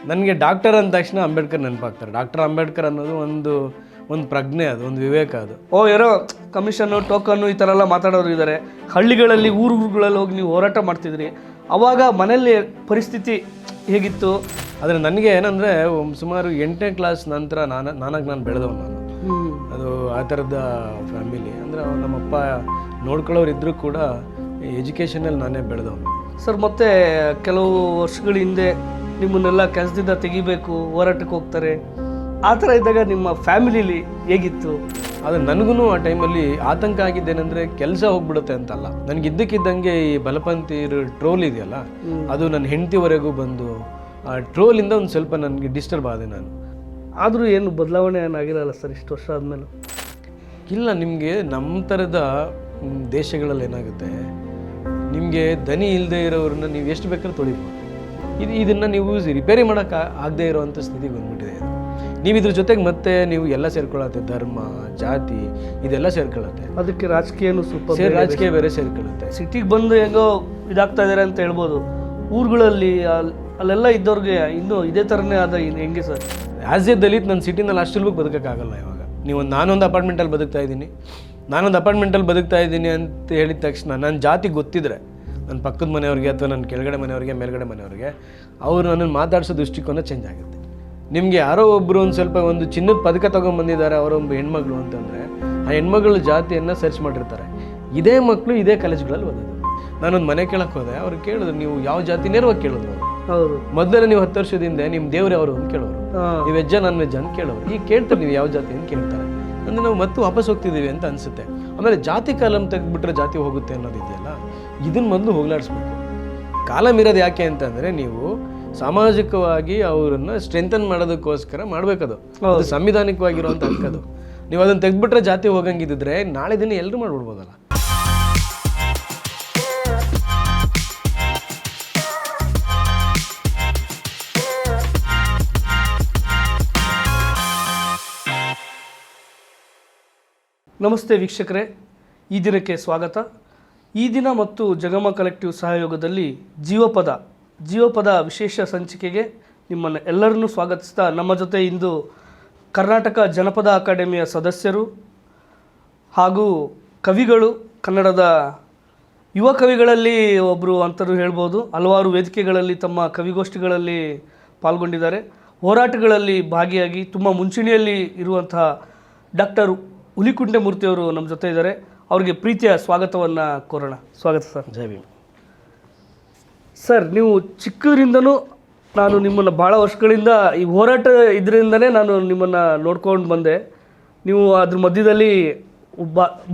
ನನಗೆ ಡಾಕ್ಟರ್ ಅಂದ ತಕ್ಷಣ ಅಂಬೇಡ್ಕರ್ ನೆನಪಾಗ್ತಾರೆ. ಡಾಕ್ಟರ್ ಅಂಬೇಡ್ಕರ್ ಅನ್ನೋದು ಒಂದು ಪ್ರಜ್ಞೆ, ಅದು ಒಂದು ವಿವೇಕ. ಅದು ಏನೋ ಕಮಿಷನ್ನು ಟೋಕನ್ನು ಈ ಥರ ಎಲ್ಲ ಮಾತಾಡೋರು ಇದ್ದಾರೆ. ಹಳ್ಳಿಗಳಲ್ಲಿ ಊರುಗಳಲ್ಲಿ ಹೋಗಿ ನೀವು ಹೋರಾಟ ಮಾಡ್ತಿದ್ರಿ, ಅವಾಗ ಮನೆಯಲ್ಲಿ ಪರಿಸ್ಥಿತಿ ಹೇಗಿತ್ತು? ಆದರೆ ನನಗೆ ಏನಂದರೆ ಸುಮಾರು 8ನೇ ಕ್ಲಾಸ್ ನಂತರ ನಾನು ಬೆಳೆದವನು. ನಾನು ಅದು ಆ ಥರದ ಫ್ಯಾಮಿಲಿ, ಅಂದರೆ ನಮ್ಮಪ್ಪ ನೋಡ್ಕೊಳ್ಳೋರು ಇದ್ದರೂ ಕೂಡ ಎಜುಕೇಷನಲ್ಲಿ ನಾನೇ ಬೆಳೆದವನು. ಸರ್, ಮತ್ತೆ ಕೆಲವು ವರ್ಷಗಳ ಹಿಂದೆ ನಿಮ್ಮನ್ನೆಲ್ಲ ಕೆಲಸದಿಂದ ತೆಗಿಬೇಕು, ಹೋರಾಟಕ್ಕೆ ಹೋಗ್ತಾರೆ, ಆ ಥರ ಇದ್ದಾಗ ನಿಮ್ಮ ಫ್ಯಾಮಿಲಿಲಿ ಹೇಗಿತ್ತು? ಆದರೆ ನನಗೂ ಆ ಟೈಮಲ್ಲಿ ಆತಂಕ ಆಗಿದ್ದೇನೆಂದರೆ ಕೆಲಸ ಹೋಗ್ಬಿಡುತ್ತೆ ಅಂತಲ್ಲ, ನನಗಿದ್ದಕ್ಕಿದ್ದಂಗೆ ಈ ಬಲಪಂಥಿ ಟ್ರೋಲ್ ಇದೆಯಲ್ಲ, ಅದು ನನ್ನ ಹೆಂಡತಿವರೆಗೂ ಬಂದು ಆ ಟ್ರೋಲಿಂದ ಒಂದು ಸ್ವಲ್ಪ ನನಗೆ ಡಿಸ್ಟರ್ಬ್ ಆದೆ ನಾನು. ಆದರೂ ಏನು ಬದಲಾವಣೆ ಏನಾಗಿರಲ್ಲ ಸರ್ ಇಷ್ಟು ವರ್ಷ ಆದಮೇಲೆ? ಇಲ್ಲ, ನಿಮಗೆ ನಮ್ಮ ಥರದ ದೇಶಗಳಲ್ಲಿ ಏನಾಗುತ್ತೆ, ನಿಮಗೆ ದನಿ ಇಲ್ಲದೆ ಇರೋರನ್ನ ನೀವು ಎಷ್ಟು ಬೇಕಾದ್ರೂ ತೊಳಿಬೋದು. ಇದನ್ನು ನೀವು ರಿಪೇರಿ ಮಾಡೋಕ್ಕೆ ಆಗದೆ ಇರೋವಂಥ ಸ್ಥಿತಿಗೆ ಬಂದ್ಬಿಟ್ಟಿದೆ. ನೀವು ಇದ್ರ ಜೊತೆಗೆ ಮತ್ತೆ ನೀವು ಎಲ್ಲ ಸೇರ್ಕೊಳ್ಳುತ್ತೆ, ಧರ್ಮ, ಜಾತಿ ಇದೆಲ್ಲ ಸೇರ್ಕೊಳ್ಳುತ್ತೆ. ಅದಕ್ಕೆ ರಾಜಕೀಯನೂ ಸ್ವಲ್ಪ ರಾಜಕೀಯ ಬೇರೆ ಸೇರ್ಕೊಳ್ಳುತ್ತೆ. ಸಿಟಿಗೆ ಬಂದು ಹೆಂಗೋ ಇದಾಗ್ತಾ ಇದ್ದಾರೆ ಅಂತ ಹೇಳ್ಬೋದು. ಊರುಗಳಲ್ಲಿ ಅಲ್ಲೆಲ್ಲ ಇದ್ದವ್ರಿಗೆ ಇನ್ನೂ ಇದೇ ಥರನೇ ಆದ ಹೆಂಗೆ ಸರ್? ಆ್ಯಸ್ ಎ ದಲಿತ್ ನನ್ನ ಸಿಟಿನಲ್ಲಿ ಅಷ್ಟು ಸುಲಭಕ್ಕೆ ಬದುಕೋಕ್ಕಾಗಲ್ಲ. ಇವಾಗ ನಾನೊಂದು ಅಪಾರ್ಟ್ಮೆಂಟಲ್ಲಿ ಬದುಕ್ತಾ ಇದ್ದೀನಿ ಅಂತ ಹೇಳಿದ ತಕ್ಷಣ ನನ್ನ ಜಾತಿ ಗೊತ್ತಿದ್ರೆ ನನ್ನ ಪಕ್ಕದ ಮನೆಯವ್ರಿಗೆ ಅಥವಾ ನನ್ನ ಕೆಳಗಡೆ ಮನೆಯವ್ರಿಗೆ ಮೇಲ್ಗಡೆ ಮನೆಯವ್ರಿಗೆ ಅವರು ನನ್ನನ್ನು ಮಾತಾಡಿಸೋ ದೃಷ್ಟಿಕೋನ ಚೇಂಜ್ ಆಗುತ್ತೆ. ನಿಮಗೆ ಯಾರೋ ಒಬ್ಬರು ಒಂದು ಚಿನ್ನದ ಪದಕ ತೊಗೊಂಬಂದಿದ್ದಾರೆ, ಅವರೊಬ್ಬ ಹೆಣ್ಮಗಳು ಅಂತಂದರೆ ಆ ಹೆಣ್ಮಗಳ ಜಾತಿಯನ್ನು ಸರ್ಚ್ ಮಾಡಿರ್ತಾರೆ. ಇದೇ ಮಕ್ಕಳು ಇದೇ ಕಾಲೇಜ್ಗಳಲ್ಲಿ ಓದೋದು. ನಾನೊಂದು ಮನೆ ಕೇಳಕ್ಕೆ ಹೋದೆ, ಅವ್ರು ಕೇಳಿದ್ರು ನೀವು ಯಾವ ಜಾತಿ, ನೇರವಾಗಿ ಕೇಳಿದ್ರು. ಹೌದು, ಮೊದಲೇ ನೀವು 10 ವರ್ಷದಿಂದ ನಿಮ್ಮ ದೇವ್ರು ಅವರು ಅಂತ ಕೇಳೋರು, ನೀವು ವೆಜ್ಜ ನಾನ್ ವೆಜ್ ಅಂತ ಕೇಳೋರು. ಈಗ ಕೇಳ್ತಾರೆ ನೀವು ಯಾವ ಜಾತಿ ಅಂತ ಕೇಳ್ತಾರೆ. ಅಂದರೆ ನಾವು ಮತ್ತೆ ವಾಪಸ್ ಹೋಗ್ತಿದ್ದೀವಿ ಅಂತ ಅನಿಸುತ್ತೆ. ಆಮೇಲೆ ಜಾತಿ ಕಾಲಮ್ ತೆಗೆದ್ಬಿಟ್ರೆ ಜಾತಿ ಹೋಗುತ್ತೆ ಅನ್ನೋದಿದೆಯಲ್ಲ, ಇದನ್ನು ಮೊದಲು ಹೋಗಲಾಡಿಸ್ಬೇಕು. ಕಾಲಮ್ ಇರೋದು ಯಾಕೆ ಅಂತಂದರೆ ನೀವು ಸಾಮಾಜಿಕವಾಗಿ ಅವರನ್ನು ಸ್ಟ್ರೆಂಥನ್ ಮಾಡೋದಕ್ಕೋಸ್ಕರ ಮಾಡಬೇಕದು. ಅದು ಸಂವಿಧಾನಿಕವಾಗಿರುವಂಥ ಹಕ್ಕದು. ನೀವು ಅದನ್ನು ತೆಗೆದ್ಬಿಟ್ರೆ ಜಾತಿ ಹೋಗಂಗಿದ್ದರೆ ನಾಳೆ ದಿನ ಎಲ್ಲರೂ ಮಾಡ್ಬಿಡ್ಬೋದಲ್ಲ. ನಮಸ್ತೆ ವೀಕ್ಷಕರೇ, ಈ ದಿನಕ್ಕೆ ಸ್ವಾಗತ. ಈ ದಿನ ಮತ್ತು ಜಗಮ ಕಲೆಕ್ಟಿವ್ ಸಹಯೋಗದಲ್ಲಿ ಜೀವಪದ ವಿಶೇಷ ಸಂಚಿಕೆಗೆ ನಿಮ್ಮನ್ನು ಎಲ್ಲರನ್ನೂ ಸ್ವಾಗತಿಸ್ತಾ, ನಮ್ಮ ಜೊತೆ ಇಂದು ಕರ್ನಾಟಕ ಜನಪದ ಅಕಾಡೆಮಿಯ ಸದಸ್ಯರು ಹಾಗೂ ಕವಿಗಳು, ಕನ್ನಡದ ಯುವ ಕವಿಗಳಲ್ಲಿ ಒಬ್ಬರು ಅಂತಲೂ ಹೇಳ್ಬೋದು. ಹಲವಾರು ವೇದಿಕೆಗಳಲ್ಲಿ ತಮ್ಮ ಕವಿಗೋಷ್ಠಿಗಳಲ್ಲಿ ಪಾಲ್ಗೊಂಡಿದ್ದಾರೆ. ಹೋರಾಟಗಳಲ್ಲಿ ಭಾಗಿಯಾಗಿ ತುಂಬ ಮುಂಚೂಣಿಯಲ್ಲಿ ಇರುವಂತಹ ಡಾಕ್ಟರ್ ಹುಲಿಕುಂಟೆ ಮೂರ್ತಿಯವರು ನಮ್ಮ ಜೊತೆ ಇದ್ದಾರೆ. ಅವರಿಗೆ ಪ್ರೀತಿಯ ಸ್ವಾಗತವನ್ನು ಕೋರೋಣ. ಸ್ವಾಗತ ಸರ್. ಜೈ ಭೀಮ್. ಸರ್, ನೀವು ಚಿಕ್ಕದ್ರಿಂದನೂ ನಾನು ನಿಮ್ಮನ್ನು ಭಾಳ ವರ್ಷಗಳಿಂದ ಈ ಹೋರಾಟ ಇದರಿಂದನೇ ನಾನು ನಿಮ್ಮನ್ನು ನೋಡ್ಕೊಂಡು ಬಂದೆ. ನೀವು ಅದ್ರ ಮಧ್ಯದಲ್ಲಿ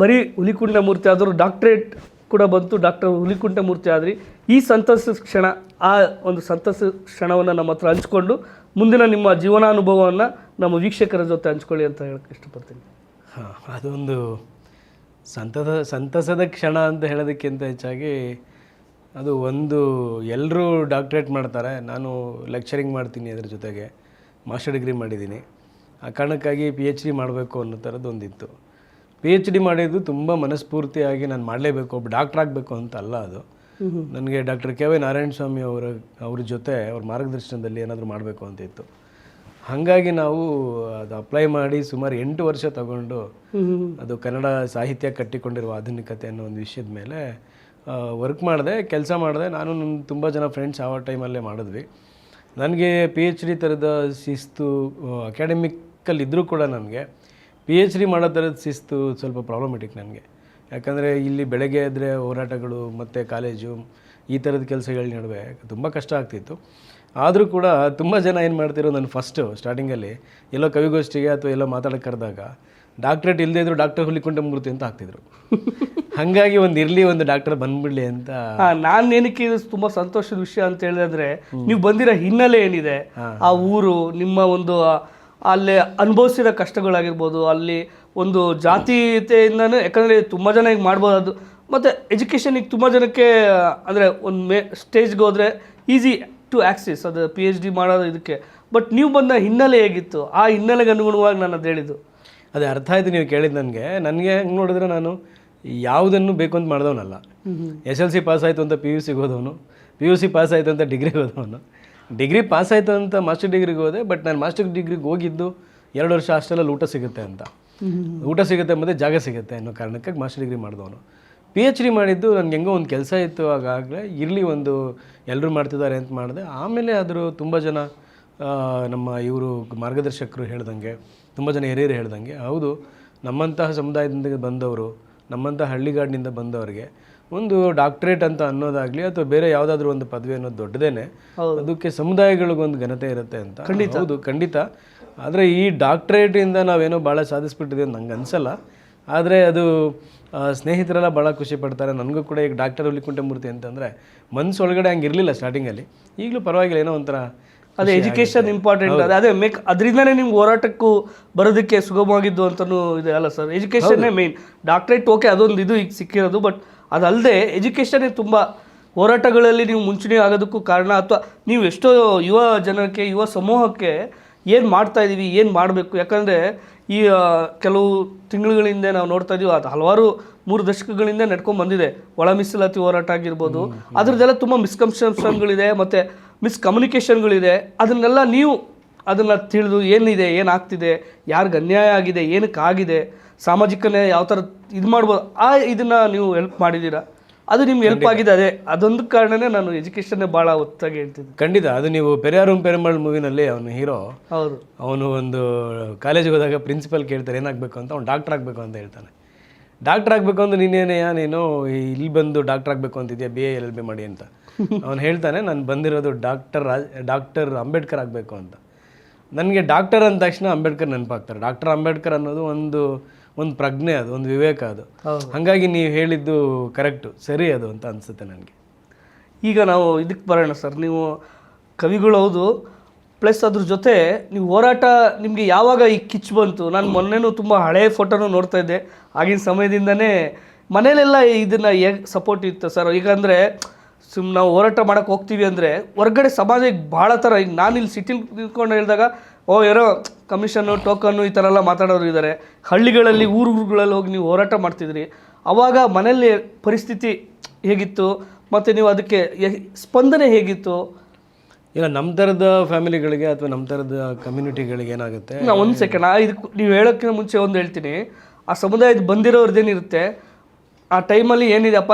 ಬರೀ ಹುಲಿಕುಂಟೆ ಮೂರ್ತಿ ಆದರೂ ಡಾಕ್ಟ್ರೇಟ್ ಕೂಡ ಬಂತು, ಡಾಕ್ಟರ್ ಹುಲಿಕುಂಟೆ ಮೂರ್ತಿ ಆದ್ರಿ. ಈ ಸಂತಸ ಕ್ಷಣ, ಆ ಒಂದು ಸಂತಸ ಕ್ಷಣವನ್ನು ನಮ್ಮ ಹತ್ರ ಹಂಚ್ಕೊಂಡು ಮುಂದಿನ ನಿಮ್ಮ ಜೀವನಾನುಭವವನ್ನು ನಮ್ಮ ವೀಕ್ಷಕರ ಜೊತೆ ಹಂಚ್ಕೊಳ್ಳಿ ಅಂತ ಹೇಳಕ್ಕೆ ಇಷ್ಟಪಡ್ತೀನಿ. ಅದೊಂದು ಸಂತಸದ ಕ್ಷಣ ಅಂತ ಹೇಳೋದಕ್ಕಿಂತ ಹೆಚ್ಚಾಗಿ ಅದು ಎಲ್ಲರೂ ಡಾಕ್ಟ್ರೇಟ್ ಮಾಡ್ತಾರೆ, ನಾನು ಲೆಕ್ಚರಿಂಗ್ ಮಾಡ್ತೀನಿ, ಅದ್ರ ಜೊತೆಗೆ ಮಾಸ್ಟರ್ ಡಿಗ್ರಿ ಮಾಡಿದ್ದೀನಿ. ಆ ಕಾರಣಕ್ಕಾಗಿ PhD ಮಾಡಬೇಕು ಅನ್ನೋ ಥರದ್ದು ಒಂದಿತ್ತು. PhD ಮಾಡಿದ್ದು ತುಂಬ ಮನಸ್ಫೂರ್ತಿಯಾಗಿ ನಾನು ಮಾಡಲೇಬೇಕು, ಒಬ್ಬ ಡಾಕ್ಟ್ರ್ ಆಗಬೇಕು ಅಂತ ಅಲ್ಲ. ಅದು ನನಗೆ ಡಾಕ್ಟರ್ KY ನಾರಾಯಣಸ್ವಾಮಿ ಅವ್ರ ಜೊತೆ ಅವ್ರ ಮಾರ್ಗದರ್ಶನದಲ್ಲಿ ಏನಾದರೂ ಮಾಡಬೇಕು ಅಂತ ಇತ್ತು. ಹಾಗಾಗಿ ನಾವು ಅದು ಅಪ್ಲೈ ಮಾಡಿ ಸುಮಾರು 8 ವರ್ಷ ತಗೊಂಡು ಅದು ಕನ್ನಡ ಸಾಹಿತ್ಯ ಕಟ್ಟಿಕೊಂಡಿರುವ ಆಧುನಿಕತೆ ಅನ್ನೋ ಒಂದು ವಿಷಯದ ಮೇಲೆ ವರ್ಕ್ ಮಾಡಿದೆ, ಕೆಲಸ ಮಾಡಿದೆ. ನಾನು ತುಂಬ ಜನ ಫ್ರೆಂಡ್ಸ್ ಆ ಟೈಮಲ್ಲೇ ಮಾಡಿದ್ವಿ. ನನಗೆ PhD ಥರದ ಶಿಸ್ತು ಅಕಾಡೆಮಿಕಲ್ಲಿ ಇದ್ದರೂ ಕೂಡ ನನಗೆ PhD ಮಾಡೋ ಥರದ ಶಿಸ್ತು ಸ್ವಲ್ಪ ಪ್ರಾಬ್ಲಮೆಟಿಕ್ ನನಗೆ. ಯಾಕಂದರೆ ಇಲ್ಲಿ ಬೆಳಗ್ಗೆ ಎದ್ದರೆ ಹೋರಾಟಗಳು ಮತ್ತು ಕಾಲೇಜು ಈ ಥರದ ಕೆಲಸಗಳ ನಡುವೆ ತುಂಬ ಕಷ್ಟ ಆಗ್ತಿತ್ತು. ಆದರೂ ಕೂಡ ತುಂಬ ಜನ ಏನು ಮಾಡ್ತಿರೋ, ನಾನು ಸ್ಟಾರ್ಟಿಂಗಲ್ಲಿ ಎಲ್ಲೋ ಕವಿಗೋಷ್ಠಿಗೆ ಅಥವಾ ಎಲ್ಲೋ ಮಾತಾಡೋಕ್ಕೆ ಕರೆದಾಗ ಡಾಕ್ಟ್ರೇಟ್ ಇಲ್ಲದೇ ಇದ್ರು ಡಾಕ್ಟರ್ ಹುಲಿಕುಂಟೆ ಮೂರ್ತಿ ಅಂತ ಹಾಕ್ತಿದ್ರು. ಹಾಗಾಗಿ ಒಂದು ಡಾಕ್ಟರ್ ಬಂದ್ಬಿಡಲಿ ಅಂತ. ನಾನು ಏನಕ್ಕೆ ಇದು ತುಂಬ ಸಂತೋಷದ ವಿಷಯ ಅಂತ ಹೇಳಿದ್ರೆ, ನೀವು ಬಂದಿರೋ ಹಿನ್ನೆಲೆ ಏನಿದೆ, ಆ ಊರು, ನಿಮ್ಮ ಒಂದು ಅಲ್ಲಿ ಅನುಭವಿಸಿದ ಕಷ್ಟಗಳಾಗಿರ್ಬೋದು, ಅಲ್ಲಿ ಒಂದು ಜಾತೀಯತೆಯಿಂದನೂ, ಯಾಕಂದರೆ ತುಂಬ ಜನ ಈಗ ಮಾಡ್ಬೋದು ಅದು. ಮತ್ತು ಎಜುಕೇಷನಿಗೆ ತುಂಬ ಜನಕ್ಕೆ ಅಂದರೆ ಒಂದು ಸ್ಟೇಜ್ಗೆ ಹೋದರೆ ಈಸಿ ಟು ಆಕ್ಸೆಸ್ ಅದು PhD ಮಾಡೋದು ಇದಕ್ಕೆ. ಬಟ್ ನೀವು ಬಂದ ಹಿನ್ನೆಲೆ ಹೇಗಿತ್ತು, ಆ ಹಿನ್ನೆಲೆಗೆ ಅನುಗುಣವಾಗಿ ನಾನು ಅದು ಹೇಳಿದ್ದು. ಅದೇ ಅರ್ಥ ಆಯಿತು ನೀವು ಕೇಳಿದ್ದು. ನನಗೆ ಹಂಗೆ ನೋಡಿದ್ರೆ ನಾನು ಯಾವುದನ್ನು ಬೇಕು ಅಂತ ಮಾಡಿದವನಲ್ಲ. SLC ಪಾಸ್ ಆಯಿತು ಅಂತ PUCಗೆ ಹೋದವನು, PUC ಪಾಸ್ ಆಯಿತು ಅಂತ ಡಿಗ್ರಿಗೆ ಹೋದವನು, ಡಿಗ್ರಿ ಪಾಸ್ ಆಯಿತು ಅಂತ ಮಾಸ್ಟರ್ ಡಿಗ್ರಿಗೆ ಹೋದೆ. ಬಟ್ ನಾನು ಮಾಸ್ಟರ್ ಡಿಗ್ರಿಗೆ ಹೋಗಿದ್ದು 2 ವರ್ಷ ಹಾಸ್ಟೆಲಲ್ಲಿ ಊಟ ಸಿಗುತ್ತೆ ಅಂತ, ಊಟ ಸಿಗುತ್ತೆ ಮತ್ತು ಜಾಗ ಸಿಗುತ್ತೆ ಅನ್ನೋ ಕಾರಣಕ್ಕಾಗಿ ಮಾಸ್ಟರ್ ಡಿಗ್ರಿ ಮಾಡಿದವನು. PhD ಮಾಡಿದ್ದು ನನಗೆ ಹೆಂಗೋ ಒಂದು ಕೆಲಸ ಇತ್ತು, ಆಗಾಗಲೇ ಇರಲಿ ಒಂದು ಎಲ್ಲರೂ ಮಾಡ್ತಿದ್ದಾರೆ ಅಂತ ಮಾಡಿದೆ. ಆಮೇಲೆ ಆದರೂ ತುಂಬ ಜನ ನಮ್ಮ ಇವರು ಮಾರ್ಗದರ್ಶಕರು ಹೇಳ್ದಂಗೆ, ತುಂಬ ಜನ ಹಿರಿಯರು ಹೇಳ್ದಂಗೆ, ಹೌದು ನಮ್ಮಂತಹ ಸಮುದಾಯದಿಂದ ಬಂದವರು, ನಮ್ಮಂತಹ ಹಳ್ಳಿಗಾಡಿನಿಂದ ಬಂದವರಿಗೆ ಒಂದು ಡಾಕ್ಟ್ರೇಟ್ ಅಂತ ಅನ್ನೋದಾಗಲಿ ಅಥವಾ ಬೇರೆ ಯಾವುದಾದ್ರೂ ಒಂದು ಪದವಿ ಅನ್ನೋದು ದೊಡ್ಡದೇನೆ, ಅದಕ್ಕೆ ಸಮುದಾಯಗಳಿಗೊಂದು ಘನತೆ ಇರುತ್ತೆ ಅಂತ. ಹೌದು ಖಂಡಿತ. ಆದರೆ ಈ ಡಾಕ್ಟ್ರೇಟಿಂದ ನಾವೇನೋ ಭಾಳ ಸಾಧಿಸ್ಬಿಟ್ಟಿದೆ ಅಂತ ನಂಗೆ ಅನಿಸಲ್ಲ. ಆದರೆ ಅದು ಸ್ನೇಹಿತರೆಲ್ಲ ಭಾಳ ಖುಷಿ ಪಡ್ತಾರೆ. ನನಗೂ ಕೂಡ ಈಗ ಡಾಕ್ಟರ್ ಹುಲಿಕುಂಟೆ ಅಂತಂದರೆ ಮನಸ್ಸೊಳಗಡೆ ಹಂಗೆ ಇರಲಿಲ್ಲ ಸ್ಟಾರ್ಟಿಂಗಲ್ಲಿ, ಈಗಲೂ ಪರವಾಗಿಲ್ಲ, ಏನೋ ಒಂಥರ ಅದೇ ಎಜುಕೇಷನ್ ಇಂಪಾರ್ಟೆಂಟ್. ಅದೇ ಅದರಿಂದನೇ ನಿಮ್ಗೆ ಹೋರಾಟಕ್ಕೂ ಬರೋದಕ್ಕೆ ಸುಗಮವಾಗಿದ್ದು ಅಂತಲೂ ಇದೆ ಅಲ್ಲ ಸರ್? ಎಜುಕೇಷನ್ನೇ ಮೇಯ್ನ್. ಡಾಕ್ಟ್ರೇಟ್ ಓಕೆ ಅದೊಂದು ಇದು ಈಗ ಸಿಕ್ಕಿರೋದು, ಬಟ್ ಅದಲ್ಲದೆ ಎಜುಕೇಷನ್ನೇ ತುಂಬ ಹೋರಾಟಗಳಲ್ಲಿ ನೀವು ಮುಂಚೂಣಿ ಆಗೋದಕ್ಕೂ ಕಾರಣ. ಅಥವಾ ನೀವು ಎಷ್ಟೋ ಯುವ ಜನಕ್ಕೆ, ಯುವ ಸಮೂಹಕ್ಕೆ ಏನು ಮಾಡ್ತಾಯಿದ್ದೀವಿ, ಏನು ಮಾಡಬೇಕು. ಯಾಕಂದರೆ ಈ ಕೆಲವು ತಿಂಗಳುಗಳಿಂದ ನಾವು ನೋಡ್ತಾ ಇದ್ದೀವಿ, ಅದು ಹಲವಾರು 3 ದಶಕಗಳಿಂದ ನಡ್ಕೊಂಡು ಬಂದಿದೆ. ಒಳ ಮೀಸಲಾತಿ ಹೋರಾಟ ಆಗಿರ್ಬೋದು, ಅದ್ರದ್ದೆಲ್ಲ ತುಂಬ ಮಿಸ್ಕನ್ಸೆಪ್ಷನ್ಗಳಿದೆ ಮತ್ತು ಮಿಸ್ಕಮ್ಯುನಿಕೇಷನ್ಗಳಿದೆ. ಅದನ್ನೆಲ್ಲ ನೀವು ಅದನ್ನು ತಿಳಿದು ಏನಿದೆ, ಏನಾಗ್ತಿದೆ, ಯಾರಿಗೆ ಅನ್ಯಾಯ ಆಗಿದೆ, ಏನಕ್ಕೆ ಆಗಿದೆ, ಸಾಮಾಜಿಕನೇ ಯಾವ ಥರ ಇದು ಮಾಡ್ಬೋದು, ಇದನ್ನು ನೀವು ಹೆಲ್ಪ್ ಮಾಡಿದ್ದೀರಾ. ಅದು ನಿಮ್ಗೆ ಹೆಲ್ಪ್ ಆಗಿದೆ. ಅದೊಂದು ಕಾರಣನೇ ನಾನು ಎಜುಕೇಷನ್ನೇ ಭಾಳ ಒತ್ತಾಗಿ ಹೇಳ್ತಿದ್ದೆ. ಖಂಡಿತ. ಅದು ನೀವು ಪೆರಿಯಾರೂಮ್ ಪೆರುಮಾಳ್ ಮೂವಿನಲ್ಲಿ ಅವನು ಹೀರೋ, ಹೌದು, ಅವನು ಒಂದು ಕಾಲೇಜಿಗೆ ಹೋದಾಗ ಪ್ರಿನ್ಸಿಪಲ್ ಕೇಳ್ತಾರೆ ಏನಾಗಬೇಕು ಅಂತ, ಅವ್ನು ಡಾಕ್ಟರ್ ಆಗಬೇಕು ಅಂತ ಹೇಳ್ತಾನೆ. ಡಾಕ್ಟರ್ ಆಗಬೇಕು ಅಂದ್ರೆ ನೀನು ಇಲ್ಲಿ ಬಂದು ಡಾಕ್ಟರ್ ಆಗಬೇಕು ಅಂತಿದ್ಯಾ, BA LLB ಮಾಡಿ ಅಂತ. ಅವನು ಹೇಳ್ತಾನೆ, ನಾನು ಬಂದಿರೋದು ಡಾಕ್ಟರ್ ಅಂಬೇಡ್ಕರ್ ಆಗಬೇಕು ಅಂತ. ನನಗೆ ಡಾಕ್ಟರ್ ಅಂದ ತಕ್ಷಣ ಅಂಬೇಡ್ಕರ್ ನೆನಪಾಗ್ತಾರೆ. ಡಾಕ್ಟರ್ ಅಂಬೇಡ್ಕರ್ ಅನ್ನೋದು ಒಂದು ಪ್ರಜ್ಞೆ, ಅದು ಒಂದು ವಿವೇಕ. ಅದು ಹಾಗಾಗಿ ನೀವು ಹೇಳಿದ್ದು ಕರೆಕ್ಟು, ಸರಿ ಅದು ಅಂತ ಅನಿಸುತ್ತೆ ನನಗೆ. ಈಗ ನಾವು ಇದಕ್ಕೆ ಬರೋಣ ಸರ್. ನೀವು ಕವಿಗಳು ಹೌದು, ಪ್ಲಸ್ ಅದ್ರ ಜೊತೆ ನೀವು ಹೋರಾಟ ನಿಮಗೆ ಯಾವಾಗ ಈ ಕಿಚ್ಚು ಬಂತು? ನಾನು ಮೊನ್ನೆನೂ ತುಂಬ ಹಳೆಯ ಫೋಟೋನು ನೋಡ್ತಾ ಇದ್ದೆ. ಆಗಿನ ಸಮಯದಿಂದನೇ ಮನೇಲೆಲ್ಲ ಇದನ್ನು ಹೇಗೆ ಸಪೋರ್ಟ್ ಇತ್ತು ಸರ್? ಈಗ ಅಂದರೆ ನಾವು ಹೋರಾಟ ಮಾಡೋಕ್ಕೆ ಹೋಗ್ತೀವಿ ಅಂದರೆ ಹೊರಗಡೆ ಸಮಾಜ ಈಗ ಭಾಳ ಥರ, ಈಗ ನಾನು ಇಲ್ಲಿ ಸಿಟಿಲಿ ನಿಂತ್ಕೊಂಡು ಹೇಳಿದಾಗ ಏನೋ ಕಮಿಷನ್ನು, ಟೋಕನ್ನು ಈ ಥರ ಎಲ್ಲ ಮಾತಾಡೋರು ಇದ್ದಾರೆ. ಹಳ್ಳಿಗಳಲ್ಲಿ ಊರುಗಳಲ್ಲಿ ಹೋಗಿ ನೀವು ಹೋರಾಟ ಮಾಡ್ತಿದ್ರಿ, ಆವಾಗ ಮನೆಯಲ್ಲಿ ಪರಿಸ್ಥಿತಿ ಹೇಗಿತ್ತು ಮತ್ತು ನೀವು ಅದಕ್ಕೆ ಸ್ಪಂದನೆ ಹೇಗಿತ್ತು? ಇಲ್ಲ, ನಮ್ಮ ಥರದ ಫ್ಯಾಮಿಲಿಗಳಿಗೆ ಅಥವಾ ನಮ್ಮ ಥರದ ಕಮ್ಯುನಿಟಿಗಳಿಗೆ ಏನಾಗುತ್ತೆ, ನಾ ಒಂದು ಸೆಕೆಂಡ್ ಇದಕ್ಕೆ ನೀವು ಹೇಳೋಕ್ಕಿಂತ ಮುಂಚೆ ಒಂದು ಹೇಳ್ತೀನಿ. ಆ ಸಮುದಾಯದ ಬಂದಿರೋರ್ದೇನಿರುತ್ತೆ, ಆ ಟೈಮಲ್ಲಿ ಏನಿದೆಪ್ಪ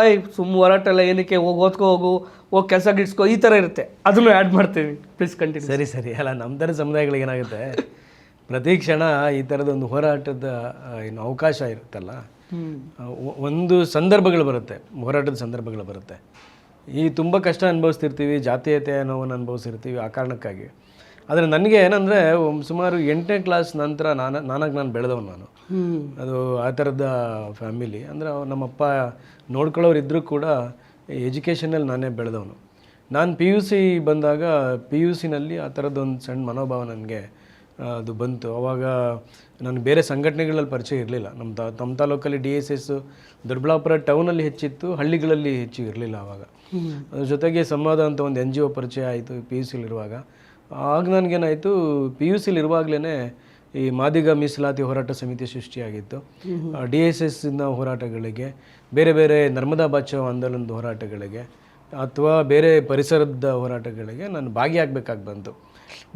ಹೋರಾಟ ಎಲ್ಲ ಏನಕ್ಕೆ, ಹೋಗಿ ಕೆಲಸ ಗಿಡ್ಸ್ಕೋ, ಈ ಥರ ಇರುತ್ತೆ. ಅದನ್ನು ಆ್ಯಡ್ ಮಾಡ್ತೀವಿ, ಪ್ಲೀಸ್ ಕಂಟಿನ್ಯೂ. ಸರಿ. ಅಲ್ಲ, ನಮ್ಮ ಥರದ ಸಮುದಾಯಗಳಿಗೆ ಏನಾಗುತ್ತೆ, ಪ್ರತಿ ಕ್ಷಣ ಈ ಥರದೊಂದು ಹೋರಾಟದ ಏನು ಅವಕಾಶ ಇರುತ್ತಲ್ಲ, ಒಂದು ಸಂದರ್ಭಗಳು ಬರುತ್ತೆ, ಹೋರಾಟದ ಸಂದರ್ಭಗಳು ಬರುತ್ತೆ. ಈ ತುಂಬ ಕಷ್ಟ ಅನುಭವಿಸ್ತಿರ್ತೀವಿ, ಜಾತೀಯತೆ ನೋವನ್ನು ಅನುಭವಿಸಿರ್ತೀವಿ ಆ ಕಾರಣಕ್ಕಾಗಿ. ಆದರೆ ನನಗೆ ಏನಂದರೆ ಸುಮಾರು 8ನೇ ಕ್ಲಾಸ್ ನಂತರ ನಾನು ಬೆಳೆದವನು. ನಾನು ಅದು ಆ ಥರದ ಫ್ಯಾಮಿಲಿ. ಅಂದರೆ ನಮ್ಮಪ್ಪ ನೋಡ್ಕೊಳ್ಳೋರು ಇದ್ದರೂ ಕೂಡ ಎಜುಕೇಷನಲ್ಲಿ ನಾನೇ ಬೆಳೆದವನು. ನಾನು PUC ಬಂದಾಗ PUCನಲ್ಲಿ ಆ ಥರದ್ದೊಂದು ಸಣ್ಣ ಮನೋಭಾವ ನನಗೆ ಅದು ಬಂತು. ಆವಾಗ ನನಗೆ ಬೇರೆ ಸಂಘಟನೆಗಳಲ್ಲಿ ಪರಿಚಯ ಇರಲಿಲ್ಲ. ನಮ್ಮ ತಾಲೂಕಲ್ಲಿ DSS ದೊಡ್ಡಬಳ್ಳಾಪುರ ಟೌನಲ್ಲಿ ಹೆಚ್ಚಿತ್ತು, ಹಳ್ಳಿಗಳಲ್ಲಿ ಹೆಚ್ಚು ಇರಲಿಲ್ಲ ಆವಾಗ. ಅದ್ರ ಜೊತೆಗೆ ಸಂವಾದ ಅಂತ ಒಂದು NGO ಪರಿಚಯ ಆಯಿತು PUCಲಿರುವಾಗ. ಆಗ ನನಗೇನಾಯಿತು, PUCಲಿರುವಾಗಲೇ ಈ ಮಾದಿಗ ಮೀಸಲಾತಿ ಹೋರಾಟ ಸಮಿತಿ ಸೃಷ್ಟಿಯಾಗಿತ್ತು. DSSನ ಹೋರಾಟಗಳಿಗೆ, ಬೇರೆ ಬೇರೆ ನರ್ಮದಾ ಬಚಾವ್ ಆಂದೋಲನದ ಹೋರಾಟಗಳಿಗೆ ಅಥವಾ ಬೇರೆ ಪರಿಸರದ ಹೋರಾಟಗಳಿಗೆ ನಾನು ಭಾಗಿಯಾಗಬೇಕಾಗಿ ಬಂತು.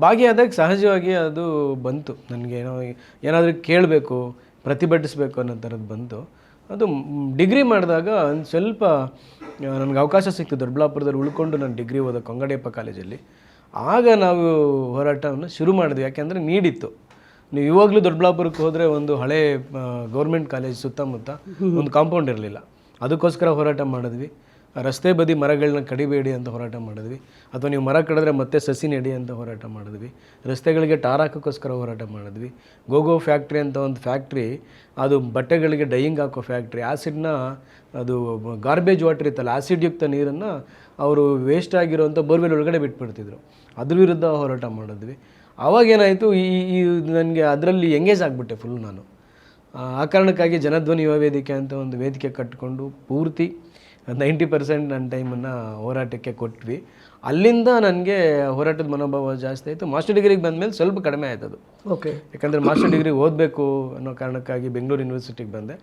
ಭಾಗಿಯಾದಾಗ ಸಹಜವಾಗಿ ಅದು ಬಂತು ನನಗೆ, ಏನಾದರೂ ಕೇಳಬೇಕು, ಪ್ರತಿಭಟಿಸಬೇಕು ಅನ್ನೋ ಥರದ್ದು ಬಂತು. ಅದು ಡಿಗ್ರಿ ಮಾಡಿದಾಗ ಒಂದು ಸ್ವಲ್ಪ ನನಗೆ ಅವಕಾಶ ಸಿಕ್ತು ದೊಡ್ಡಬಳ್ಳಾಪುರದಲ್ಲಿ ಉಳ್ಕೊಂಡು ನಾನು ಡಿಗ್ರಿ ಓದೋ ಕೊಂಗಡಿಯಪ್ಪ ಕಾಲೇಜಲ್ಲಿ. ಆಗ ನಾವು ಹೋರಾಟವನ್ನು ಶುರು ಮಾಡಿದ್ವಿ. ಯಾಕೆಂದರೆ ನೀಡಿತ್ತು. ನೀವು ಇವಾಗಲೂ ದೊಡ್ಡಬಳ್ಳಾಪುರಕ್ಕೆ ಹೋದರೆ ಒಂದು ಹಳೆ ಗೌರ್ಮೆಂಟ್ ಕಾಲೇಜ್ ಸುತ್ತಮುತ್ತ ಒಂದು ಕಾಂಪೌಂಡ್ ಇರಲಿಲ್ಲ. ಅದಕ್ಕೋಸ್ಕರ ಹೋರಾಟ ಮಾಡಿದ್ವಿ. ರಸ್ತೆ ಬದಿ ಮರಗಳನ್ನ ಕಡಿಬೇಡಿ ಅಂತ ಹೋರಾಟ ಮಾಡಿದ್ವಿ. ಅಥವಾ ನೀವು ಮರ ಕಡಿದ್ರೆ ಮತ್ತೆ ಸಸಿ ನೆಡಿ ಅಂತ ಹೋರಾಟ ಮಾಡಿದ್ವಿ. ರಸ್ತೆಗಳಿಗೆ ಟಾರ್ ಹಾಕೋಕ್ಕೋಸ್ಕರ ಹೋರಾಟ ಮಾಡಿದ್ವಿ. ಗೋಗೋ ಫ್ಯಾಕ್ಟ್ರಿ ಅಂತ ಒಂದು ಫ್ಯಾಕ್ಟ್ರಿ, ಅದು ಬಟ್ಟೆಗಳಿಗೆ ಡೈಯಿಂಗ್ ಹಾಕೋ ಫ್ಯಾಕ್ಟ್ರಿ. ಆ್ಯಸಿಡ್ನ, ಅದು ಗಾರ್ಬೇಜ್ ವಾಟರ್ ಇತ್ತಲ್ಲ, ಆ್ಯಸಿಡ್ಯುಕ್ತ ನೀರನ್ನು ಅವರು ವೇಸ್ಟ್ ಆಗಿರೋಂಥ ಬೋರ್ವೆಲ್ ಒಳಗಡೆ ಬಿಟ್ಬಿಡ್ತಿದ್ರು. ಅದ್ರ ವಿರುದ್ಧ ಹೋರಾಟ ಮಾಡಿದ್ವಿ. ಆವಾಗೇನಾಯಿತು, ಈ ನನಗೆ ಅದರಲ್ಲಿ ಎಂಗೇಜ್ ಆಗಿಬಿಟ್ಟೆ ಫುಲ್ ನಾನು. ಆ ಕಾರಣಕ್ಕಾಗಿ ಜನಧ್ವನಿ ಯುವ ವೇದಿಕೆ ಅಂತ ಒಂದು ವೇದಿಕೆ ಕಟ್ಟಿಕೊಂಡು ಪೂರ್ತಿ 90% ನನ್ನ ಟೈಮನ್ನು ಹೋರಾಟಕ್ಕೆ ಕೊಟ್ವಿ. ಅಲ್ಲಿಂದ ನನಗೆ ಹೋರಾಟದ ಮನೋಭಾವ ಜಾಸ್ತಿ ಆಯಿತು. ಮಾಸ್ಟರ್ ಡಿಗ್ರಿಗೆ ಬಂದಮೇಲೆ ಸ್ವಲ್ಪ ಕಡಿಮೆ ಆಯ್ತು ಅದು. ಓಕೆ. ಯಾಕಂದರೆ ಮಾಸ್ಟರ್ ಡಿಗ್ರಿ ಓದಬೇಕು ಅನ್ನೋ ಕಾರಣಕ್ಕಾಗಿ ಬೆಂಗಳೂರು ಯೂನಿವರ್ಸಿಟಿಗೆ ಬಂದೆ.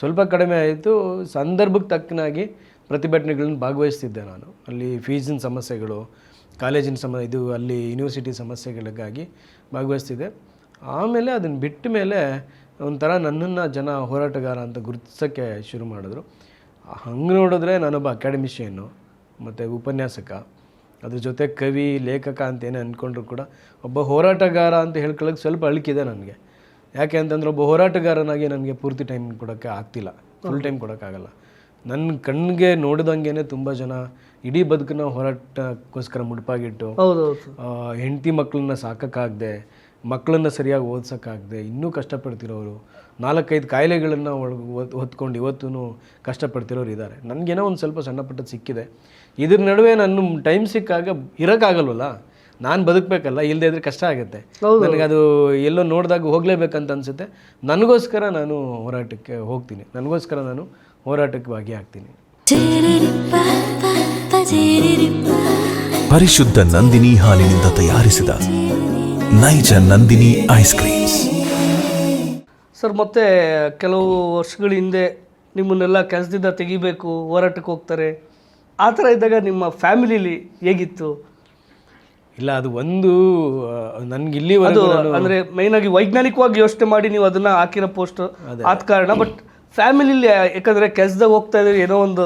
ಸ್ವಲ್ಪ ಕಡಿಮೆ ಆಯಿತು. ಸಂದರ್ಭಕ್ಕೆ ತಕ್ಕನಾಗಿ ಪ್ರತಿಭಟನೆಗಳನ್ನು ಭಾಗವಹಿಸ್ತಿದ್ದೆ ನಾನು. ಅಲ್ಲಿ ಫೀಸಿನ ಸಮಸ್ಯೆಗಳು, ಕಾಲೇಜಿನ ಇದು ಅಲ್ಲಿ ಯೂನಿವರ್ಸಿಟಿ ಸಮಸ್ಯೆಗಳಿಗಾಗಿ ಭಾಗವಹಿಸ್ತಿದ್ದೆ. ಆಮೇಲೆ ಅದನ್ನು ಬಿಟ್ಟ ಮೇಲೆ ಒಂಥರ ನನ್ನನ್ನು ಜನ ಹೋರಾಟಗಾರ ಅಂತ ಗುರುತಿಸೋಕ್ಕೆ ಶುರು ಮಾಡಿದ್ರು. ಹಂಗೆ ನೋಡಿದ್ರೆ ನಾನೊಬ್ಬ ಅಕಾಡೆಮಿಷಿಯನ್ನು ಮತ್ತು ಉಪನ್ಯಾಸಕ, ಅದ್ರ ಜೊತೆ ಕವಿ, ಲೇಖಕ ಅಂತ ಏನೇ ಅಂದ್ಕೊಂಡ್ರು ಕೂಡ ಒಬ್ಬ ಹೋರಾಟಗಾರ ಅಂತ ಹೇಳ್ಕೊಳ್ಳೋಕೆ ಸ್ವಲ್ಪ ಅಳುಕಿದೆ ನನಗೆ. ಯಾಕೆ ಅಂತಂದ್ರೆ ಒಬ್ಬ ಹೋರಾಟಗಾರನಾಗಿ ನನಗೆ ಪೂರ್ತಿ ಟೈಮ್ ಕೊಡೋಕ್ಕೆ ಆಗ್ತಿಲ್ಲ, ಫುಲ್ ಟೈಮ್ ಕೊಡೋಕ್ಕಾಗಲ್ಲ. ನನ್ನ ಕಣ್ಣಿಗೆ ನೋಡಿದಂಗೆ ತುಂಬ ಜನ ಇಡೀ ಬದುಕನ್ನ ಹೋರಾಟಕ್ಕೋಸ್ಕರ ಮುಡುಪಾಗಿಟ್ಟು ಹೆಂಡತಿ ಮಕ್ಕಳನ್ನ ಸಾಕೋಕ್ಕಾಗದೆ, ಮಕ್ಕಳನ್ನ ಸರಿಯಾಗಿ ಓದ್ಸೋಕ್ಕಾಗದೆ ಇನ್ನೂ ಕಷ್ಟಪಡ್ತಿರೋರು, 4-5 ಕಾಯಿಲೆಗಳನ್ನು ಹೊತ್ಕೊಂಡು ಇವತ್ತೂ ಕಷ್ಟಪಡ್ತಿರೋರು ಇದ್ದಾರೆ. ನನಗೇನೋ ಒಂದು ಸ್ವಲ್ಪ ಸಣ್ಣ ಪಟ್ಟದ್ದು ಸಿಕ್ಕಿದೆ. ಇದ್ರ ನಡುವೆ ನನ್ನ ಟೈಮ್ ಸಿಕ್ಕಾಗ ಇರೋಕ್ಕಾಗಲ್ವಲ್ಲ, ನಾನು ಬದುಕಬೇಕಲ್ಲ, ಇಲ್ಲದೆ ಇದ್ರೆ ಕಷ್ಟ ಆಗುತ್ತೆ. ನನಗದು ಎಲ್ಲೋ ನೋಡಿದಾಗ ಹೋಗಲೇಬೇಕಂತ ಅನಿಸುತ್ತೆ. ನನಗೋಸ್ಕರ ನಾನು ಹೋರಾಟಕ್ಕೆ ಹೋಗ್ತೀನಿ, ನನಗೋಸ್ಕರ ನಾನು ಹೋರಾಟಕ್ಕೆ ಭಾಗಿಯಾಗ್ತೀನಿ. ಪರಿಶುದ್ಧ ನಂದಿನಿ ಹಾಲಿನಿಂದ ತಯಾರಿಸಿದ ನೈಜ ನಂದಿನಿ ಐಸ್ ಕ್ರೀಮ್ಸ್. ಸರ್, ಮತ್ತೆ ಕೆಲವು ವರ್ಷಗಳ ಹಿಂದೆ ನಿಮ್ಮನ್ನೆಲ್ಲ ಕೆಲಸದಿಂದ ತೆಗಿಬೇಕು, ಹೋರಾಟಕ್ಕೆ ಹೋಗ್ತಾರೆ, ಆ ಥರ ಇದ್ದಾಗ ನಿಮ್ಮ ಫ್ಯಾಮಿಲಿಲಿ ಹೇಗಿತ್ತು? ಇಲ್ಲ, ಅದು ಒಂದು ನನಗೆ ಇಲ್ಲಿವರೆಗೂ ಅಂದರೆ ಮೈನಾಗಿ ವೈಜ್ಞಾನಿಕವಾಗಿ ಯೋಚನೆ ಮಾಡಿ ನೀವು ಅದನ್ನು ಹಾಕಿರೋ ಪೋಸ್ಟ್ ಆದ ಕಾರಣ. ಬಟ್ ಫ್ಯಾಮಿಲಿಲಿ ಯಾಕಂದರೆ ಕೆಲಸದಾಗ ಹೋಗ್ತಾ ಇದ್ರೆ ಏನೋ ಒಂದು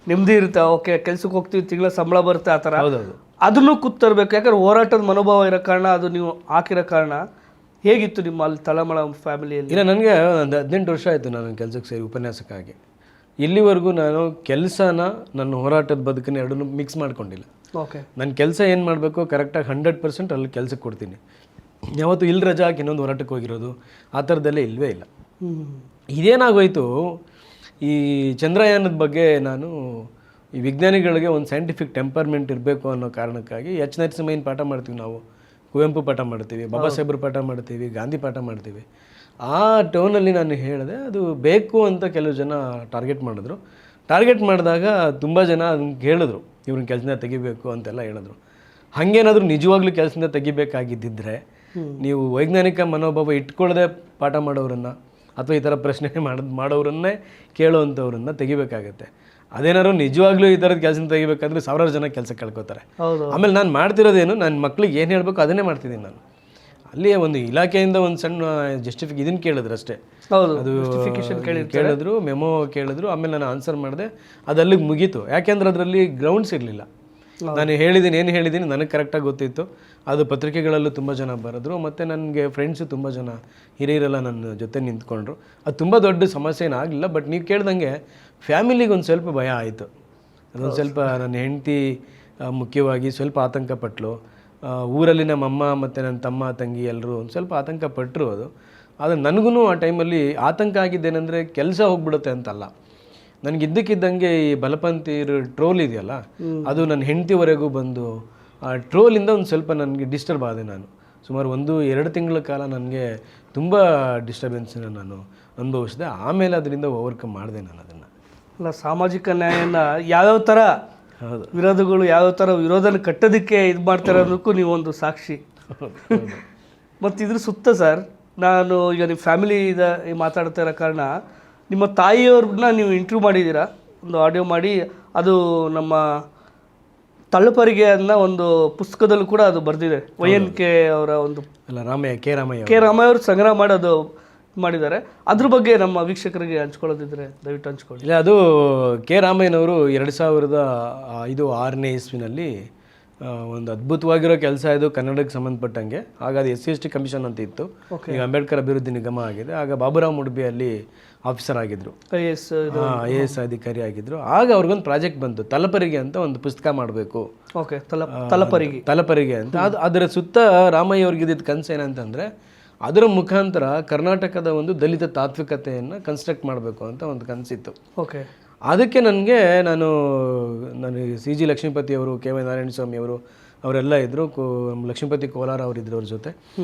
ನೆಮ್ಮದಿ ಇರುತ್ತೆ, ಓಕೆ ಕೆಲ್ಸಕ್ಕೆ ಹೋಗ್ತೀವಿ, ತಿಂಗಳ ಸಂಬಳ ಬರುತ್ತೆ, ಆ ಥರ ಅದನ್ನು ಕೂತರ್ಬೇಕು. ಯಾಕಂದ್ರೆ ಹೋರಾಟದ ಮನೋಭಾವ ಇರೋ ಕಾರಣ, ಅದು ನೀವು ಹಾಕಿರೋ ಕಾರಣ. ಹೇಗಿತ್ತು ನಿಮ್ಮ ಅಲ್ಲಿ ತಳಮಳ ಫ್ಯಾಮಿಲಿಯಲ್ಲಿ? ಇಲ್ಲ, ನನಗೆ ಒಂದು 18 ವರ್ಷ ಆಯಿತು ನಾನು ಕೆಲಸಕ್ಕೆ ಸೇರಿ ಉಪನ್ಯಾಸಕ್ಕಾಗಿ. ಇಲ್ಲಿವರೆಗೂ ನಾನು ಕೆಲಸನ ನನ್ನ ಹೋರಾಟದ ಬದುಕನ್ನ ಎರಡನ್ನೂ ಮಿಕ್ಸ್ ಮಾಡ್ಕೊಂಡಿಲ್ಲ. ಓಕೆ, ನನ್ನ ಕೆಲಸ ಏನು ಮಾಡಬೇಕು ಕರೆಕ್ಟಾಗಿ 100% ಅಲ್ಲಿ ಕೆಲಸಕ್ಕೆ ಕೊಡ್ತೀನಿ. ಯಾವತ್ತು ಇಲ್ಲಿ ರಜಾ ಹಾಕಿ ಇನ್ನೊಂದು ಹೋರಾಟಕ್ಕೆ ಹೋಗಿರೋದು ಆ ಥರದ್ದೆಲ್ಲ ಇಲ್ಲವೇ ಇಲ್ಲ. ಇದೇನಾಗೋಯ್ತು, ಈ ಚಂದ್ರಯಾನದ ಬಗ್ಗೆ ನಾನು ಈ ವಿಜ್ಞಾನಿಗಳಿಗೆ ಒಂದು ಸೈಂಟಿಫಿಕ್ ಟೆಂಪರ್ಮೆಂಟ್ ಇರಬೇಕು ಅನ್ನೋ ಕಾರಣಕ್ಕಾಗಿ ಎಚ್ ನರಸಿಂಹಯ್ಯನ ಪಾಠ ಮಾಡ್ತೀವಿ ನಾವು, ಕುವೆಂಪು ಪಾಠ ಮಾಡ್ತೀವಿ, ಬಾಬಾ ಸಾಹೇಬ್ರ ಪಾಠ ಮಾಡ್ತೀವಿ, ಗಾಂಧಿ ಪಾಠ ಮಾಡ್ತೀವಿ. ಆ ಟೋನಲ್ಲಿ ನಾನು ಹೇಳಿದೆ, ಅದು ಬೇಕು ಅಂತ ಕೆಲವು ಜನ ಟಾರ್ಗೆಟ್ ಮಾಡಿದ್ರು. ಟಾರ್ಗೆಟ್ ಮಾಡಿದಾಗ ತುಂಬ ಜನ ಅದನ್ನು ಹೇಳಿದ್ರು, ಇವ್ರನ್ನ ಕೆಲಸದಿಂದ ತೆಗಿಬೇಕು ಅಂತೆಲ್ಲ ಹೇಳಿದ್ರು. ಹಾಗೇನಾದರೂ ನಿಜವಾಗ್ಲೂ ಕೆಲಸದಿಂದ ತೆಗಿಬೇಕಾಗಿದ್ದಿದ್ರೆ ನೀವು ವೈಜ್ಞಾನಿಕ ಮನೋಭಾವ ಇಟ್ಕೊಳ್ಳದೆ ಪಾಠ ಮಾಡೋರನ್ನು ಅಥವಾ ಈ ಥರ ಪ್ರಶ್ನೆ ಮಾಡೋರನ್ನೇ ಕೇಳೋವಂಥವ್ರನ್ನ ತೆಗಿಬೇಕಾಗತ್ತೆ. ಅದೇನಾದ್ರು ನಿಜವಾಗ್ಲೂ ಈ ಥರದ ಕೆಲಸ ತೆಗಿಬೇಕಂದ್ರೆ 1000 ಜನ ಕೆಲಸ ಕಳ್ಕೊತಾರೆ. ಆಮೇಲೆ ನಾನು ಮಾಡ್ತಿರೋದೇನು, ನನ್ನ ಮಕ್ಳಿಗೆ ಏನು ಹೇಳಬೇಕು ಅದನ್ನೇ ಮಾಡ್ತಿದ್ದೀನಿ ನಾನು. ಅಲ್ಲಿ ಒಂದು ಇಲಾಖೆಯಿಂದ ಒಂದು ಸಣ್ಣ ಇದನ್ನು ಕೇಳಿದ್ರು ಅಷ್ಟೇ. ಅದು ಕೇಳಿದ್ರು, ಮೆಮೊ ಕೇಳಿದ್ರು, ಆಮೇಲೆ ನಾನು ಆನ್ಸರ್ ಮಾಡಿದೆ, ಅದು ಅಲ್ಲಿಗೆ ಮುಗೀತು. ಯಾಕೆಂದ್ರೆ ಅದರಲ್ಲಿ ಗ್ರೌಂಡ್ಸ್ ಇರಲಿಲ್ಲ. ನಾನು ಏನು ಹೇಳಿದ್ದೀನಿ ನನಗೆ ಕರೆಕ್ಟಾಗಿ ಗೊತ್ತಿತ್ತು. ಅದು ಪತ್ರಿಕೆಗಳಲ್ಲೂ ತುಂಬ ಜನ ಬರೆದ್ರು, ಮತ್ತು ನನಗೆ ಫ್ರೆಂಡ್ಸು ತುಂಬ ಜನ ಹಿರಿಯರೆಲ್ಲ ನನ್ನ ಜೊತೆ ನಿಂತ್ಕೊಂಡ್ರು. ಅದು ತುಂಬ ದೊಡ್ಡ ಸಮಸ್ಯೆ ಏನಾಗಲಿಲ್ಲ. ಬಟ್ ನೀವು ಕೇಳ್ದಂಗೆ ಫ್ಯಾಮಿಲಿಗೆ ಒಂದು ಸ್ವಲ್ಪ ಭಯ ಆಯಿತು. ಅದೊಂದು ಸ್ವಲ್ಪ ನನ್ನ ಹೆಂಡತಿ ಮುಖ್ಯವಾಗಿ ಸ್ವಲ್ಪ ಆತಂಕ ಪಟ್ಟಳು. ಊರಲ್ಲಿ ನಮ್ಮಮ್ಮ ಮತ್ತು ನನ್ನ ತಮ್ಮ ತಂಗಿ ಎಲ್ಲರೂ ಒಂದು ಸ್ವಲ್ಪ ಆತಂಕ ಪಟ್ಟರು. ಆದರೆ ನನಗೂ ಆ ಟೈಮಲ್ಲಿ ಆತಂಕ ಆಗಿದ್ದೇನೆಂದರೆ ಕೆಲಸ ಹೋಗ್ಬಿಡುತ್ತೆ ಅಂತಲ್ಲ, ನನಗಿದ್ದಕ್ಕಿದ್ದಂಗೆ ಈ ಬಲಪಂಥಿ ಟ್ರೋಲ್ ಇದೆಯಲ್ಲ, ಅದು ನನ್ನ ಹೆಂಡತಿವರೆಗೂ ಬಂದು ಆ ಟ್ರೋಲಿಂದ ಒಂದು ಸ್ವಲ್ಪ ನನಗೆ ಡಿಸ್ಟರ್ಬ್ ಆದೆ. ನಾನು ಸುಮಾರು 1-2 ತಿಂಗಳ ಕಾಲ ನನಗೆ ತುಂಬ ಡಿಸ್ಟರ್ಬೆನ್ಸನ್ನ ನಾನು ಅನುಭವಿಸಿದೆ. ಆಮೇಲೆ ಅದರಿಂದ ಓವರ್ಕಮ್ ಮಾಡಿದೆ ನಾನು ಅದನ್ನು. ಅಲ್ಲ, ಸಾಮಾಜಿಕ ನ್ಯಾಯನ ಯಾವ್ಯಾವ ಥರ ವಿರೋಧಗಳು ಯಾವ್ಯಾವ ಥರ ವಿರೋಧನ ಕಟ್ಟೋದಕ್ಕೆ ಇದು ಮಾಡ್ತಾರೆ ಅನ್ನೋಕ್ಕೂ ನೀವೊಂದು ಸಾಕ್ಷಿ. ಮತ್ತು ಇದ್ರ ಸುತ್ತ ಸರ್, ನಾನು ಈಗ ನಿಮ್ಮ ಫ್ಯಾಮಿಲಿ ಮಾತಾಡ್ತಾ ಇರೋ ಕಾರಣ, ನಿಮ್ಮ ತಾಯಿಯವ್ರನ್ನ ನೀವು ಇಂಟರ್ವ್ಯೂ ಮಾಡಿದ್ದೀರಾ, ಒಂದು ಆಡಿಯೋ ಮಾಡಿ, ಅದು ನಮ್ಮ ತಳ್ಳಪರಿಗೆ ಅನ್ನೋ ಒಂದು ಪುಸ್ತಕದಲ್ಲೂ ಕೂಡ ಅದು ಬರೆದಿದೆ. YNK ಅವರ ಒಂದು ಕೆ ರಾಮಯ್ಯ ಅವರು ಸಂಗ್ರಹ ಮಾಡಿ ಅದು ಮಾಡಿದ್ದಾರೆ. ಅದ್ರ ಬಗ್ಗೆ ನಮ್ಮ ವೀಕ್ಷಕರಿಗೆ ಹಂಚ್ಕೊಳ್ಳೋದಿದ್ರೆ ದಯವಿಟ್ಟು ಹಂಚ್ಕೊಳ್ಳಿ. ಇಲ್ಲ, ಅದು ಕೆ ರಾಮಯ್ಯನವರು 2005-6ನೇ ಇಸ್ವಿನಲ್ಲಿ ಒಂದು ಅದ್ಭುತವಾಗಿರೋ ಕೆಲಸ ಇದು ಕನ್ನಡಕ್ಕೆ ಸಂಬಂಧಪಟ್ಟಂಗೆ. ಆಗ ಅದು SC/ST ಕಮಿಷನ್ ಅಂತ ಇತ್ತು, ಈಗ ಅಂಬೇಡ್ಕರ್ ಅಭಿವೃದ್ಧಿ ನಿಗಮ ಆಗಿದೆ. ಆಗ ಬಾಬುರಾವ್ ಮುಡ್ಬಿ ಅಲ್ಲಿ ಆಫೀಸರ್ ಆಗಿದ್ರು, IAS ಅಧಿಕಾರಿ ಆಗಿದ್ರು. ಆಗ ಅವ್ರಿಗೊಂದು ಪ್ರಾಜೆಕ್ಟ್ ಬಂತು, ತಲಪರಿಗೆ ಅಂತ ಒಂದು ಪುಸ್ತಕ ಮಾಡಬೇಕು. ತಲಪರಿಗೆ ಅಂತ. ಅದರ ಸುತ್ತ ರಾಮಯ್ಯ ಅವ್ರಿಗಿದ್ದ ಕನಸು ಏನಂತಂದರೆ, ಅದರ ಮುಖಾಂತರ ಕರ್ನಾಟಕದ ಒಂದು ದಲಿತ ತಾತ್ವಿಕತೆಯನ್ನು ಕನ್ಸ್ಟ್ರಕ್ಟ್ ಮಾಡಬೇಕು ಅಂತ ಒಂದು ಕನಸಿತ್ತು. ಅದಕ್ಕೆ ನಾನು CG ಲಕ್ಷ್ಮೀಪತಿ ಅವರು, KY ನಾರಾಯಣಸ್ವಾಮಿ ಅವರು ಅವರೆಲ್ಲ ಇದ್ದರು, ಲಕ್ಷ್ಮೀಪತಿ ಕೋಲಾರ ಅವರಿದ್ದರು ಅವ್ರ ಜೊತೆ.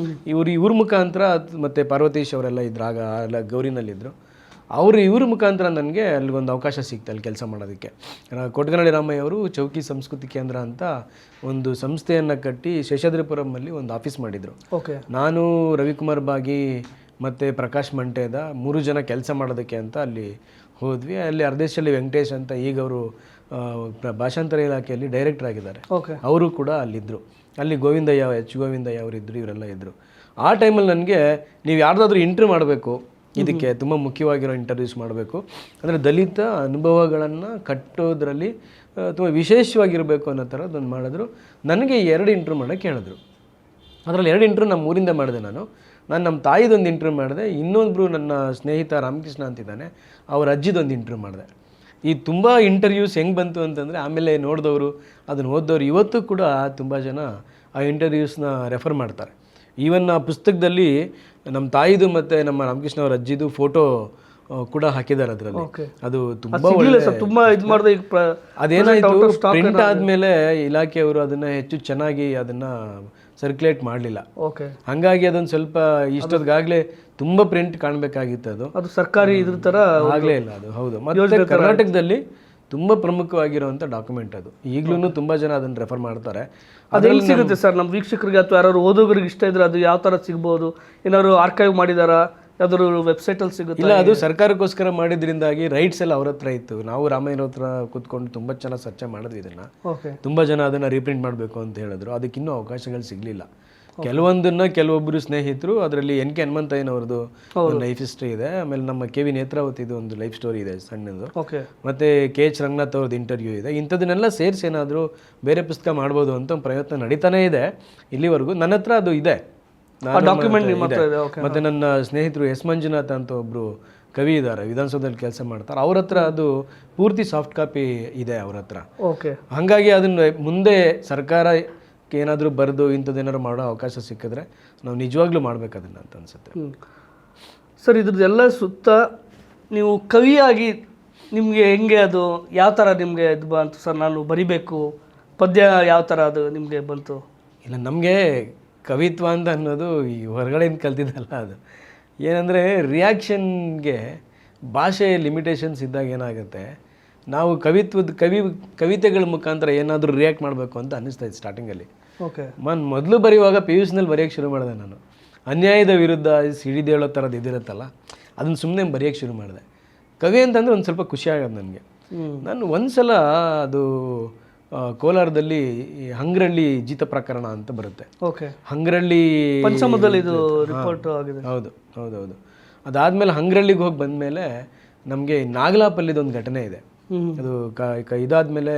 ಇವ್ರ ಮುಖಾಂತರ, ಮತ್ತು ಪಾರ್ವತೀಶ್ ಅವರೆಲ್ಲ ಇದ್ರು, ಆಗ ಎಲ್ಲ ಗೌರಿನಲ್ಲಿದ್ದರು. ಇವ್ರ ಮುಖಾಂತರ ನನಗೆ ಅಲ್ಲಿಗೊಂದು ಅವಕಾಶ ಸಿಕ್ತು ಅಲ್ಲಿ ಕೆಲಸ ಮಾಡೋದಕ್ಕೆ. ಕೊಟ್ಗನಳ್ಳಿ ರಾಮಯ್ಯ ಅವರು ಚೌಕಿ ಸಂಸ್ಕೃತಿ ಕೇಂದ್ರ ಅಂತ ಒಂದು ಸಂಸ್ಥೆಯನ್ನು ಕಟ್ಟಿ ಶೇಷಾದ್ರಿಪುರಮಲ್ಲಿ ಒಂದು ಆಫೀಸ್ ಮಾಡಿದರು. ನಾನು, ರವಿಕುಮಾರ್ ಬಾಗಿ, ಮತ್ತು ಪ್ರಕಾಶ್ ಮಂಟೇದ 3 ಜನ ಕೆಲಸ ಮಾಡೋದಕ್ಕೆ ಅಂತ ಅಲ್ಲಿ ಹೋದ್ವಿ. ಅಲ್ಲಿ ಅರ್ಧೇಶಲ್ಲಿ ವೆಂಕಟೇಶ್ ಅಂತ ಈಗ ಅವರು ಭಾಷಾಂತರ ಇಲಾಖೆಯಲ್ಲಿ ಡೈರೆಕ್ಟರ್ ಆಗಿದ್ದಾರೆ. ಓಕೆ. ಅವರು ಕೂಡ ಅಲ್ಲಿದ್ದರು. ಅಲ್ಲಿ ಗೋವಿಂದಯ್ಯ, ಎಚ್ ಗೋವಿಂದಯ್ಯ ಅವರು ಇದ್ದರು, ಇವರೆಲ್ಲ ಇದ್ದರು. ಆ ಟೈಮಲ್ಲಿ ನನಗೆ ನೀವು ಯಾರ್ದಾದ್ರೂ ಇಂಟರ್ವ್ಯೂ ಮಾಡಬೇಕು, ಇದಕ್ಕೆ ತುಂಬ ಮುಖ್ಯವಾಗಿರೋ ಇಂಟರ್ವ್ಯೂಸ್ ಮಾಡಬೇಕು ಅಂದರೆ ದಲಿತ ಅನುಭವಗಳನ್ನು ಕಟ್ಟೋದ್ರಲ್ಲಿ ತುಂಬ ವಿಶೇಷವಾಗಿರಬೇಕು ಅನ್ನೋ ಥರದ್ದೊಂದು ಮಾಡಿದ್ರು. ನನಗೆ 2 ಇಂಟರ್ವ್ಯೂ ಮಾಡೋಕ್ಕೆ ಹೇಳಿದ್ರು. ಅದರಲ್ಲಿ 2 ಇಂಟರ್ವ್ಯೂ ನಮ್ಮ ಊರಿಂದ ಮಾಡಿದೆ. ನಾನು ನಮ್ಮ ತಾಯಿದೊಂದು ಇಂಟರ್ವ್ಯೂ ಮಾಡಿದೆ, ಇನ್ನೊಬ್ಬರು ನನ್ನ ಸ್ನೇಹಿತ ರಾಮಕೃಷ್ಣ ಅಂತಿದ್ದಾನೆ, ಅವ್ರ ಅಜ್ಜಿದೊಂದು ಇಂಟರ್ವ್ಯೂ ಮಾಡಿದೆ. ಈ ತುಂಬ ಇಂಟರ್ವ್ಯೂಸ್ ಹೆಂಗೆ ಬಂತು ಅಂತಂದರೆ ಆಮೇಲೆ ನೋಡಿದವರು, ಅದನ್ನು ಓದಿದವರು ಇವತ್ತು ಕೂಡ ತುಂಬ ಜನ ಆ ಇಂಟರ್ವ್ಯೂಸ್ನ ರೆಫರ್ ಮಾಡ್ತಾರೆ. ಈವನ್ ಆ ಪುಸ್ತಕದಲ್ಲಿ ನಮ್ಮ ತಾಯಿದು ಮತ್ತು ನಮ್ಮ ರಾಮಕೃಷ್ಣ ಅವ್ರ ಅಜ್ಜಿದು ಫೋಟೋ ಕೂಡ ಹಾಕಿದ್ದಾರೆ ಅದರಲ್ಲಿ. ಅದು ತುಂಬ ಇದು ಮಾಡಿದೆ. ಈಗ ಅದೇನಾಯಿತು, ಪ್ರಿಂಟ್ ಆದಮೇಲೆ ಇಲಾಖೆಯವರು ಅದನ್ನು ಹೆಚ್ಚು ಚೆನ್ನಾಗಿ ಅದನ್ನು ಸರ್ಕ್ಯುಲೇಟ್ ಮಾಡಲಿಲ್ಲ. ಓಕೆ. ಹಾಗಾಗಿ ಅದೊಂದು ಸ್ವಲ್ಪ ಇಷ್ಟೊತ್ತಿಗಾಗಲೇ ತುಂಬ ಪ್ರಿಂಟ್ ಕಾಣಬೇಕಾಗಿತ್ತು. ಅದು ಸರ್ಕಾರಿ ಇದ್ರ ಥರ ಆಗಲೇ ಇಲ್ಲ ಅದು. ಹೌದು. ಮತ್ತು ಕರ್ನಾಟಕದಲ್ಲಿ ತುಂಬ ಪ್ರಮುಖವಾಗಿರುವಂಥ ಡಾಕ್ಯುಮೆಂಟ್ ಅದು. ಈಗಲೂ ತುಂಬ ಜನ ಅದನ್ನು ರೆಫರ್ ಮಾಡ್ತಾರೆ. ಅದೇನು ಸಿಗುತ್ತೆ ಸರ್ ನಮ್ಮ ವೀಕ್ಷಕರಿಗೆ ಅಥವಾ ಯಾರು ಓದೋರಿಗೆ ಇಷ್ಟ ಇದ್ರೆ ಅದು ಯಾವ ಥರ ಸಿಗ್ಬೋದು? ಏನಾದ್ರು ಆರ್ಕೈವ್ ಮಾಡಿದಾರಾ? ಯಾವ್ದಾದ್ರು ವೆಬ್ಸೈಟಲ್ಲಿ ಸಿಗುತ್ತೆ? ಇಲ್ಲ, ಅದು ಸರ್ಕಾರಕ್ಕೋಸ್ಕರ ಮಾಡಿದ್ರಿಂದಾಗಿ ರೈಟ್ಸ್ ಎಲ್ಲ ಅವ್ರ ಹತ್ರ ಇತ್ತು. ನಾವು ರಾಮಯ್ಯರ ಹತ್ರ ಕೂತ್ಕೊಂಡು ತುಂಬ ಚೆನ್ನಾಗಿ ಚರ್ಚೆ ಮಾಡಿದ್ವಿ ಇದನ್ನು. ಓಕೆ. ತುಂಬ ಜನ ಅದನ್ನು ರೀಪ್ರಿಂಟ್ ಮಾಡಬೇಕು ಅಂತ ಹೇಳಿದ್ರು. ಅದಕ್ಕಿನ್ನೂ ಅವಕಾಶಗಳು ಸಿಗಲಿಲ್ಲ. ಕೆಲವೊಂದನ್ನು ಕೆಲವೊಬ್ಬರು ಸ್ನೇಹಿತರು, ಅದರಲ್ಲಿ ಎನ್ ಕೆ ಹನುಮಂತಯ್ಯನವ್ರದ್ದು ಲೈಫ್ ಹಿಸ್ಟ್ರಿ ಇದೆ, ಆಮೇಲೆ ನಮ್ಮ ಕೆ ವಿ ನೇತ್ರಾವತಿದು ಒಂದು ಲೈಫ್ ಸ್ಟೋರಿ ಇದೆ ಸಣ್ಣದು, ಮತ್ತು ಕೆ ಎಚ್ ರಂಗನಾಥ್ ಅವ್ರದ್ದು ಇಂಟರ್ವ್ಯೂ ಇದೆ. ಇಂಥದನ್ನೆಲ್ಲ ಸೇರಿಸಿ ಏನಾದರೂ ಬೇರೆ ಪುಸ್ತಕ ಮಾಡ್ಬೋದು ಅಂತ ಪ್ರಯತ್ನ ನಡೀತಾನೇ ಇದೆ ಇಲ್ಲಿವರೆಗೂ. ನನ್ನ ಹತ್ರ ಅದು ಇದೆ ಡಾಕ್ಯುಮೆಂಟ್. ಮತ್ತು ನನ್ನ ಸ್ನೇಹಿತರು ಎಸ್ ಮಂಜುನಾಥ್ ಅಂತ ಒಬ್ಬರು ಕವಿ ಇದ್ದಾರೆ, ವಿಧಾನಸೌಧದಲ್ಲಿ ಕೆಲಸ ಮಾಡ್ತಾರೆ, ಅವ್ರ ಹತ್ರ ಅದು ಪೂರ್ತಿ ಸಾಫ್ಟ್ ಕಾಪಿ ಇದೆ ಅವ್ರ ಹತ್ರ. ಓಕೆ. ಹಾಗಾಗಿ ಅದನ್ನು ಮುಂದೆ ಸರ್ಕಾರ ಏನಾದರೂ ಬರೆದು ಇಂಥದ್ದೇನಾದ್ರು ಮಾಡೋ ಅವಕಾಶ ಸಿಕ್ಕಿದ್ರೆ ನಾವು ನಿಜವಾಗ್ಲೂ ಮಾಡ್ಬೇಕು ಅದನ್ನು ಅಂತ ಅನಿಸುತ್ತೆ. ಸರ್, ಇದ್ರದ್ದೆಲ್ಲ ಸುತ್ತ ನೀವು ಕವಿಯಾಗಿ ನಿಮಗೆ ಹೆಂಗೆ ಅದು ಯಾವ ಥರ ನಿಮಗೆ ಇದು ಬಂತು ಸರ್? ನಾನು ಬರಿಬೇಕು ಪದ್ಯ ಯಾವ ಥರ ಅದು ನಿಮಗೆ ಬಂತು? ಇಲ್ಲ, ನಮಗೆ ಕವಿತ್ವ ಅಂತ ಅನ್ನೋದು ಈ ಹೊರಗಡೆಯಿಂದ ಕಲ್ತಿದ್ದಲ್ಲ. ಅದು ಏನಂದರೆ ರಿಯಾಕ್ಷನ್ಗೆ ಭಾಷೆ ಲಿಮಿಟೇಷನ್ಸ್ ಇದ್ದಾಗ ಏನಾಗುತ್ತೆ, ನಾವು ಕವಿತೆಗಳ ಮುಖಾಂತರ ಏನಾದರೂ ರಿಯಾಕ್ಟ್ ಮಾಡಬೇಕು ಅಂತ ಅನ್ನಿಸ್ತಾಯಿತ್ತು ಸ್ಟಾರ್ಟಿಂಗಲ್ಲಿ. ಓಕೆ. ಮೊದಲು ಬರೆಯುವಾಗ PUCನಲ್ಲಿ ಬರೆಯೋಕ್ಕೆ ಶುರು ಮಾಡಿದೆ ನಾನು. ಅನ್ಯಾಯದ ವಿರುದ್ಧ ಸಿಡಿದೇಳೋ ಥರದ್ದು ಇದಿರುತ್ತಲ್ಲ, ಅದನ್ನು ಸುಮ್ಮನೆ ಬರೆಯೋಕ್ಕೆ ಶುರು ಮಾಡಿದೆ. ಕವಿ ಅಂತಂದರೆ ಒಂದು ಸ್ವಲ್ಪ ಖುಷಿ ಆಗೋದು ನನಗೆ. ನಾನು ಒಂದು ಸಲ ಅದು ಕೋಲಾರದಲ್ಲಿ ಹಂಗ್ರಳ್ಳಿ ಜೀತ ಪ್ರಕರಣ ಅಂತ ಬರುತ್ತೆ. ಓಕೆ. ಹಂಗ್ರಳ್ಳಿ ಪಂಚಮದಲ್ಲಿ ಇದು ರಿಪೋರ್ಟ್ ಆಗಿದೆ. ಹೌದು ಹೌದು ಹೌದು. ಅದಾದಮೇಲೆ ಹಂಗ್ರಳ್ಳಿಗೆ ಹೋಗಿ ಬಂದಮೇಲೆ ನಮಗೆ ನಾಗಲಾಪಲ್ಲಿದೊಂದು ಘಟನೆ ಇದೆ. ಅದು ಇದಾದಮೇಲೆ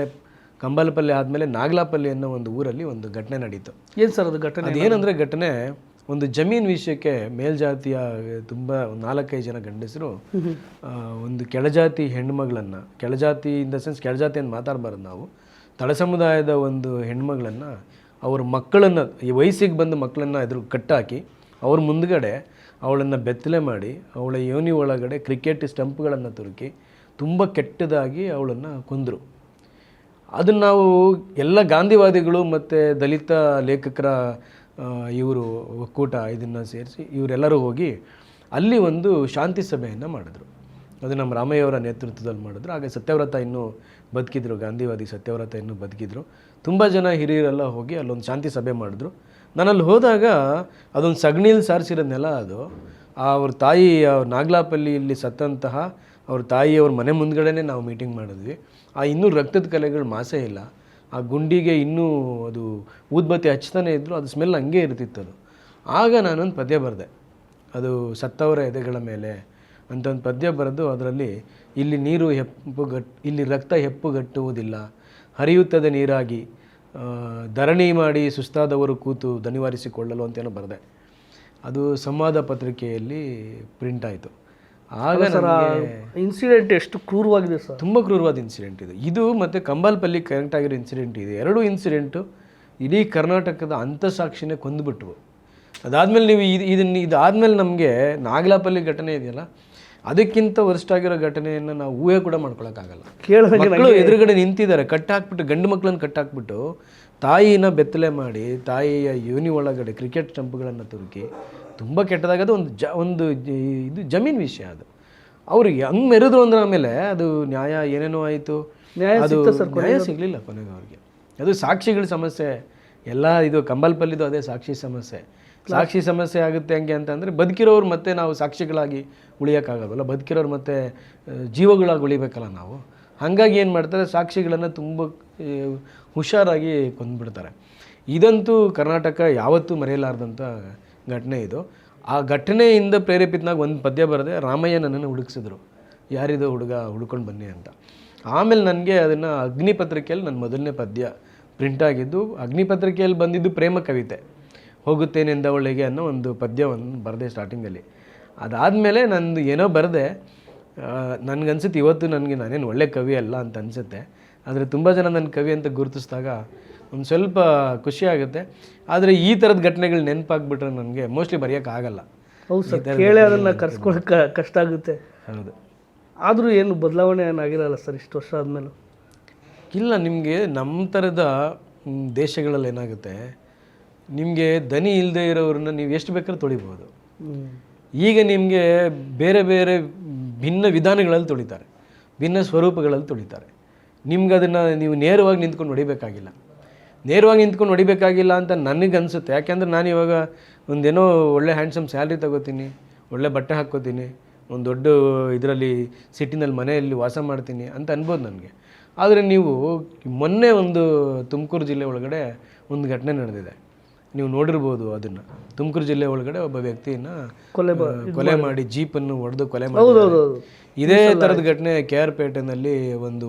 ಕಂಬಾಲಪಲ್ಲಿ ಆದಮೇಲೆ ನಾಗಲಾಪಲ್ಲಿ ಅನ್ನೋ ಒಂದು ಊರಲ್ಲಿ ಒಂದು ಘಟನೆ ನಡೀತು. ಏನು ಸರ್ ಅದು ಘಟನೆ? ಅದೇನಂದರೆ ಘಟನೆ ಒಂದು ಜಮೀನು ವಿಷಯಕ್ಕೆ ಮೇಲ್ಜಾತಿಯ ತುಂಬ 4-5 ಜನ ಗಂಡಸರು ಒಂದು ಕೆಳಜಾತಿ ಹೆಣ್ಮಗಳನ್ನು, ಕೆಳಜಾತಿ ಇನ್ ದ ಸೆನ್ಸ್ ಕೆಳಜಾತಿ ಅಂತ ಮಾತಾಡಬಾರ್ದು ನಾವು, ತಳ ಸಮುದಾಯದ ಒಂದು ಹೆಣ್ಮಗಳನ್ನು, ಅವ್ರ ಮಕ್ಕಳನ್ನು, ಈ ವಯಸ್ಸಿಗೆ ಬಂದ ಮಕ್ಕಳನ್ನು ಎದುರು ಕಟ್ಟಾಕಿ ಅವ್ರ ಮುಂದ್ಗಡೆ ಅವಳನ್ನು ಬೆತ್ತಲೆ ಮಾಡಿ ಅವಳ ಯೋನಿ ಒಳಗಡೆ ಕ್ರಿಕೆಟ್ ಸ್ಟಂಪ್ಗಳನ್ನು ತುರುಕಿ ತುಂಬ ಕೆಟ್ಟದಾಗಿ ಅವಳನ್ನು ಕೊಂದರು. ಅದನ್ನು ನಾವು ಎಲ್ಲ ಗಾಂಧಿವಾದಿಗಳು ಮತ್ತು ದಲಿತ ಲೇಖಕರ ಇವರು ಒಕ್ಕೂಟ ಇದನ್ನು ಸೇರಿಸಿ ಇವರೆಲ್ಲರೂ ಹೋಗಿ ಅಲ್ಲಿ ಒಂದು ಶಾಂತಿ ಸಭೆಯನ್ನು ಮಾಡಿದ್ರು. ಅದು ನಮ್ಮ ರಾಮಯ್ಯವರ ನೇತೃತ್ವದಲ್ಲಿ ಮಾಡಿದ್ರು. ಹಾಗೆ ಸತ್ಯವ್ರತ ಇನ್ನೂ ಬದುಕಿದ್ರು, ಗಾಂಧಿವಾದಿ ಸತ್ಯವ್ರತ ಇನ್ನೂ ಬದುಕಿದ್ರು. ತುಂಬ ಜನ ಹಿರಿಯರೆಲ್ಲ ಹೋಗಿ ಅಲ್ಲೊಂದು ಶಾಂತಿ ಸಭೆ ಮಾಡಿದ್ರು. ನಾನಲ್ಲಿ ಹೋದಾಗ ಅದೊಂದು ಸಗಣಿಲಿ ಸಾರಿಸಿರೋ ನೆಲ ಅದು. ಅವ್ರ ತಾಯಿ ನಾಗಲಾಪಲ್ಲಿಯಲ್ಲಿ ಸತ್ತಂತಹ ಅವ್ರ ತಾಯಿಯವ್ರ ಮನೆ ಮುಂದ್ಗಡೆನೇ ನಾವು ಮೀಟಿಂಗ್ ಮಾಡಿದ್ವಿ. ಇನ್ನೂ ರಕ್ತದ ಕಲೆಗಳು ಮಾಸೇ ಇಲ್ಲ. ಆ ಗುಂಡಿಗೆ ಇನ್ನೂ ಅದು ಊದ್ಬತ್ತಿ ಹಚ್ತಾನೆ ಇದ್ದರು, ಅದು ಸ್ಮೆಲ್ ಹಂಗೆ ಇರ್ತಿತ್ತು ಅದು. ಆಗ ನಾನೊಂದು ಪದ್ಯ ಬರೆದೆ, ಅದು ಸತ್ತವರ ಎದೆಗಳ ಮೇಲೆ ಅಂತ ಒಂದು ಪದ್ಯ ಬರೆದು ಅದರಲ್ಲಿ ಇಲ್ಲಿ ರಕ್ತ ಹೆಪ್ಪುಗಟ್ಟುವುದಿಲ್ಲ, ಹರಿಯುತ್ತದೆ ನೀರಾಗಿ, ಧರಣಿ ಮಾಡಿ ಸುಸ್ತಾದವರು ಕೂತು ದನಿವಾರಿಸಿಕೊಳ್ಳಲು ಅಂತೇನೋ ಬರೆದೆ. ಅದು ಸಂವಾದ ಪತ್ರಿಕೆಯಲ್ಲಿ ಪ್ರಿಂಟ್ ಆಯಿತು. ಆಗ ಇನ್ಸಿಡೆಂಟ್ ಎಷ್ಟು ಕ್ರೂರವಾಗಿದೆ ಸರ್, ತುಂಬ ಕ್ರೂರವಾದ ಇನ್ಸಿಡೆಂಟ್ ಇದು. ಇದು ಮತ್ತು ಕಂಬಾಲ್ಪಲ್ಲಿ ಕರೆಕ್ಟ್ ಆಗಿರೋ ಇನ್ಸಿಡೆಂಟ್ ಇದೆ. 2 ಇನ್ಸಿಡೆಂಟು ಇಡೀ ಕರ್ನಾಟಕದ ಅಂತಃಸಾಕ್ಷಿನೇ ಕೊಂದುಬಿಟ್ವು. ಅದಾದಮೇಲೆ ನೀವು ಇದಾದಮೇಲೆ ನಮಗೆ ನಾಗಲಾಪಲ್ಲಿ ಘಟನೆ ಇದೆಯಲ್ಲ, ಅದಕ್ಕಿಂತ ವರ್ಸ್ಟ್ ಆಗಿರೋ ಘಟನೆಯನ್ನು ನಾವು ಊಹೆ ಕೂಡ ಮಾಡ್ಕೊಳಕ್ಕಾಗಲ್ಲ. ಮಕ್ಕಳು ಎದುರುಗಡೆ ನಿಂತಿದ್ದಾರೆ, ಕಟ್ಟಾಕ್ಬಿಟ್ಟು, ಗಂಡು ಮಕ್ಕಳನ್ನು ಕಟ್ಟಾಕ್ಬಿಟ್ಟು ತಾಯಿನ ಬೆತ್ತಲೆ ಮಾಡಿ ತಾಯಿಯ ಯೋನಿ ಒಳಗಡೆ ಕ್ರಿಕೆಟ್ ಸ್ಟಂಪ್ಗಳನ್ನು ತುರುಕಿ ತುಂಬ ಕೆಟ್ಟದಾಗದು. ಒಂದು ಇದು ಜಮೀನು ವಿಷಯ ಅದು. ಅವ್ರಿಗೆ ಹಂಗೆ ಮೆರೆದ್ರು ಅಂದ್ರೆ ಆಮೇಲೆ ಅದು ನ್ಯಾಯ ಏನೇನೋ ಆಯಿತು, ಅದು ನ್ಯಾಯ ಸಿಗಲಿಲ್ಲ ಕೊನೆಗೆ ಅವ್ರಿಗೆ. ಅದು ಸಾಕ್ಷಿಗಳ ಸಮಸ್ಯೆ ಎಲ್ಲ. ಇದು ಕಂಬಾಲ್ಪಲ್ಲಿದ್ದು ಅದೇ ಸಾಕ್ಷಿ ಸಮಸ್ಯೆ. ಸಾಕ್ಷಿ ಸಮಸ್ಯೆ ಆಗುತ್ತೆ ಹೆಂಗೆ ಅಂತಂದರೆ ಬದುಕಿರೋರು ಮತ್ತೆ ನಾವು ಸಾಕ್ಷಿಗಳಾಗಿ ಉಳಿಯೋಕ್ಕಾಗೋದಲ್ಲ, ಬದುಕಿರೋರು ಮತ್ತೆ ಜೀವಗಳಾಗಿ ಉಳಿಬೇಕಲ್ಲ ನಾವು. ಹಾಗಾಗಿ ಏನು ಮಾಡ್ತಾರೆ, ಸಾಕ್ಷಿಗಳನ್ನು ತುಂಬ ಹುಷಾರಾಗಿ ಕೊಂದುಬಿಡ್ತಾರೆ. ಇದಂತೂ ಕರ್ನಾಟಕ ಯಾವತ್ತೂ ಮರೆಯಲಾರ್ದಂಥ ಘಟನೆ ಇದು. ಆ ಘಟನೆಯಿಂದ ಪ್ರೇರೇಪಿತನಾಗ ಒಂದು ಪದ್ಯ ಬರೆದೆ, ರಾಮಯ್ಯ ನನ್ನನ್ನು ಹುಡುಕಿಸಿದ್ರು, ಯಾರಿದು ಹುಡುಗ ಹುಡ್ಕೊಂಡು ಬನ್ನಿ ಅಂತ. ಆಮೇಲೆ ನನಗೆ ಅದನ್ನು ಅಗ್ನಿಪತ್ರಿಕೆಯಲ್ಲಿ ನನ್ನ ಮೊದಲನೇ ಪದ್ಯ ಪ್ರಿಂಟ್ ಆಗಿದ್ದು. ಅಗ್ನಿಪತ್ರಿಕೆಯಲ್ಲಿ ಬಂದಿದ್ದು ಪ್ರೇಮ ಕವಿತೆ, ಹೋಗುತ್ತೇನೆಂದ ಒಳ್ಳೆಗೆ ಅನ್ನೋ ಒಂದು ಪದ್ಯವನ್ನು ಬರೆದೆ ಸ್ಟಾರ್ಟಿಂಗಲ್ಲಿ. ಅದಾದಮೇಲೆ ನಂದು ಏನೋ ಬರೆದೆ, ನನಗನ್ಸುತ್ತೆ ಇವತ್ತು ನನಗೆ ನಾನೇನು ಒಳ್ಳೆ ಕವಿ ಅಲ್ಲ ಅಂತ ಅನಿಸುತ್ತೆ. ಆದರೆ ತುಂಬ ಜನ ನನ್ನ ಕವಿ ಅಂತ ಗುರುತಿಸಿದಾಗ ಒಂದು ಸ್ವಲ್ಪ ಖುಷಿ ಆಗುತ್ತೆ. ಆದರೆ ಈ ಥರದ ಘಟನೆಗಳು ನೆನಪಾಗ್ಬಿಟ್ರೆ ನನಗೆ ಮೋಸ್ಟ್ಲಿ ಬರೆಯೋಕ್ಕಾಗಲ್ಲ. ಹೌದು ಸರ್, ಕೇಳಿ ಅದನ್ನು ಕರ್ಸ್ಕೊಳ್ಳೋಕೆ ಕಷ್ಟ ಆಗುತ್ತೆ. ಹೌದು. ಆದರೂ ಏನು ಬದಲಾವಣೆ ಏನಾಗಿರಲ್ಲ ಸರ್ ಇಷ್ಟು ವರ್ಷ ಆದಮೇಲೆ? ಇಲ್ಲ, ನಿಮಗೆ ನಮ್ಮ ಥರದ ದೇಶಗಳಲ್ಲಿ ಏನಾಗುತ್ತೆ, ನಿಮಗೆ ದನಿ ಇಲ್ಲದೆ ಇರೋರನ್ನ ನೀವು ಎಷ್ಟು ಬೇಕಾದ್ರೂ ತೊಳಿಬೋದು. ಈಗ ನಿಮಗೆ ಬೇರೆ ಬೇರೆ ಭಿನ್ನ ವಿಧಾನಗಳಲ್ಲಿ ತೊಳಿತಾರೆ, ಭಿನ್ನ ಸ್ವರೂಪಗಳಲ್ಲಿ ತೊಳಿತಾರೆ. ನಿಮ್ಗೆ ಅದನ್ನು ನೀವು ನೇರವಾಗಿ ನಿಂತ್ಕೊಂಡು ಹೊಡಿಬೇಕಾಗಿಲ್ಲ. ನೇರವಾಗಿ ನಿಂತ್ಕೊಂಡು ಹೊಡಿಬೇಕಾಗಿಲ್ಲ ಅಂತ ನನಗನ್ಸುತ್ತೆ. ಯಾಕೆಂದರೆ ನಾನು ಇವಾಗ ಒಂದೇನೋ ಒಳ್ಳೆ ಹ್ಯಾಂಡ್ಸಮ್ ಸ್ಯಾಲ್ರಿ ತಗೋತೀನಿ, ಒಳ್ಳೆ ಬಟ್ಟೆ ಹಾಕ್ಕೋತೀನಿ, ಒಂದು ದೊಡ್ಡ ಇದರಲ್ಲಿ ಸಿಟಿನಲ್ಲಿ ಮನೆಯಲ್ಲಿ ವಾಸ ಮಾಡ್ತೀನಿ ಅಂತ ಅನ್ಬೋದು ನನಗೆ. ಆದರೆ ನೀವು ಮೊನ್ನೆ ಒಂದು ತುಮಕೂರು ಜಿಲ್ಲೆ ಒಳಗಡೆ ಒಂದು ಘಟನೆ ನಡೆದಿದೆ, ನೀವು ನೋಡಿರ್ಬೋದು ಅದನ್ನು. ತುಮಕೂರು ಜಿಲ್ಲೆ ಒಳಗಡೆ ಒಬ್ಬ ವ್ಯಕ್ತಿಯನ್ನು ಕೊಲೆ ಮಾಡಿ, ಜೀಪನ್ನು ಹೊಡೆದು ಕೊಲೆ ಮಾಡಿ. ಇದೇ ಥರದ ಘಟನೆ KR ಪೇಟೆನಲ್ಲಿ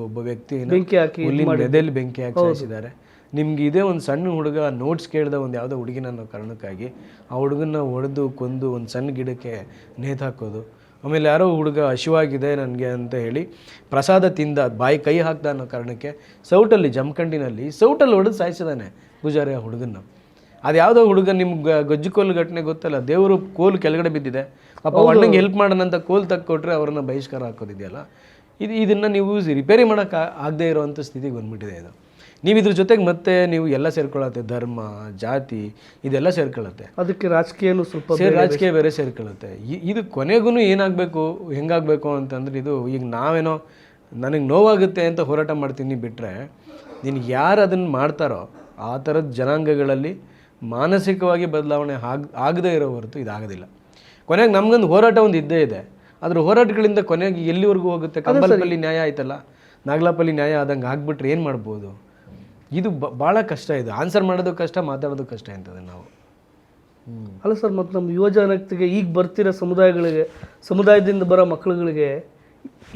ಒಬ್ಬ ವ್ಯಕ್ತಿಯನ್ನು ಮೆದೆಯಲ್ಲಿ ಬೆಂಕಿ ಹಾಕಿ ಸಾಯಿಸಿದ್ದಾರೆ. ನಿಮ್ಗೆ ಇದೇ ಒಂದು ಸಣ್ಣ ಹುಡುಗ ನೋಟ್ಸ್ ಕೇಳಿದ ಒಂದು ಯಾವುದೋ ಹುಡುಗಿನ ಅನ್ನೋ ಕಾರಣಕ್ಕಾಗಿ ಆ ಹುಡುಗನ ಹೊಡೆದು ಕೊಂದು ಒಂದು ಸಣ್ಣ ಗಿಡಕ್ಕೆ ನೇತಾಕೋದು. ಆಮೇಲೆ ಯಾರೋ ಹುಡುಗ ಹಸಿವಾಗಿದೆ ನನಗೆ ಅಂತ ಹೇಳಿ ಪ್ರಸಾದ ತಿಂದ, ಬಾಯಿ ಕೈ ಹಾಕ್ದ ಅನ್ನೋ ಕಾರಣಕ್ಕೆ ಸೌಟಲ್ಲಿ ಜಮಖಂಡಿನಲ್ಲಿ ಸೌಟಲ್ಲಿ ಹೊಡೆದು ಸಾಯಿಸಿದಾನೆ ಪೂಜಾರಿ ಆ ಹುಡುಗನ. ಅದು ಯಾವುದೋ ಹುಡುಗ ನಿಮ್ಗೆ ಗಜ್ಜು ಕೋಲು ಘಟನೆ ಗೊತ್ತಲ್ಲ, ದೇವರು ಕೋಲು ಕೆಳಗಡೆ ಬಿದ್ದಿದೆ, ಪಾಪ ಅಣ್ಣಂಗೆ ಹೆಲ್ಪ್ ಮಾಡೋಣಂತ ಕೋಲು ತಕ್ಕೊಟ್ರೆ ಅವ್ರನ್ನ ಬಹಿಷ್ಕಾರ ಹಾಕೋದಿದೆಯಲ್ಲ, ಇದನ್ನು ನೀವು ರಿಪೇರಿ ಮಾಡೋಕೆ ಆಗದೇ ಇರೋವಂಥ ಸ್ಥಿತಿಗೆ ಬಂದ್ಬಿಟ್ಟಿದೆ ಇದು. ನೀವು ಇದ್ರ ಜೊತೆಗೆ ಮತ್ತೆ ನೀವು ಎಲ್ಲ ಸೇರ್ಕೊಳ್ಳುತ್ತೆ, ಧರ್ಮ, ಜಾತಿ ಇದೆಲ್ಲ ಸೇರ್ಕೊಳ್ಳುತ್ತೆ. ಅದಕ್ಕೆ ರಾಜಕೀಯನೂ ಸ್ವಲ್ಪ ರಾಜಕೀಯ ಬೇರೆ ಸೇರ್ಕೊಳ್ಳುತ್ತೆ. ಇದು ಕೊನೆಗೂ ಏನಾಗಬೇಕು, ಹೆಂಗಾಗಬೇಕು ಅಂತಂದರೆ, ಇದು ಈಗ ನಾವೇನೋ ನನಗೆ ನೋವಾಗುತ್ತೆ ಅಂತ ಹೋರಾಟ ಮಾಡ್ತೀನಿ ಬಿಟ್ಟರೆ, ನಿನಗೆ ಯಾರು ಅದನ್ನು ಮಾಡ್ತಾರೋ ಆ ಥರದ ಜನಾಂಗಗಳಲ್ಲಿ ಮಾನಸಿಕವಾಗಿ ಬದಲಾವಣೆ ಆಗದೇ ಇರೋ ಹೊರತು ಇದಾಗೋದಿಲ್ಲ. ಕೊನೆಗೆ ನಮಗೊಂದು ಹೋರಾಟ ಒಂದು ಇದ್ದೇ ಇದೆ. ಅದ್ರ ಹೋರಾಟಗಳಿಂದ ಕೊನೆಗೆ ಎಲ್ಲಿವರೆಗೂ ಹೋಗುತ್ತೆ? ಕಂಬಲ್ಪಲ್ಲಿ ನ್ಯಾಯ ಆಯ್ತಲ್ಲ, ನಾಗಲಾಪಲ್ಲಿ ನ್ಯಾಯ ಆದಂಗೆ ಆಗ್ಬಿಟ್ರೆ ಏನು ಮಾಡ್ಬೋದು? ಇದು ಭಾಳ ಕಷ್ಟ. ಇದು ಆನ್ಸರ್ ಮಾಡೋದು ಕಷ್ಟ, ಮಾತಾಡೋದು ಕಷ್ಟ ಅಂತದೆ ನಾವು. ಅಲ್ಲ ಸರ್, ಮತ್ತು ನಮ್ಮ ಯುವ ಜನತೆಗೆ ಈಗ ಬರ್ತಿರೋ ಸಮುದಾಯದಿಂದ ಬರೋ ಮಕ್ಕಳುಗಳಿಗೆ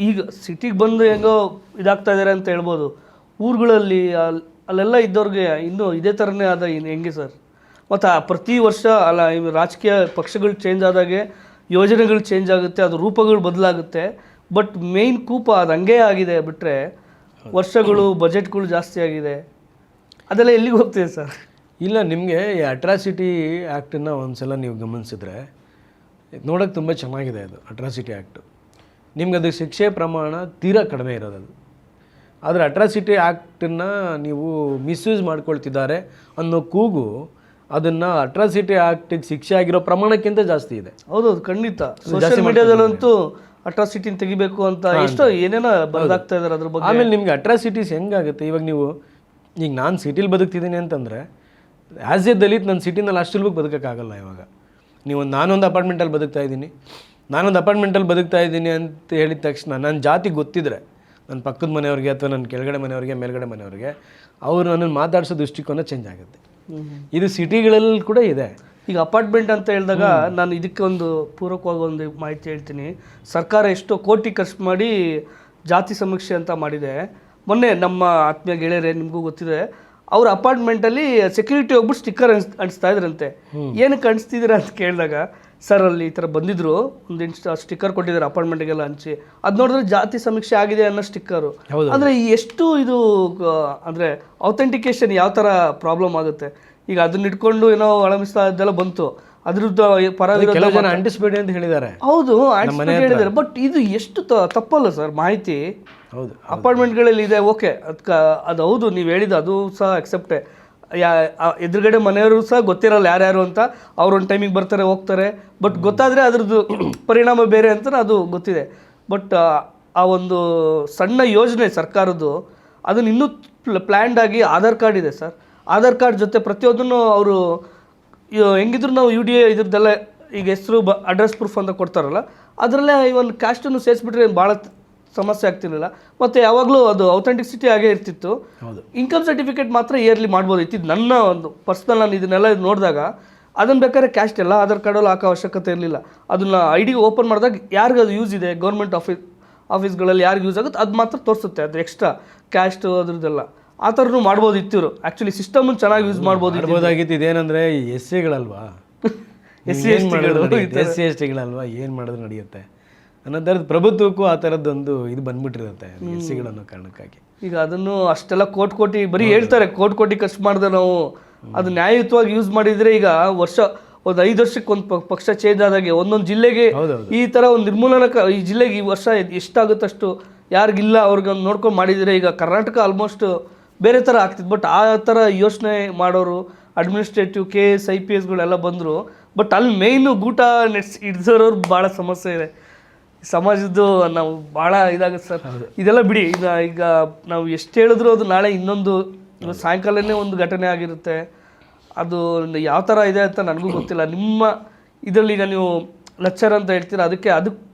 ಈಗ ಸಿಟಿಗೆ ಬಂದು ಹೆಂಗೋ ಇದಾಗ್ತಾ ಇದ್ದಾರೆ ಅಂತ ಹೇಳ್ಬೋದು. ಊರುಗಳಲ್ಲಿ ಅಲ್ಲೆಲ್ಲ ಇದ್ದವ್ರಿಗೆ ಇನ್ನೂ ಇದೇ ಥರನೇ ಆದ ಹೆಂಗೆ ಸರ್? ಮತ್ತು ಪ್ರತಿ ವರ್ಷ ರಾಜಕೀಯ ಪಕ್ಷಗಳು ಚೇಂಜ್ ಆದಾಗೆ ಯೋಜನೆಗಳು ಚೇಂಜ್ ಆಗುತ್ತೆ, ಅದು ರೂಪಗಳು ಬದಲಾಗುತ್ತೆ. ಬಟ್ ಮೇಯ್ನ್ ಕೂಪ ಅದು ಹಂಗೇ ಆಗಿದೆ ಬಿಟ್ಟರೆ ವರ್ಷಗಳು ಬಜೆಟ್ಗಳು ಜಾಸ್ತಿ ಆಗಿದೆ. ಅದೆಲ್ಲ ಎಲ್ಲಿಗೆ ಹೋಗ್ತಿದೆ ಸರ್? ಇಲ್ಲ, ನಿಮಗೆ ಈ ಅಟ್ರಾಸಿಟಿ ಆ್ಯಕ್ಟನ್ನು ಒಂದು ಸಲ ನೀವು ಗಮನಿಸಿದ್ರೆ ನೋಡೋಕ್ಕೆ ತುಂಬ ಚೆನ್ನಾಗಿದೆ. ಅದು ಅಟ್ರಾಸಿಟಿ ಆ್ಯಕ್ಟು ನಿಮ್ಗೆ ಅದು ಶಿಕ್ಷೆ ಪ್ರಮಾಣ ತೀರಾ ಕಡಿಮೆ ಇರೋದು ಅದು. ಆದರೆ ಅಟ್ರಾಸಿಟಿ ಆ್ಯಕ್ಟನ್ನು ನೀವು ಮಿಸ್ಯೂಸ್ ಮಾಡ್ಕೊಳ್ತಿದ್ದಾರೆ ಅನ್ನೋ ಕೂಗು ಅದನ್ನು ಅಟ್ರಾಸಿಟಿ ಆ್ಯಕ್ಟಿಗೆ ಶಿಕ್ಷೆ ಆಗಿರೋ ಪ್ರಮಾಣಕ್ಕಿಂತ ಜಾಸ್ತಿ ಇದೆ. ಹೌದೌದು, ಖಂಡಿತ. ಸೋಷಿಯಲ್ ಮೀಡಿಯಾದಲ್ಲಂತೂ ಅಟ್ರಾಸಿಟಿನ ತೆಗಿಬೇಕು ಅಂತ ಎಷ್ಟೋ ಏನೇನೋ ಬದಲಾಗ್ತಾ ಇದ್ದಾರೆ ಅದ್ರ ಬಗ್ಗೆ. ಆಮೇಲೆ ನಿಮ್ಗೆ ಅಟ್ರಾಸಿಟೀಸ್ ಹೆಂಗಾಗುತ್ತೆ, ಇವಾಗ ನೀವು ಈಗ ನಾನು ಸಿಟಿಲಿ ಬದುಕ್ತಿದ್ದೀನಿ ಅಂತಂದರೆ ಆ್ಯಸ್ ಎ ದಲಿತ್ ನನ್ನ ಸಿಟಿನಲ್ಲಿ ಅಷ್ಟು ಬದುಕೋಕ್ಕಾಗಲ್ಲ. ಇವಾಗ ನೀವು ನಾನೊಂದು ಅಪಾರ್ಟ್ಮೆಂಟಲ್ಲಿ ಬದುಕ್ತಾ ಇದ್ದೀನಿ ಅಂತ ಹೇಳಿದ ತಕ್ಷಣ ನನ್ನ ಜಾತಿ ಗೊತ್ತಿದ್ರೆ ನನ್ನ ಪಕ್ಕದ ಮನೆಯವ್ರಿಗೆ ಅಥವಾ ನನ್ನ ಕೆಳಗಡೆ ಮನೆಯವ್ರಿಗೆ ಮೇಲ್ಗಡೆ ಮನೆಯವ್ರಿಗೆ ಅವರು ನನ್ನನ್ನು ಮಾತಾಡಿಸೋ ದೃಷ್ಟಿಕೋನ ಚೇಂಜ್ ಆಗುತ್ತೆ. ಇದು ಸಿಟಿಗಳಲ್ಲಿ ಕೂಡ ಇದೆ. ಈಗ ಅಪಾರ್ಟ್ಮೆಂಟ್ ಅಂತ ಹೇಳಿದಾಗ ನಾನು ಇದಕ್ಕೆ ಒಂದು ಪೂರಕವಾಗಿ ಒಂದು ಮಾಹಿತಿ ಹೇಳ್ತೀನಿ. ಸರ್ಕಾರ ಎಷ್ಟೋ ಕೋಟಿ ಖರ್ಚು ಮಾಡಿ ಜಾತಿ ಸಮೀಕ್ಷೆ ಅಂತ ಮಾಡಿದೆ. ಮೊನ್ನೆ ನಮ್ಮ ಆತ್ಮೀಯ ಗೆಳೆಯರೇ, ನಿಮಗೂ ಗೊತ್ತಿದೆ, ಅವ್ರ ಅಪಾರ್ಟ್ಮೆಂಟಲ್ಲಿ ಸೆಕ್ಯೂರಿಟಿ ಹೋಗ್ಬಿಟ್ಟು ಸ್ಟಿಕ್ಕರ್ ಅಂಟಿಸ್ತಾ ಇದ್ರಂತೆ. ಏನಕ್ಕೆ ಅಂಟಿಸ್ತಿದ್ದೀರಾ ಅಂತ ಕೇಳಿದಾಗ, ಸರ್ ಅಲ್ಲಿ ಈ ಥರ ಬಂದಿದ್ರು, ಒಂದು ಸ್ಟಿಕ್ಕರ್ ಕೊಟ್ಟಿದ್ದಾರೆ ಅಪಾರ್ಟ್ಮೆಂಟಿಗೆಲ್ಲ ಹಂಚಿ, ಅದು ನೋಡಿದ್ರೆ ಜಾತಿ ಸಮೀಕ್ಷೆ ಆಗಿದೆ ಅನ್ನೋ ಸ್ಟಿಕ್ಕರು. ಅಂದರೆ ಎಷ್ಟು ಇದು ಅಂದರೆ ಔಥೆಂಟಿಕೇಶನ್ ಯಾವ ಥರ ಪ್ರಾಬ್ಲಮ್ ಆಗುತ್ತೆ. ಈಗ ಅದನ್ನ ಇಟ್ಕೊಂಡು ಏನೋ ಒಳಮಿಸ್ತಾ ಇದ್ದೆಲ್ಲ ಬಂತು, ಅದ್ರದ್ದು ಪರ ಅಂಟಿಸ್ಬೇಡಿ ಅಂತ ಹೇಳಿದ್ದಾರೆ. ಹೌದು, ಹೇಳಿದ್ದಾರೆ. ಬಟ್ ಇದು ಎಷ್ಟು ತಪ್ಪಲ್ಲ ಸರ್ ಮಾಹಿತಿ? ಹೌದು, ಅಪಾರ್ಟ್ಮೆಂಟ್ಗಳಲ್ಲಿ ಇದೆ, ಓಕೆ, ಅದು ಹೌದು, ನೀವು ಹೇಳಿದ್ದು ಅದು ಸಹ ಅಕ್ಸೆಪ್ಟೇ. ಎದುರುಗಡೆ ಮನೆಯವರು ಸಹ ಗೊತ್ತಿರಲ್ಲ ಯಾರ್ಯಾರು ಅಂತ, ಅವ್ರು ಒಂದು ಟೈಮಿಗೆ ಬರ್ತಾರೆ ಹೋಗ್ತಾರೆ. ಬಟ್ ಗೊತ್ತಾದರೆ ಅದ್ರದ್ದು ಪರಿಣಾಮ ಬೇರೆ ಅಂತ ಅದು ಗೊತ್ತಿದೆ. ಬಟ್ ಆ ಒಂದು ಸಣ್ಣ ಯೋಜನೆ ಸರ್ಕಾರದ್ದು, ಅದನ್ನು ಇನ್ನೂ ಪ್ಲ್ಯಾಂಡ್ ಆಗಿ ಆಧಾರ್ ಕಾರ್ಡ್ ಇದೆ ಸರ್. ಆಧಾರ್ ಕಾರ್ಡ್ ಜೊತೆ ಪ್ರತಿಯೊಂದನ್ನು ಅವರು ಹೆಂಗಿದ್ರು ನಾವು ಯು ಡಿ ಎ ಇದ್ರದ್ದೆಲ್ಲ ಈಗ ಹೆಸರು ಅಡ್ರೆಸ್ ಪ್ರೂಫ್ ಅಂತ ಕೊಡ್ತಾರಲ್ಲ, ಅದರಲ್ಲೇ ಒಂದು ಕ್ಯಾಸ್ಟನ್ನು ಸೇರಿಸ್ಬಿಟ್ರೆ ಭಾಳ ಸಮಸ್ಯೆ ಆಗ್ತಿರಲಿಲ್ಲ. ಮತ್ತು ಯಾವಾಗಲೂ ಅದು ಅಥೆಂಟಿಸಿಟಿ ಆಗೇ ಇರ್ತಿತ್ತು. ಹೌದು. ಇನ್ಕಮ್ ಸರ್ಟಿಫಿಕೇಟ್ ಮಾತ್ರ ಇಯರ್ಲಿ ಮಾಡ್ಬೋದಿತ್ತು. ಇದು ನನ್ನ ಒಂದು ಪರ್ಸ್ನಲ್, ನಾನು ಇದನ್ನೆಲ್ಲ ನೋಡಿದಾಗ ಅದನ್ನು ಬೇಕಾದ್ರೆ ಕ್ಯಾಸ್ಟ್ ಎಲ್ಲ ಆಧಾರ್ ಕಾರ್ಡಲ್ಲಿ ಹಾಕೋ ಅವಶ್ಯಕತೆ ಇರಲಿಲ್ಲ. ಅದನ್ನು ಐ ಡಿ ಓಪನ್ ಮಾಡಿದಾಗ ಯಾರಿಗೆ ಅದು ಯೂಸ್ ಇದೆ, ಗೌರ್ಮೆಂಟ್ ಆಫೀಸ್ಗಳಲ್ಲಿ ಯಾರಿಗೆ ಯೂಸ್ ಆಗುತ್ತೆ ಅದು ಮಾತ್ರ ತೋರಿಸುತ್ತೆ. ಅದು ಎಕ್ಸ್ಟ್ರಾ ಕ್ಯಾಸ್ಟು ಅದ್ರದ್ದೆಲ್ಲ ಆ ಥರನೂ ಮಾಡ್ಬೋದಿತ್ತು ಇವರು. ಆ್ಯಕ್ಚುಲಿ ಸಿಸ್ಟಮನ್ನು ಚೆನ್ನಾಗಿ ಯೂಸ್ ಮಾಡ್ಬೋದಾಗಿತ್ತು. ಇದೇನಂದರೆ ಎಸ್ ಸಿಗಳಲ್ವಾ, ಎಸ್ ಸಿ ಎಸ್ ಟಿಗಳಲ್ವಾ, ಏನು ಮಾಡಿದ್ರು ನಡೆಯುತ್ತೆ ಅನ್ನೋ ಥರದ್ದು ಪ್ರಭುತ್ವಕ್ಕೂ ಆ ಥರದ್ದೊಂದು ಇದು ಬಂದ್ಬಿಟ್ಟಿರುತ್ತೆ ಎಸ್ ಸಿಗಳನ್ನೋ ಕಾರಣಕ್ಕಾಗಿ. ಈಗ ಅದನ್ನು ಅಷ್ಟೆಲ್ಲ ಕೋಟಿ ಬರೀ ಹೇಳ್ತಾರೆ, ಕೋಟಿ ಖರ್ಚು ಮಾಡಿದ್ರೆ ನಾವು ಅದು ನ್ಯಾಯಯುತವಾಗಿ ಯೂಸ್ ಮಾಡಿದರೆ ಈಗ ವರ್ಷ ಒಂದು 5 ವರ್ಷಕ್ಕೆ ಒಂದು ಪಕ್ಷ ಚೇಂಜ್ ಆದಾಗೆ ಒಂದೊಂದು ಜಿಲ್ಲೆಗೆ ಈ ಥರ ಒಂದು ನಿರ್ಮೂಲನ ಈ ಜಿಲ್ಲೆಗೆ ಈ ವರ್ಷ ಎಷ್ಟಾಗುತ್ತಷ್ಟು ಯಾರಿಗಿಲ್ಲ ಅವ್ರಿಗೆ ನೋಡ್ಕೊಂಡು ಮಾಡಿದರೆ ಈಗ ಕರ್ನಾಟಕ ಆಲ್ಮೋಸ್ಟ್ ಬೇರೆ ಥರ ಆಗ್ತಿತ್ತು. ಬಟ್ ಆ ಥರ ಯೋಚನೆ ಮಾಡೋರು ಅಡ್ಮಿನಿಸ್ಟ್ರೇಟಿವ್ KS IPSಗಳೆಲ್ಲ ಬಂದರು. ಬಟ್ ಅಲ್ಲಿ ಮೇಯ್ನು ಗೂಟ ಹಿಡ್ಸೋರವ್ರು ಭಾಳ ಸಮಸ್ಯೆ ಇದೆ ಸಮಾಜದ್ದು. ನಾವು ಭಾಳ ಇದಾಗುತ್ತೆ ಸರ್. ಇದೆಲ್ಲ ಬಿಡಿ, ಈಗ ನಾವು ಎಷ್ಟು ಹೇಳಿದ್ರು ಅದು ನಾಳೆ ಇನ್ನೊಂದು ಸಾಯಂಕಾಲನೇ ಒಂದು ಘಟನೆ ಆಗಿರುತ್ತೆ. ಅದು ಯಾವ ಥರ ಇದೆ ಅಂತ ನನಗೂ ಗೊತ್ತಿಲ್ಲ. ನಿಮ್ಮ ಇದರಲ್ಲಿ ಈಗ ನೀವು ಲೆಕ್ಚರ್ ಅಂತ ಹೇಳ್ತೀರಾ, ಅದಕ್ಕೆ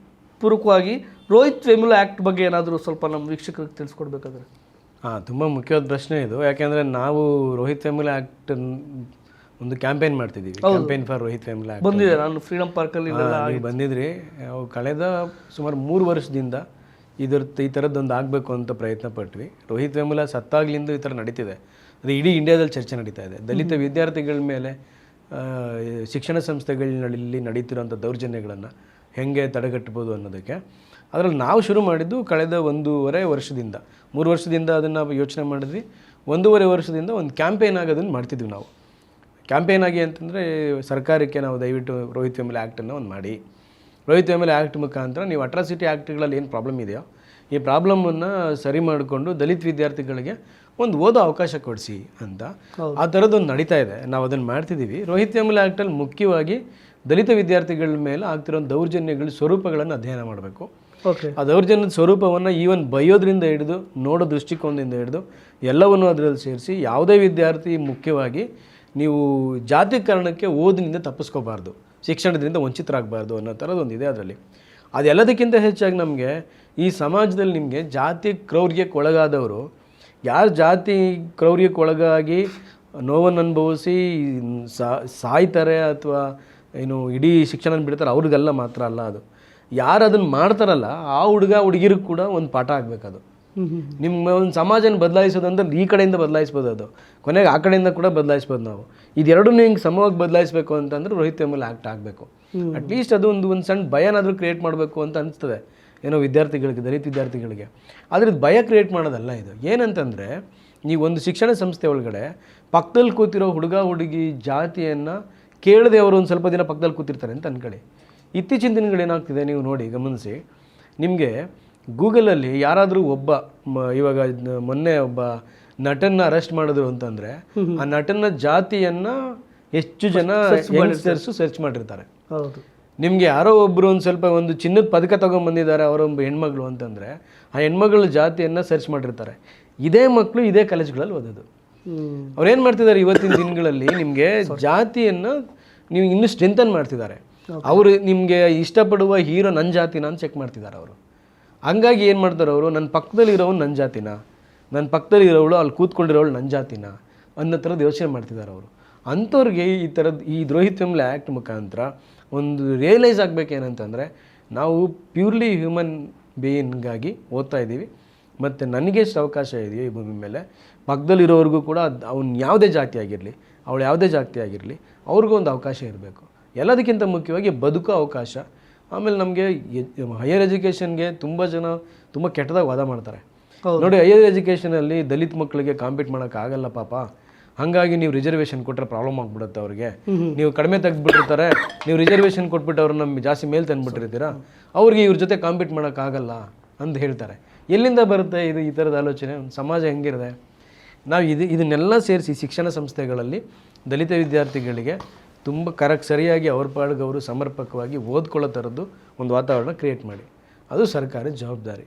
ಪೂರಕವಾಗಿ ರೋಹಿತ್ ವೇಮುಲ ಆ್ಯಕ್ಟ್ ಬಗ್ಗೆ ಏನಾದರೂ ಸ್ವಲ್ಪ ನಮ್ಮ ವೀಕ್ಷಕರಿಗೆ ತಿಳಿಸ್ಕೊಡ್ಬೇಕಾದ್ರೆ. ತುಂಬ ಮುಖ್ಯವಾದ ಪ್ರಶ್ನೆ ಇದು. ಯಾಕೆಂದರೆ ನಾವು ರೋಹಿತ್ ವೇಮುಲ ಆ್ಯಕ್ಟ್ ಒಂದು ಕ್ಯಾಂಪೇನ್ ಮಾಡ್ತಿದ್ದೀವಿ, campaign for Rohit Vemula act. ಬಂದಿದೆ, ನಾನು ಫ್ರೀಡಮ್ ಪಾರ್ಕಲ್ಲಿ ನೀವು ಬಂದಿದ್ರಿ. ಕಳೆದ ಸುಮಾರು 3 ವರ್ಷದಿಂದ ಈ ಥರದ್ದೊಂದು ಆಗಬೇಕು ಅಂತ ಪ್ರಯತ್ನ ಪಟ್ವಿ. ರೋಹಿತ್ ವೇಮುಲ ಸತ್ತಾಗ್ಲಿಂದ ಈ ಥರ ನಡೀತಿದೆ. ಅದು ಇಡೀ ಇಂಡಿಯಾದಲ್ಲಿ ಚರ್ಚೆ ನಡೀತಾ ಇದೆ. ದಲಿತ ವಿದ್ಯಾರ್ಥಿಗಳ ಮೇಲೆ ಶಿಕ್ಷಣ ಸಂಸ್ಥೆಗಳಲ್ಲಿ ನಡೀತಿರೋಂಥ ದೌರ್ಜನ್ಯಗಳನ್ನು ಹೇಗೆ ತಡೆಗಟ್ಟಬೋದು ಅನ್ನೋದಕ್ಕೆ ಅದರಲ್ಲಿ ನಾವು ಶುರು ಮಾಡಿದ್ದು ಕಳೆದ 1.5 ವರ್ಷದಿಂದ. 3 ವರ್ಷದಿಂದ ಅದನ್ನು ಯೋಚನೆ ಮಾಡಿದ್ವಿ. 1.5 ವರ್ಷದಿಂದ ಒಂದು ಕ್ಯಾಂಪೇನ್ ಆಗೋದನ್ನು ಮಾಡ್ತಿದ್ವಿ ನಾವು. ಕ್ಯಾಂಪೇನ್ ಆಗಿ ಅಂತಂದರೆ ಸರ್ಕಾರಕ್ಕೆ ನಾವು ದಯವಿಟ್ಟು ರೋಹಿತ್ ವೇಮುಲ ಆ್ಯಕ್ಟನ್ನು ಒಂದು ಮಾಡಿ, ರೋಹಿತ್ ವೇಮುಲ ಆ್ಯಕ್ಟ್ ಮುಖಾಂತರ ನೀವು ಅಟ್ರಾಸಿಟಿ ಆ್ಯಕ್ಟ್ಗಳಲ್ಲಿ ಏನು ಪ್ರಾಬ್ಲಮ್ ಇದೆಯೋ ಈ ಪ್ರಾಬ್ಲಮನ್ನು ಸರಿ ಮಾಡಿಕೊಂಡು ದಲಿತ ವಿದ್ಯಾರ್ಥಿಗಳಿಗೆ ಒಂದು ಓದೋ ಅವಕಾಶ ಕೊಡಿಸಿ ಅಂತ ಆ ಥರದ್ದೊಂದು ನಡೀತಾ ಇದೆ. ನಾವು ಅದನ್ನು ಮಾಡ್ತಿದ್ದೀವಿ. ರೋಹಿತ್ ವೇಮುಲ ಆ್ಯಕ್ಟಲ್ಲಿ ಮುಖ್ಯವಾಗಿ ದಲಿತ ವಿದ್ಯಾರ್ಥಿಗಳ ಮೇಲೆ ಆಗ್ತಿರೋ ದೌರ್ಜನ್ಯಗಳ ಸ್ವರೂಪಗಳನ್ನು ಅಧ್ಯಯನ ಮಾಡಬೇಕು. ಆ ದೌರ್ಜನ್ಯದ ಸ್ವರೂಪವನ್ನು ಈವನ್ ಬೈಯೋದ್ರಿಂದ ಹಿಡಿದು ನೋಡೋ ದೃಷ್ಟಿಕೋನದಿಂದ ಹಿಡಿದು ಎಲ್ಲವನ್ನೂ ಅದರಲ್ಲಿ ಸೇರಿಸಿ ಯಾವುದೇ ವಿದ್ಯಾರ್ಥಿ ಮುಖ್ಯವಾಗಿ ನೀವು ಜಾತಿ ಕಾರಣಕ್ಕೆ ಓದಿನಿಂದ ತಪ್ಪಿಸ್ಕೋಬಾರ್ದು, ಶಿಕ್ಷಣದಿಂದ ವಂಚಿತರಾಗಬಾರ್ದು ಅನ್ನೋ ಥರದ್ದೊಂದು ಇದೆ ಅದರಲ್ಲಿ. ಅದೆಲ್ಲದಕ್ಕಿಂತ ಹೆಚ್ಚಾಗಿ ನಮಗೆ ಈ ಸಮಾಜದಲ್ಲಿ ನಿಮಗೆ ಜಾತಿ ಕ್ರೌರ್ಯಕ್ಕೆ ಒಳಗಾದವರು, ಯಾರು ಜಾತಿ ಕ್ರೌರ್ಯಕ್ಕೆ ಒಳಗಾಗಿ ನೋವನ್ನು ಅನುಭವಿಸಿ ಸಾಯ್ತಾರೆ ಅಥವಾ ಏನು ಇಡೀ ಶಿಕ್ಷಣ ಬಿಡ್ತಾರೆ ಅವ್ರಿಗೆಲ್ಲ ಮಾತ್ರ ಅಲ್ಲ, ಅದು ಯಾರು ಅದನ್ನು ಮಾಡ್ತಾರಲ್ಲ ಆ ಹುಡುಗಿರಿಗೂ ಕೂಡ ಒಂದು ಪಾಠ ಆಗಬೇಕದು. ನಿಮ್ಮ ಒಂದು ಸಮಾಜನ ಬದಲಾಯಿಸೋದಂದ್ರೆ ಈ ಕಡೆಯಿಂದ ಬದಲಾಯಿಸ್ಬೋದು, ಅದು ಕೊನೆಗೆ ಆ ಕಡೆಯಿಂದ ಕೂಡ ಬದಲಾಯಿಸ್ಬೋದು. ನಾವು ಇದೆರಡನ್ನೂ ಹಿಂಗೆ ಸಮವಾಗಿ ಬದಲಾಯಿಸಬೇಕು ಅಂತಂದರೆ ರೋಹಿತ್ ವೇಮುಲ ಆ್ಯಕ್ಟ್ ಆಗಬೇಕು. ಅಟ್ಲೀಸ್ಟ್ ಅದು ಒಂದು ಸಣ್ಣ ಭಯನಾದರೂ ಕ್ರಿಯೇಟ್ ಮಾಡಬೇಕು ಅಂತ ಅನಿಸ್ತದೆ ಏನೋ ವಿದ್ಯಾರ್ಥಿಗಳಿಗೆ, ದಲಿತ ವಿದ್ಯಾರ್ಥಿಗಳಿಗೆ. ಆದರೆ ಇದು ಭಯ ಕ್ರಿಯೇಟ್ ಮಾಡೋದಲ್ಲ. ಇದು ಏನಂತಂದರೆ ನೀವು ಒಂದು ಶಿಕ್ಷಣ ಸಂಸ್ಥೆ ಒಳಗಡೆ ಪಕ್ಕದಲ್ಲಿ ಕೂತಿರೋ ಹುಡುಗಿ ಜಾತಿಯನ್ನು ಕೇಳದೆ ಅವರು ಒಂದು ಸ್ವಲ್ಪ ದಿನ ಪಕ್ಕದಲ್ಲಿ ಕೂತಿರ್ತಾರೆ ಅಂತ ಅಂದ್ಕೊಳ್ಳಿ. ಇತ್ತೀಚಿನ ದಿನಗಳೇನಾಗ್ತಿದೆ ನೀವು ನೋಡಿ ಗಮನಿಸಿ, ನಿಮಗೆ ಗೂಗಲಲ್ಲಿ ಯಾರಾದರೂ ಒಬ್ಬ ಇವಾಗ ಮೊನ್ನೆ ಒಬ್ಬ ನಟನ್ನ ಅರೆಸ್ಟ್ ಮಾಡಿದ್ರು ಅಂತಂದರೆ ಆ ನಟನ ಜಾತಿಯನ್ನು ಹೆಚ್ಚು ಜನ ಯಂಗ್ಸ್ಟರ್ಸು ಸರ್ಚ್ ಮಾಡಿರ್ತಾರೆ. ಹೌದು. ನಿಮಗೆ ಯಾರೋ ಒಬ್ಬರು ಒಂದು ಸ್ವಲ್ಪ ಒಂದು ಚಿನ್ನದ ಪದಕ ತೊಗೊಂಬಂದಿದ್ದಾರೆ ಅವರೊಬ್ಬ ಹೆಣ್ಮಗಳು ಅಂತಂದರೆ ಆ ಹೆಣ್ಮಗಳ ಜಾತಿಯನ್ನು ಸರ್ಚ್ ಮಾಡಿರ್ತಾರೆ. ಇದೇ ಮಕ್ಕಳು ಇದೇ ಕಾಲೇಜ್ಗಳಲ್ಲಿ ಓದೋದು. ಅವ್ರೇನು ಮಾಡ್ತಿದ್ದಾರೆ ಇವತ್ತಿನ ದಿನಗಳಲ್ಲಿ ನಿಮಗೆ ಜಾತಿಯನ್ನು ನೀವು ಇನ್ನೂ ಸ್ಟ್ರೆಂಥನ್ ಮಾಡ್ತಿದ್ದಾರೆ. ಅವರು ನಿಮಗೆ ಇಷ್ಟಪಡುವ ಹೀರೋ ನನ್ನ ಜಾತಿನ ಅಂತ ಚೆಕ್ ಮಾಡ್ತಿದ್ದಾರೆ ಅವರು. ಹಂಗಾಗಿ ಏನು ಮಾಡ್ತಾರೆ ಅವರು, ನನ್ನ ಪಕ್ಕದಲ್ಲಿರೋನು ನನ್ನ ಜಾತಿನ, ನನ್ನ ಪಕ್ಕದಲ್ಲಿರೋಳು ಅಲ್ಲಿ ಕೂತ್ಕೊಂಡಿರೋಳು ನನ್ನ ಜಾತಿನ ಅನ್ನೋ ಥರದ್ದು ಯೋಚನೆ ಮಾಡ್ತಿದ್ದಾರೆ ಅವರು. ಅಂಥವ್ರಿಗೆ ಈ ಥರದ್ದು ಈ ರೋಹಿತ್ ವೇಮುಲ ಆ್ಯಕ್ಟ್ ಮುಖಾಂತರ ಒಂದು ರಿಯಲೈಸ್ ಆಗಬೇಕೇನಂತಂದರೆ ನಾವು ಪ್ಯೂರ್ಲಿ ಹ್ಯೂಮನ್ ಬೀಯಿಂಗಾಗಿ ಓದ್ತಾ ಇದ್ದೀವಿ ಮತ್ತು ನನಗೆ ಎಷ್ಟು ಅವಕಾಶ ಇದೆಯೋ ಈ ಭೂಮಿ ಮೇಲೆ ಪಕ್ಕದಲ್ಲಿರೋರಿಗೂ ಕೂಡ ಅವ್ನು ಯಾವುದೇ ಜಾತಿ ಆಗಿರಲಿ, ಅವಳು ಯಾವುದೇ ಜಾತಿ ಆಗಿರಲಿ, ಅವ್ರಿಗೂ ಒಂದು ಅವಕಾಶ ಇರಬೇಕು. ಎಲ್ಲದಕ್ಕಿಂತ ಮುಖ್ಯವಾಗಿ ಬದುಕೋ ಅವಕಾಶ. ಆಮೇಲೆ ನಮಗೆ ಹೈಯರ್ ಎಜುಕೇಷನ್ಗೆ ತುಂಬ ಜನ ತುಂಬ ಕೆಟ್ಟದಾಗಿ ವಾದ ಮಾಡ್ತಾರೆ ನೋಡಿ. ಹೈಯರ್ ಎಜುಕೇಷನಲ್ಲಿ ದಲಿತ ಮಕ್ಕಳಿಗೆ ಕಾಂಪೀಟ್ ಮಾಡೋಕ್ಕಾಗಲ್ಲ ಪಾಪ, ಹಾಗಾಗಿ ನೀವು ರಿಸರ್ವೇಷನ್ ಕೊಟ್ಟರೆ ಪ್ರಾಬ್ಲಮ್ ಆಗ್ಬಿಡುತ್ತೆ ಅವ್ರಿಗೆ, ನೀವು ಕಡಿಮೆ ತೆಗೆದುಬಿಟ್ಟಿರ್ತಾರೆ, ನೀವು ರಿಸರ್ವೇಷನ್ ಕೊಟ್ಬಿಟ್ಟು ಅವ್ರನ್ನ ನಮ್ಗೆ ಜಾಸ್ತಿ ಮೇಲೆ ತಂದುಬಿಟ್ಟಿರ್ತೀರಾ, ಅವ್ರಿಗೆ ಇವ್ರ ಜೊತೆ ಕಾಂಪೀಟ್ ಮಾಡೋಕ್ಕಾಗಲ್ಲ ಅಂತ ಹೇಳ್ತಾರೆ. ಎಲ್ಲಿಂದ ಬರುತ್ತೆ ಇದು ಈ ಥರದ ಆಲೋಚನೆ? ಒಂದು ಸಮಾಜ ಹೆಂಗಿರುತ್ತೆ? ನಾವು ಇದನ್ನೆಲ್ಲ ಸೇರಿಸಿ ಶಿಕ್ಷಣ ಸಂಸ್ಥೆಗಳಲ್ಲಿ ದಲಿತ ವಿದ್ಯಾರ್ಥಿಗಳಿಗೆ ತುಂಬ ಸರಿಯಾಗಿ ಅವ್ರ ಪಾಡಿಗೆ ಅವರು ಸಮರ್ಪಕವಾಗಿ ಓದ್ಕೊಳ್ಳೋ ಥರದ್ದು ಒಂದು ವಾತಾವರಣ ಕ್ರಿಯೇಟ್ ಮಾಡಿ, ಅದು ಸರ್ಕಾರದ ಜವಾಬ್ದಾರಿ.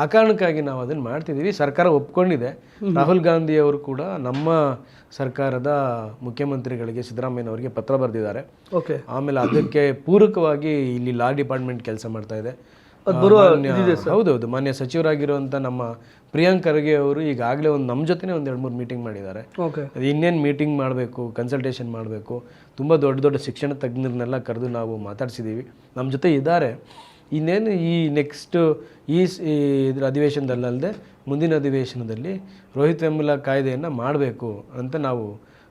ಆ ಕಾರಣಕ್ಕಾಗಿ ನಾವು ಅದನ್ನು ಮಾಡ್ತಿದ್ದೀವಿ. ಸರ್ಕಾರ ಒಪ್ಕೊಂಡಿದೆ. ರಾಹುಲ್ ಗಾಂಧಿ ಅವರು ಕೂಡ ನಮ್ಮ ಸರ್ಕಾರದ ಮುಖ್ಯಮಂತ್ರಿಗಳಿಗೆ ಸಿದ್ದರಾಮಯ್ಯನವರಿಗೆ ಪತ್ರ ಬರೆದಿದ್ದಾರೆ. ಓಕೆ. ಆಮೇಲೆ ಅದಕ್ಕೆ ಪೂರಕವಾಗಿ ಇಲ್ಲಿ ಲಾ ಡಿಪಾರ್ಟ್ಮೆಂಟ್ ಕೆಲಸ ಮಾಡ್ತಾ ಇದೆ. ಹೌದೌದು, ಮಾನ್ಯ ಸಚಿವರಾಗಿರುವಂಥ ನಮ್ಮ ಪ್ರಿಯಾಂಕ್ ಖರ್ಗೆ ಅವರು ಈಗಾಗಲೇ ನಮ್ಮ ಜೊತೆನೇ 2-3 ಮೀಟಿಂಗ್ ಮಾಡಿದ್ದಾರೆ. ಅದು ಇನ್ನೇನು ಮೀಟಿಂಗ್ ಮಾಡಬೇಕು, ಕನ್ಸಲ್ಟೇಷನ್ ಮಾಡಬೇಕು, ತುಂಬ ದೊಡ್ಡ ದೊಡ್ಡ ಶಿಕ್ಷಣ ತಜ್ಞರನ್ನೆಲ್ಲ ಕರೆದು ನಾವು ಮಾತಾಡ್ಸಿದ್ದೀವಿ. ನಮ್ಮ ಜೊತೆ ಇದ್ದಾರೆ. ಇನ್ನೇನು ಈ ನೆಕ್ಸ್ಟ್ ಇದ್ರ ಅಧಿವೇಶನದಲ್ಲದೆ ಮುಂದಿನ ಅಧಿವೇಶನದಲ್ಲಿ ರೋಹಿತ್ ವೆಮುಲಾ ಕಾಯ್ದೆಯನ್ನು ಮಾಡಬೇಕು ಅಂತ ನಾವು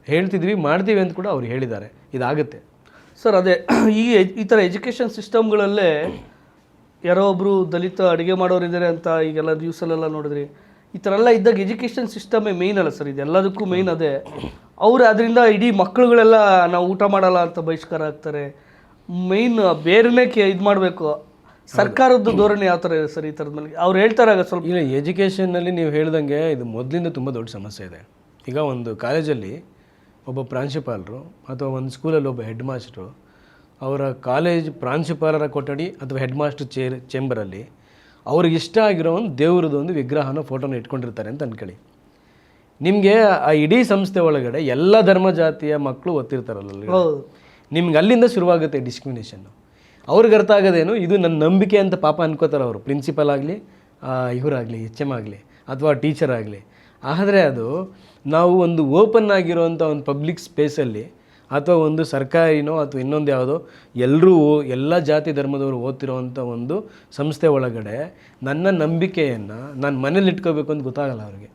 ಹೇಳ್ತಿದ್ವಿ, ಮಾಡ್ತೀವಿ ಅಂತ ಕೂಡ ಅವ್ರು ಹೇಳಿದ್ದಾರೆ. ಇದಾಗುತ್ತೆ ಸರ್. ಅದೇ ಈ ಥರ ಎಜುಕೇಷನ್ ಸಿಸ್ಟಮ್ಗಳಲ್ಲೇ ಯಾರೋ ಒಬ್ಬರು ದಲಿತ ಅಡುಗೆ ಮಾಡೋರಿದ್ದಾರೆ ಅಂತ ಈಗೆಲ್ಲ ನ್ಯೂಸಲ್ಲೆಲ್ಲ ನೋಡಿದ್ರಿ. ಈ ಥರ ಎಲ್ಲ ಇದ್ದಾಗ ಎಜುಕೇಷನ್ ಸಿಸ್ಟಮೇ ಮೇಯ್ನ್ ಅಲ್ಲ ಸರ್, ಇದೆಲ್ಲದಕ್ಕೂ ಮೇಯ್ನ್ ಅದೇ. ಅವರು ಅದರಿಂದ ಇಡೀ ಮಕ್ಕಳುಗಳೆಲ್ಲ ನಾವು ಊಟ ಮಾಡಲ್ಲ ಅಂತ ಬಹಿಷ್ಕಾರ ಆಗ್ತಾರೆ. ಮೇಯ್ನ್ ಬೇರೆನೇ ಇದು ಮಾಡಬೇಕು. ಸರ್ಕಾರದ ಧೋರಣೆ ಯಾವ ಥರ ಇದೆ ಸರ್ ಈ ಥರದ ಮೇಲೆ? ಅವ್ರು ಹೇಳ್ತಾರಾಗ ಸ್ವಲ್ಪ. ಇಲ್ಲ, ಎಜುಕೇಷನ್ನಲ್ಲಿ ನೀವು ಹೇಳ್ದಂಗೆ ಇದು ಮೊದಲಿಂದ ತುಂಬ ದೊಡ್ಡ ಸಮಸ್ಯೆ ಇದೆ. ಈಗ ಒಂದು ಕಾಲೇಜಲ್ಲಿ ಒಬ್ಬ ಪ್ರಾಂಶುಪಾಲರು ಅಥವಾ ಒಂದು ಸ್ಕೂಲಲ್ಲಿ ಒಬ್ಬ ಹೆಡ್ ಮಾಸ್ಟ್ರು ಅವರ ಕಾಲೇಜ್ ಪ್ರಾಂಶುಪಾಲರ ಕೊಠಡಿ ಅಥವಾ ಹೆಡ್ ಮಾಸ್ಟರ್ ಚೇಂಬರಲ್ಲಿ ಅವ್ರಿಗೆ ಇಷ್ಟ ಆಗಿರೋ ಒಂದು ದೇವ್ರದ್ದು ಒಂದು ವಿಗ್ರಹನ ಫೋಟೋನ ಇಟ್ಕೊಂಡಿರ್ತಾರೆ ಅಂತ ಅಂದ್ಕೊಳ್ಳಿ. ನಿಮಗೆ ಆ ಇಡೀ ಸಂಸ್ಥೆ ಒಳಗಡೆ ಎಲ್ಲ ಧರ್ಮ ಜಾತಿಯ ಮಕ್ಕಳು ಓದ್ತಿರ್ತಾರಲ್ಲ, ನಿಮ್ಗೆ ಅಲ್ಲಿಂದ ಶುರುವಾಗುತ್ತೆ ಡಿಸ್ಕ್ರಿಮಿನೇಷನ್ನು. ಅವ್ರಿಗೆ ಅರ್ಥ ಆಗೋದೇನು, ಇದು ನನ್ನ ನಂಬಿಕೆ ಅಂತ ಪಾಪ ಅನ್ಕೋತಾರೆ ಅವರು, ಪ್ರಿನ್ಸಿಪಲ್ ಆಗಲಿ, ಇವರಾಗಲಿ, HM ಆಗಲಿ ಅಥವಾ ಟೀಚರ್ ಆಗಲಿ. ಆದರೆ ಅದು ನಾವು ಒಂದು ಓಪನ್ ಆಗಿರೋವಂಥ ಒಂದು ಪಬ್ಲಿಕ್ ಸ್ಪೇಸಲ್ಲಿ ಅಥವಾ ಒಂದು ಸರ್ಕಾರಿನೋ ಅಥವಾ ಇನ್ನೊಂದು ಯಾವುದೋ ಎಲ್ಲ ಜಾತಿ ಧರ್ಮದವರು ಓದ್ತಿರೋವಂಥ ಒಂದು ಸಂಸ್ಥೆ ಒಳಗಡೆ ನನ್ನ ನಂಬಿಕೆಯನ್ನು ನಾನು ಮನೇಲಿ ಇಟ್ಕೋಬೇಕು ಅಂತ ಗೊತ್ತಾಗಲ್ಲ ಅವ್ರಿಗೆ.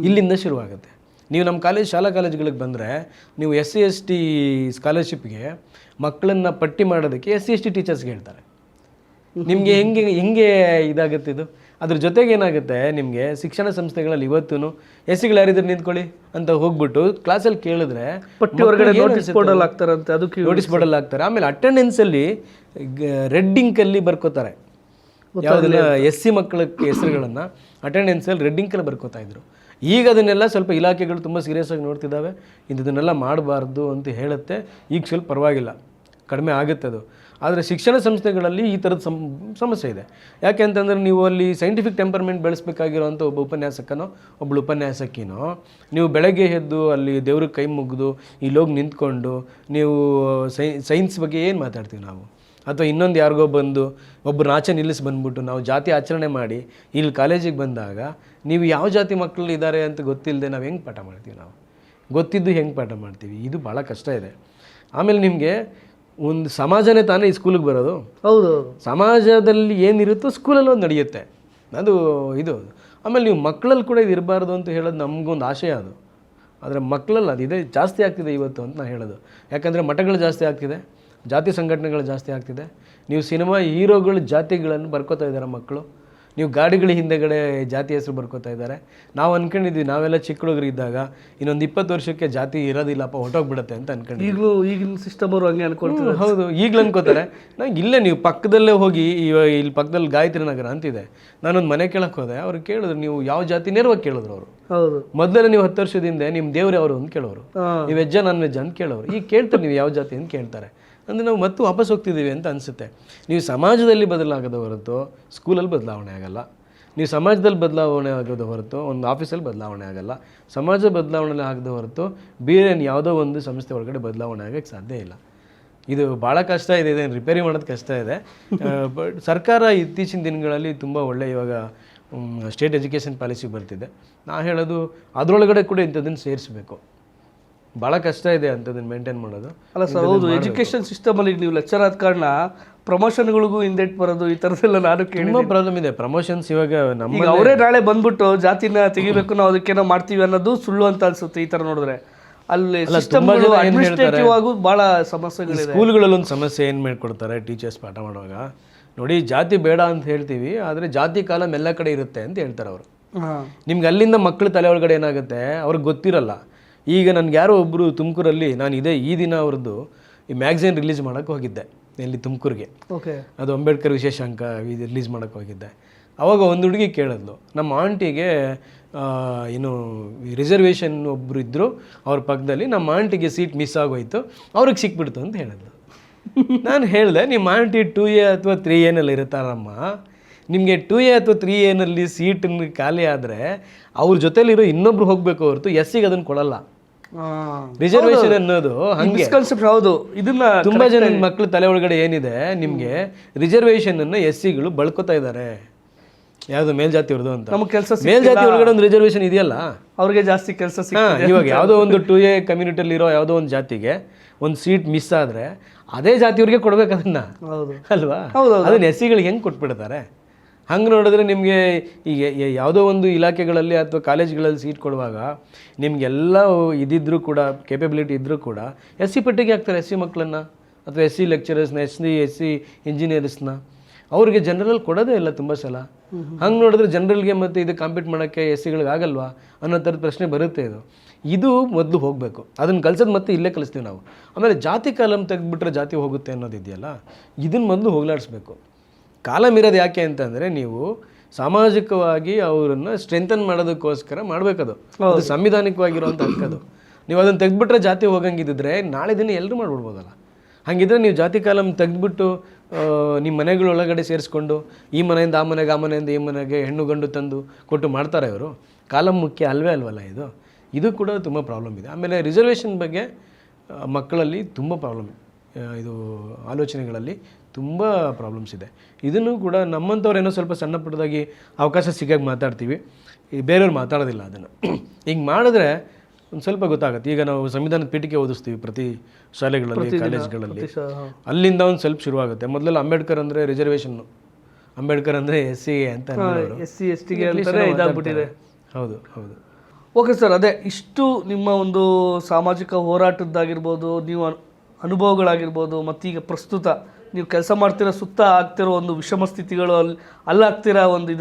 ಇಲ್ಲಿಂದ ಶುರುವಾಗುತ್ತೆ. ನೀವು ನಮ್ಮ ಶಾಲಾ ಕಾಲೇಜುಗಳಿಗೆ ಬಂದರೆ ನೀವು SC ST ಸ್ಕಾಲರ್ಶಿಪ್ಗೆ ಮಕ್ಕಳನ್ನು ಪಟ್ಟಿ ಮಾಡೋದಕ್ಕೆ SC ST ಟೀಚರ್ಸ್ಗೆ ಹೇಳ್ತಾರೆ. ನಿಮಗೆ ಹೆಂಗೆ ಇದಾಗುತ್ತೆ ಇದು? ಅದ್ರ ಜೊತೆಗೆ ಏನಾಗುತ್ತೆ, ನಿಮಗೆ ಶಿಕ್ಷಣ ಸಂಸ್ಥೆಗಳಲ್ಲಿ ಇವತ್ತು ಎಸ್ಸಿಗಳು ಯಾರಿದ್ರು ನಿಂತ್ಕೊಳ್ಳಿ ಅಂತ ಹೋಗ್ಬಿಟ್ಟು ಕ್ಲಾಸಲ್ಲಿ ಕೇಳಿದ್ರೆ ಪಟ್ಟಿ ಹೊರಗಡೆ ನೋಟಿಸ್ ಬೋರ್ಡಲ್ಲಿ ಹಾಕ್ತಾರಂತೆ, ಅದಕ್ಕೆ ನೋಟಿಸ್ ಬೋರ್ಡಲ್ಲಿ ಹಾಕ್ತಾರೆ. ಆಮೇಲೆ ಅಟೆಂಡೆನ್ಸಲ್ಲಿ ರೆಡ್ ಇಂಕಲ್ಲಿ ಬರ್ಕೋತಾರೆ. ಯಾವುದನ್ನ SC ಮಕ್ಕಳ ಹೆಸರುಗಳನ್ನು ಅಟೆಂಡೆನ್ಸಲ್ಲಿ ರೆಡ್ ಇಂಕಲ್ಲಿ ಬರ್ಕೋತಾ ಇದ್ರು. ಈಗ ಅದನ್ನೆಲ್ಲ ಸ್ವಲ್ಪ ಇಲಾಖೆಗಳು ತುಂಬ ಸೀರಿಯಸ್ ಆಗಿ ನೋಡ್ತಿದ್ದಾವೆ. ಇದನ್ನೆಲ್ಲ ಮಾಡಬಾರ್ದು ಅಂತ ಹೇಳುತ್ತೆ. ಈಗ ಸ್ವಲ್ಪ ಪರವಾಗಿಲ್ಲ, ಕಡಿಮೆ ಆಗುತ್ತೆ ಅದು. ಆದರೆ ಶಿಕ್ಷಣ ಸಂಸ್ಥೆಗಳಲ್ಲಿ ಈ ಥರದ ಸಮಸ್ಯೆ ಇದೆ. ಯಾಕೆ ಅಂತಂದರೆ ನೀವು ಅಲ್ಲಿ ಸೈಂಟಿಫಿಕ್ ಟೆಂಪರ್ಮೆಂಟ್ ಬೆಳೆಸಬೇಕಾಗಿರೋಂಥ ಒಬ್ಬ ಉಪನ್ಯಾಸಕನೋ ಒಬ್ಬಳು ಉಪನ್ಯಾಸಕಿನೋ ನೀವು ಬೆಳಗ್ಗೆ ಎದ್ದು ಅಲ್ಲಿ ದೇವ್ರಿಗೆ ಕೈ ಮುಗಿದು ಇಲ್ಲೋಗಿ ನಿಂತ್ಕೊಂಡು ನೀವು ಸೈನ್ಸ್ ಬಗ್ಗೆ ಏನು ಮಾತಾಡ್ತೀವಿ ನಾವು? ಅಥವಾ ಇನ್ನೊಂದು ಯಾರಿಗೋ ಬಂದು ಒಬ್ಬರು ಆಚೆ ನಿಲ್ಲಿಸಿ ಬಂದ್ಬಿಟ್ಟು ನಾವು ಜಾತಿ ಆಚರಣೆ ಮಾಡಿ ಇಲ್ಲಿ ಕಾಲೇಜಿಗೆ ಬಂದಾಗ ನೀವು ಯಾವ ಜಾತಿ ಮಕ್ಕಳು ಇದ್ದಾರೆ ಅಂತ ಗೊತ್ತಿಲ್ಲದೆ ನಾವು ಹೆಂಗೆ ಪಾಠ ಮಾಡ್ತೀವಿ? ನಾವು ಗೊತ್ತಿದ್ದು ಹೆಂಗೆ ಪಾಠ ಮಾಡ್ತೀವಿ? ಇದು ಭಾಳ ಕಷ್ಟ ಇದೆ. ಆಮೇಲೆ ನಿಮಗೆ ಒಂದು ಸಮಾಜನೇ ತಾನೇ ಈ ಸ್ಕೂಲಿಗೆ ಬರೋದು. ಹೌದು, ಸಮಾಜದಲ್ಲಿ ಏನಿರುತ್ತೋ ಸ್ಕೂಲಲ್ಲಿ ಒಂದು ನಡೆಯುತ್ತೆ. ಅದು ಇದು. ಆಮೇಲೆ ನೀವು ಮಕ್ಕಳಲ್ಲಿ ಕೂಡ ಇದು ಇರಬಾರ್ದು ಅಂತ ಹೇಳೋದು ನಮಗೊಂದು ಆಶಯ ಅದು. ಆದರೆ ಮಕ್ಕಳಲ್ಲಿ ಅದಿದೆ ಜಾಸ್ತಿ ಆಗ್ತಿದೆ ಇವತ್ತು ಅಂತ ನಾನು ಹೇಳೋದು. ಯಾಕಂದರೆ ಮಠಗಳು ಜಾಸ್ತಿ ಆಗ್ತಿದೆ, ಜಾತಿ ಸಂಘಟನೆಗಳು ಜಾಸ್ತಿ ಆಗ್ತಿದೆ. ನೀವು ಸಿನಿಮಾ ಹೀರೋಗಳು ಜಾತಿಗಳನ್ನು ಬರ್ಕೋತಾ ಇದ್ದಾರೆ ಮಕ್ಕಳು. ನೀವು ಗಾಡಿಗಳ ಹಿಂದೆಗಡೆ ಜಾತಿ ಹೆಸರು ಬರ್ಕೋತಾ ಇದ್ದಾರೆ. ನಾವು ಅಂದ್ಕೊಂಡಿದ್ವಿ ನಾವೆಲ್ಲ ಚಿಕ್ಕ ಹುಡುಗರು ಇದ್ದಾಗ ಇನ್ನೊಂದು 20 ವರ್ಷಕ್ಕೆ ಜಾತಿ ಇರೋದಿಲ್ಲಪ್ಪ, ಹೊಟ್ಟೋಗ್ಬಿಡುತ್ತೆ ಅಂತ ಅಂದ್ಕೊಂಡು. ಈಗಿನ ಸಿಸ್ಟಮ್ ಅವರು ಹಂಗೆ ಅನ್ಕೊಳ್ತಾರೆ. ಹೌದು, ಈಗಲೂ ಅನ್ಕೋತಾರೆ. ನಂಗೆ ಇಲ್ಲೇ ನೀವು ಪಕ್ಕದಲ್ಲೇ ಹೋಗಿ ಇಲ್ಲಿ ಪಕ್ಕದಲ್ಲಿ ಗಾಯತ್ರಿ ನಗರ ಅಂತಿದೆ, ನಾನೊಂದು ಮನೆ ಕೇಳಕ್ಕೆ ಹೋದೆ. ಅವ್ರು ಕೇಳಿದ್ರು ನೀವು ಯಾವ ಜಾತಿ, ನೇರವಾಗಿ ಕೇಳಿದ್ರು ಅವರು. ಹೌದು, ಮೊದಲೇ ನೀವು 10 ವರ್ಷದಿಂದ ನಿಮ್ಮ ದೇವ್ರು ಅವರು ಅಂತ ಕೇಳೋರು, ನೀವು ವೆಜ್ಜಾ ನಾನ್ ವೆಜ್ ಅಂತ ಕೇಳೋರು. ಈಗ ಕೇಳ್ತಾರೆ ನೀವು ಯಾವ ಜಾತಿ ಅಂತ ಕೇಳ್ತಾರೆ. ಅಂದರೆ ನಾವು ಮತ್ತೆ ವಾಪಸ್ ಹೋಗ್ತಿದ್ದೀವಿ ಅಂತ ಅನಿಸುತ್ತೆ. ನೀವು ಸಮಾಜದಲ್ಲಿ ಬದಲಾಗದ ಹೊರತು ಸ್ಕೂಲಲ್ಲಿ ಬದಲಾವಣೆ ಆಗಲ್ಲ. ನೀವು ಸಮಾಜದಲ್ಲಿ ಬದಲಾವಣೆ ಆಗೋದು ಹೊರತು ಒಂದು ಆಫೀಸಲ್ಲಿ ಬದಲಾವಣೆ ಆಗಲ್ಲ. ಸಮಾಜ ಬದಲಾವಣೆ ಆಗದ ಹೊರತು ಬೇರೆ ಯಾವುದೋ ಒಂದು ಸಂಸ್ಥೆ ಒಳಗಡೆ ಬದಲಾವಣೆ ಆಗೋಕ್ಕೆ ಸಾಧ್ಯ ಇಲ್ಲ. ಇದು ಭಾಳ ಕಷ್ಟ ಇದೆ, ಇದನ್ನು ರಿಪೇರಿ ಮಾಡೋದು ಕಷ್ಟ ಇದೆ. ಬಟ್ ಸರ್ಕಾರ ಇತ್ತೀಚಿನ ದಿನಗಳಲ್ಲಿ ತುಂಬ ಒಳ್ಳೆಯ ಇವಾಗ ಸ್ಟೇಟ್ ಎಜುಕೇಷನ್ ಪಾಲಿಸಿ ಬರ್ತಿದೆ. ನಾ ಹೇಳೋದು ಅದರೊಳಗಡೆ ಕೂಡ ಇಂಥದ್ದನ್ನು ಸೇರಿಸಬೇಕು. ಭಾಳ ಕಷ್ಟ ಇದೆ ಅಂಥದ್ದನ್ನು ಮೇಂಟೈನ್ ಮಾಡೋದು. ಅಲ್ಲ ಸರ್, ಹೌದು. ಎಜುಕೇಷನ್ ಸಿಸ್ಟಮಲ್ಲಿ ನೀವು ಲೆಕ್ಚರ್ ಆದ ಕಾರಣ ಪ್ರಮೋಷನ್ಗಳಿಗೂ ಹಿಂದೆಟ್ ಬರೋದು, ಈ ಥರದ್ದೆಲ್ಲ ನಾನು ಕೇಳಿ ತುಂಬ ಪ್ರಾಬ್ಲಮ್ ಇದೆ. ಪ್ರಮೋಷನ್ಸ್ ಇವಾಗ ನಮ್ಮ ಅವರೇ ನಾಳೆ ಬಂದ್ಬಿಟ್ಟು ಜಾತಿನ ತೆಗಿಬೇಕು, ನಾವು ಅದಕ್ಕೇನೋ ಮಾಡ್ತೀವಿ ಅನ್ನೋದು ಸುಳ್ಳು ಅಂತ ಅನ್ಸುತ್ತೆ ಈ ಥರ ನೋಡಿದ್ರೆ. ಅಲ್ಲಿ ಅಡ್ಮಿನಿಸ್ಟ್ರೇಟಿವ್ ಆಗೂ ಭಾಳ ಸಮಸ್ಯೆಗಳಿದೆ. ಸ್ಕೂಲ್ಗಳಲ್ಲಿ ಒಂದು ಸಮಸ್ಯೆ ಏನು ಮಾಡ್ಕೊಡ್ತಾರೆ ಟೀಚರ್ಸ್ ಪಾಠ ಮಾಡುವಾಗ, ನೋಡಿ ಜಾತಿ ಬೇಡ ಅಂತ ಹೇಳ್ತೀವಿ, ಆದರೆ ಜಾತಿ ಕಾಲಮ್ ಎಲ್ಲ ಕಡೆ ಇರುತ್ತೆ ಅಂತ ಹೇಳ್ತಾರೆ ಅವರು. ನಿಮ್ಗೆ ಅಲ್ಲಿಂದ ಮಕ್ಕಳ ತಲೆ ಒಳಗಡೆ ಏನಾಗುತ್ತೆ ಅವ್ರಿಗೆ ಗೊತ್ತಿರಲ್ಲ. ಈಗ ನನಗೆ ಯಾರೋ ಒಬ್ಬರು ತುಮಕೂರಲ್ಲಿ, ನಾನು ಈ ದಿನ ಅವ್ರದ್ದು ಈ ಮ್ಯಾಗ್ಝಿನ್ ರಿಲೀಸ್ ಮಾಡೋಕ್ಕೆ ಹೋಗಿದ್ದೆ ಇಲ್ಲಿ ತುಮಕೂರಿಗೆ. ಓಕೆ, ಅದು ಅಂಬೇಡ್ಕರ್ ವಿಶೇಷಾಂಕ ರಿಲೀಸ್ ಮಾಡೋಕ್ಕೆ ಹೋಗಿದ್ದೆ. ಆವಾಗ ಒಂದು ಹುಡುಗಿ ಕೇಳಿದ್ಲು, ನಮ್ಮ ಆಂಟಿಗೆ ಏನು ರಿಸರ್ವೇಷನ್ ಒಬ್ಬರು ಇದ್ದರು ಅವ್ರ ಪಕ್ಕದಲ್ಲಿ, ನಮ್ಮ ಆಂಟಿಗೆ ಸೀಟ್ ಮಿಸ್ ಆಗೋಯ್ತು, ಅವ್ರಿಗೆ ಸಿಕ್ಬಿಡ್ತು ಅಂತ ಹೇಳಿದ್ಲು. ನಾನು ಹೇಳಿದೆ, ನಿಮ್ಮ ಆಂಟಿ 2A ಅಥವಾ 3A ಇರುತ್ತಾರಮ್ಮ, ನಿಮಗೆ 2A ಅಥವಾ 3Aನಲ್ಲಿ ಸೀಟನ್ನು ಖಾಲಿ ಆದರೆ ಅವ್ರ ಜೊತೆಲಿರೋ ಇನ್ನೊಬ್ರು ಹೋಗಬೇಕು ಹೊರತು ಎಸ್ಸಿಗೆ ಅದನ್ನು ಕೊಡಲ್ಲ. ರಿಸರ್ವೇಶನ್ ಅನ್ನೋದು ಹಂಗೆ ಮಿಸ್ಕನ್ಸೆಪ್ಷನ್. ಹೌದು, ಇದನ್ನ ತುಂಬಾ ಜನ ಮಕ್ಕಳು ತಲೆ ಒಳಗಡೆ ಏನಿದೆ, ನಿಮಗೆ ರಿಸರ್ವೇಶನ್ ಅನ್ನು ಎಸ್ಸಿಗಳು ಬಳಕೋತಾ ಇದ್ದಾರೆ. ಯಾವ್ದು ಮೇಲ್ಜಾತಿಯವ್ರದ್ದು ಅಂತ. ನಮಗೆ ಕೆಲಸ ಮೇಲ್ಜಾತಿ ಒಳಗಡೆ ಒಂದು ರಿಸರ್ವೇಶನ್ ಇದೆಯಲ್ಲ, ಅವ್ರಿಗೆ ಜಾಸ್ತಿ ಕೆಲಸ ಇವಾಗ ಯಾವುದೋ ಒಂದು 2A ಕಮ್ಯುನಿಟಿಯಲ್ಲಿ ಇರೋ ಯಾವುದೋ ಒಂದು ಜಾತಿಗೆ ಒಂದು ಸೀಟ್ ಮಿಸ್ ಆದರೆ ಅದೇ ಜಾತಿಯವ್ರಿಗೆ ಕೊಡ್ಬೇಕು ಅದನ್ನ, ಅಲ್ವಾ? ಅದನ್ನ ಎಸ್ಸಿಗಳಿಗೆ ಹೆಂಗೆ ಕೊಟ್ಬಿಡ್ತಾರೆ? ಹಂಗೆ ನೋಡಿದ್ರೆ ನಿಮಗೆ ಈಗ ಯಾವುದೋ ಒಂದು ಇಲಾಖೆಗಳಲ್ಲಿ ಅಥವಾ ಕಾಲೇಜ್ಗಳಲ್ಲಿ ಸೀಟ್ ಕೊಡುವಾಗ ನಿಮಗೆಲ್ಲ ಇದಿದ್ರೂ ಕೂಡ, ಕೇಪಬಿಲಿಟಿ ಇದ್ದರೂ ಕೂಡ ಎಸ್ಸಿ ಪಟ್ಟಿಗೆ ಹಾಕ್ತಾರೆ ಎಸ್ಸಿ ಮಕ್ಕಳನ್ನು, ಅಥವಾ ಎಸ್ಸಿ ಲೆಕ್ಚರರ್ಸ್ನ, ಎಸ್ಸಿ ಇಂಜಿನಿಯರ್ಸ್ನ. ಅವ್ರಿಗೆ ಜನರಲ್ ಕೊಡೋದೇ ಇಲ್ಲ ತುಂಬ ಸಲ. ಹಂಗೆ ನೋಡಿದ್ರೆ ಜನರಲ್ಗೆ ಮತ್ತು ಇದು ಕಾಂಪೀಟ್ ಮಾಡೋಕ್ಕೆ ಎಸ್ಸಿಗಳಿಗೆ ಆಗಲ್ವಾ ಅನ್ನೋ ಥರದ ಪ್ರಶ್ನೆ ಬರುತ್ತೆ. ಇದು ಮೊದಲು ಹೋಗಬೇಕು. ಅದನ್ನು ಕಲಿಸೋದು ಮತ್ತೆ ಇಲ್ಲೇ ಕಲಿಸ್ತೀವಿ ನಾವು. ಆಮೇಲೆ ಜಾತಿ ಕಾಲಮ್ ತೆಗೆದುಬಿಟ್ರೆ ಜಾತಿ ಹೋಗುತ್ತೆ ಅನ್ನೋದಿದೆಯಲ್ಲ, ಇದನ್ನು ಮೊದಲು ಹೋಗಲಾಡಿಸ್ಬೇಕು. ಕಾಲಮ್ ಇರೋದು ಯಾಕೆ ಅಂತಂದರೆ, ನೀವು ಸಾಮಾಜಿಕವಾಗಿ ಅವರನ್ನು ಸ್ಟ್ರೆಂಥನ್ ಮಾಡೋದಕ್ಕೋಸ್ಕರ ಮಾಡಬೇಕದು. ಅದು ಸಂವಿಧಾನಿಕವಾಗಿರುವಂಥ ಹಕ್ಕದು. ನೀವು ಅದನ್ನು ತೆಗೆದುಬಿಟ್ರೆ ಜಾತಿ ಹೋಗಂಗಿದ್ದರೆ ನಾಳೆ ದಿನ ಎಲ್ಲರೂ ಮಾಡಿಬಿಡ್ಬೋದಲ್ಲ. ಹಾಗಿದ್ರೆ ನೀವು ಜಾತಿ ಕಾಲಮ್ ತೆಗೆದುಬಿಟ್ಟು ನಿಮ್ಮ ಮನೆಗಳೊಳಗಡೆ ಸೇರಿಸ್ಕೊಂಡು ಈ ಮನೆಯಿಂದ ಆ ಮನೆಗೆ, ಆ ಮನೆಯಿಂದ ಈ ಮನೆಗೆ ಹೆಣ್ಣು ಗಂಡು ತಂದು ಕೊಟ್ಟು ಮಾಡ್ತಾರೆ ಇವರು. ಕಾಲಮ್ ಮುಖ್ಯ ಅಲ್ವಲ್ಲ ಇದು ಕೂಡ ತುಂಬ ಪ್ರಾಬ್ಲಮ್ ಇದೆ. ಆಮೇಲೆ ರಿಸರ್ವೇಷನ್ ಬಗ್ಗೆ ಮಕ್ಕಳಲ್ಲಿ ತುಂಬ ಪ್ರಾಬ್ಲಮ್, ಇದು ಆಲೋಚನೆಗಳಲ್ಲಿ ತುಂಬ ಪ್ರಾಬ್ಲಮ್ಸ್ ಇದೆ. ಇದನ್ನು ಕೂಡ ನಮ್ಮಂಥವ್ರು ಏನೋ ಸ್ವಲ್ಪ ಸಣ್ಣ ಪುಟ್ಟದಾಗಿ ಅವಕಾಶ ಸಿಗಾಗ ಮಾತಾಡ್ತೀವಿ, ಈ ಬೇರೆಯವ್ರು ಮಾತಾಡೋದಿಲ್ಲ. ಅದನ್ನು ಹಿಂಗೆ ಮಾಡಿದ್ರೆ ಒಂದು ಸ್ವಲ್ಪ ಗೊತ್ತಾಗುತ್ತೆ. ಈಗ ನಾವು ಸಂವಿಧಾನದ ಪೀಠಿಕೆ ಓದಿಸ್ತೀವಿ ಪ್ರತಿ ಶಾಲೆಗಳಲ್ಲಿ, ಕಾಲೇಜ್ಗಳಲ್ಲಿ. ಅಲ್ಲಿಂದ ಒಂದು ಸ್ವಲ್ಪ ಶುರುವಾಗುತ್ತೆ. ಮೊದಲೆಲ್ಲ ಅಂಬೇಡ್ಕರ್ ಅಂದರೆ ರಿಸರ್ವೇಷನ್ನು, ಅಂಬೇಡ್ಕರ್ ಅಂದರೆ SC ಅಂತ, SC ST ಇದಾಗ್ಬಿಟ್ಟಿದೆ. ಹೌದು ಹೌದು. ಓಕೆ ಸರ್, ಅದೇ ಇಷ್ಟು ನಿಮ್ಮ ಒಂದು ಸಾಮಾಜಿಕ ಹೋರಾಟದ್ದಾಗಿರ್ಬೋದು, ನೀವು ಅನುಭವಗಳಾಗಿರ್ಬೋದು, ಮತ್ತೀಗ ಪ್ರಸ್ತುತ ನೀವು ಕೆಲಸ ಮಾಡ್ತಿರೋ ಸುತ್ತ ಆಗ್ತಿರೋ ಒಂದು ವಿಷಮ ಸ್ಥಿತಿಗಳು, ಅಲ್ಲಾಗ್ತಿರೋ ಒಂದು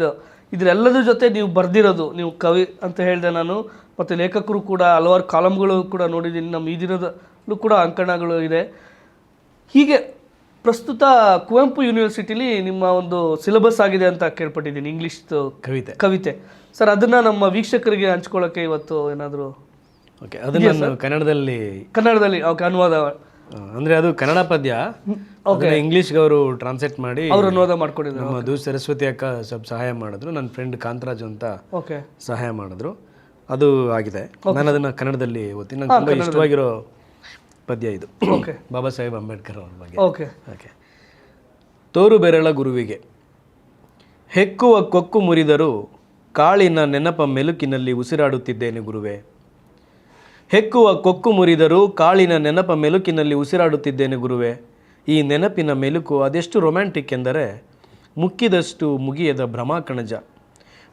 ಇದರೆಲ್ಲದ್ರ ಜೊತೆ ನೀವು ಬರೆದಿರೋದು, ನೀವು ಕವಿ ಅಂತ ಹೇಳಿದೆ ನಾನು, ಮತ್ತು ಲೇಖಕರು ಕೂಡ ಹಲವಾರು ಕಾಲಮ್ಗಳು ಕೂಡ ನೋಡಿದ್ದೀನಿ. ನಮ್ಮ ಈ ದಿನದಲ್ಲೂ ಕೂಡ ಅಂಕಣಗಳು ಇದೆ. ಹೀಗೆ ಪ್ರಸ್ತುತ ಕುವೆಂಪು ಯೂನಿವರ್ಸಿಟಿಲಿ ನಿಮ್ಮ ಒಂದು ಸಿಲೆಬಸ್ ಆಗಿದೆ ಅಂತ ಕೇಳ್ಪಟ್ಟಿದ್ದೀನಿ, ಇಂಗ್ಲೀಷ್ ಕವಿತೆ. ಸರ್, ಅದನ್ನು ನಮ್ಮ ವೀಕ್ಷಕರಿಗೆ ಹಂಚ್ಕೊಳ್ಳೋಕ್ಕೆ ಇವತ್ತು ಏನಾದರೂ? ಓಕೆ, ಅದನ್ನು ನಾನು ಕನ್ನಡದಲ್ಲಿ ಅನುವಾದ, ಅಂದರೆ ಅದು ಕನ್ನಡ ಪದ್ಯ, ಇಂಗ್ಲೀಷ್ಗೆ ಅವರು ಟ್ರಾನ್ಸ್ಲೇಟ್ ಮಾಡಿ ಅವರು ಅನುವಾದ ಮಾಡ್ಕೊಂಡಿದ್ರು. ನಮ್ಮ ದೂ ಸರಸ್ವತಿ ಅಕ್ಕ ಸ್ವಲ್ಪ ಸಹಾಯ ಮಾಡಿದ್ರು, ನನ್ನ ಫ್ರೆಂಡ್ ಕಾಂತರಾಜು ಅಂತ ಸಹಾಯ ಮಾಡಿದ್ರು. ಅದು ಆಗಿದೆ. ನಾನು ಅದನ್ನು ಕನ್ನಡದಲ್ಲಿ ಓದ್ತೀನಿ. ನಂಗೆ ತುಂಬ ಇಷ್ಟವಾಗಿರೋ ಪದ್ಯ ಇದು. ಬಾಬಾ ಸಾಹೇಬ್ ಅಂಬೇಡ್ಕರ್ ಅವ್ರ ಬಗ್ಗೆ. ಓಕೆ. ತೋರು ಬೆರಳ ಗುರುವಿಗೆ ಹೆಕ್ಕುವ ಕೊಕ್ಕು ಮುರಿದರೂ ಕಾಳಿನ ನೆನಪ ಮೆಲುಕಿನಲ್ಲಿ ಉಸಿರಾಡುತ್ತಿದ್ದೇನೆ ಗುರುವೇ. ಹೆಕ್ಕುವ ಕೊಕ್ಕು ಮುರಿದರೂ ಕಾಳಿನ ನೆನಪ ಮೆಲುಕಿನಲ್ಲಿ ಉಸಿರಾಡುತ್ತಿದ್ದೇನೆ ಗುರುವೇ. ಈ ನೆನಪಿನ ಮೆಲುಕು ಅದೆಷ್ಟು ರೊಮ್ಯಾಂಟಿಕ್ ಎಂದರೆ, ಮುಕ್ಕಿದಷ್ಟು ಮುಗಿಯದ ಭ್ರಮಾಕಣಜ,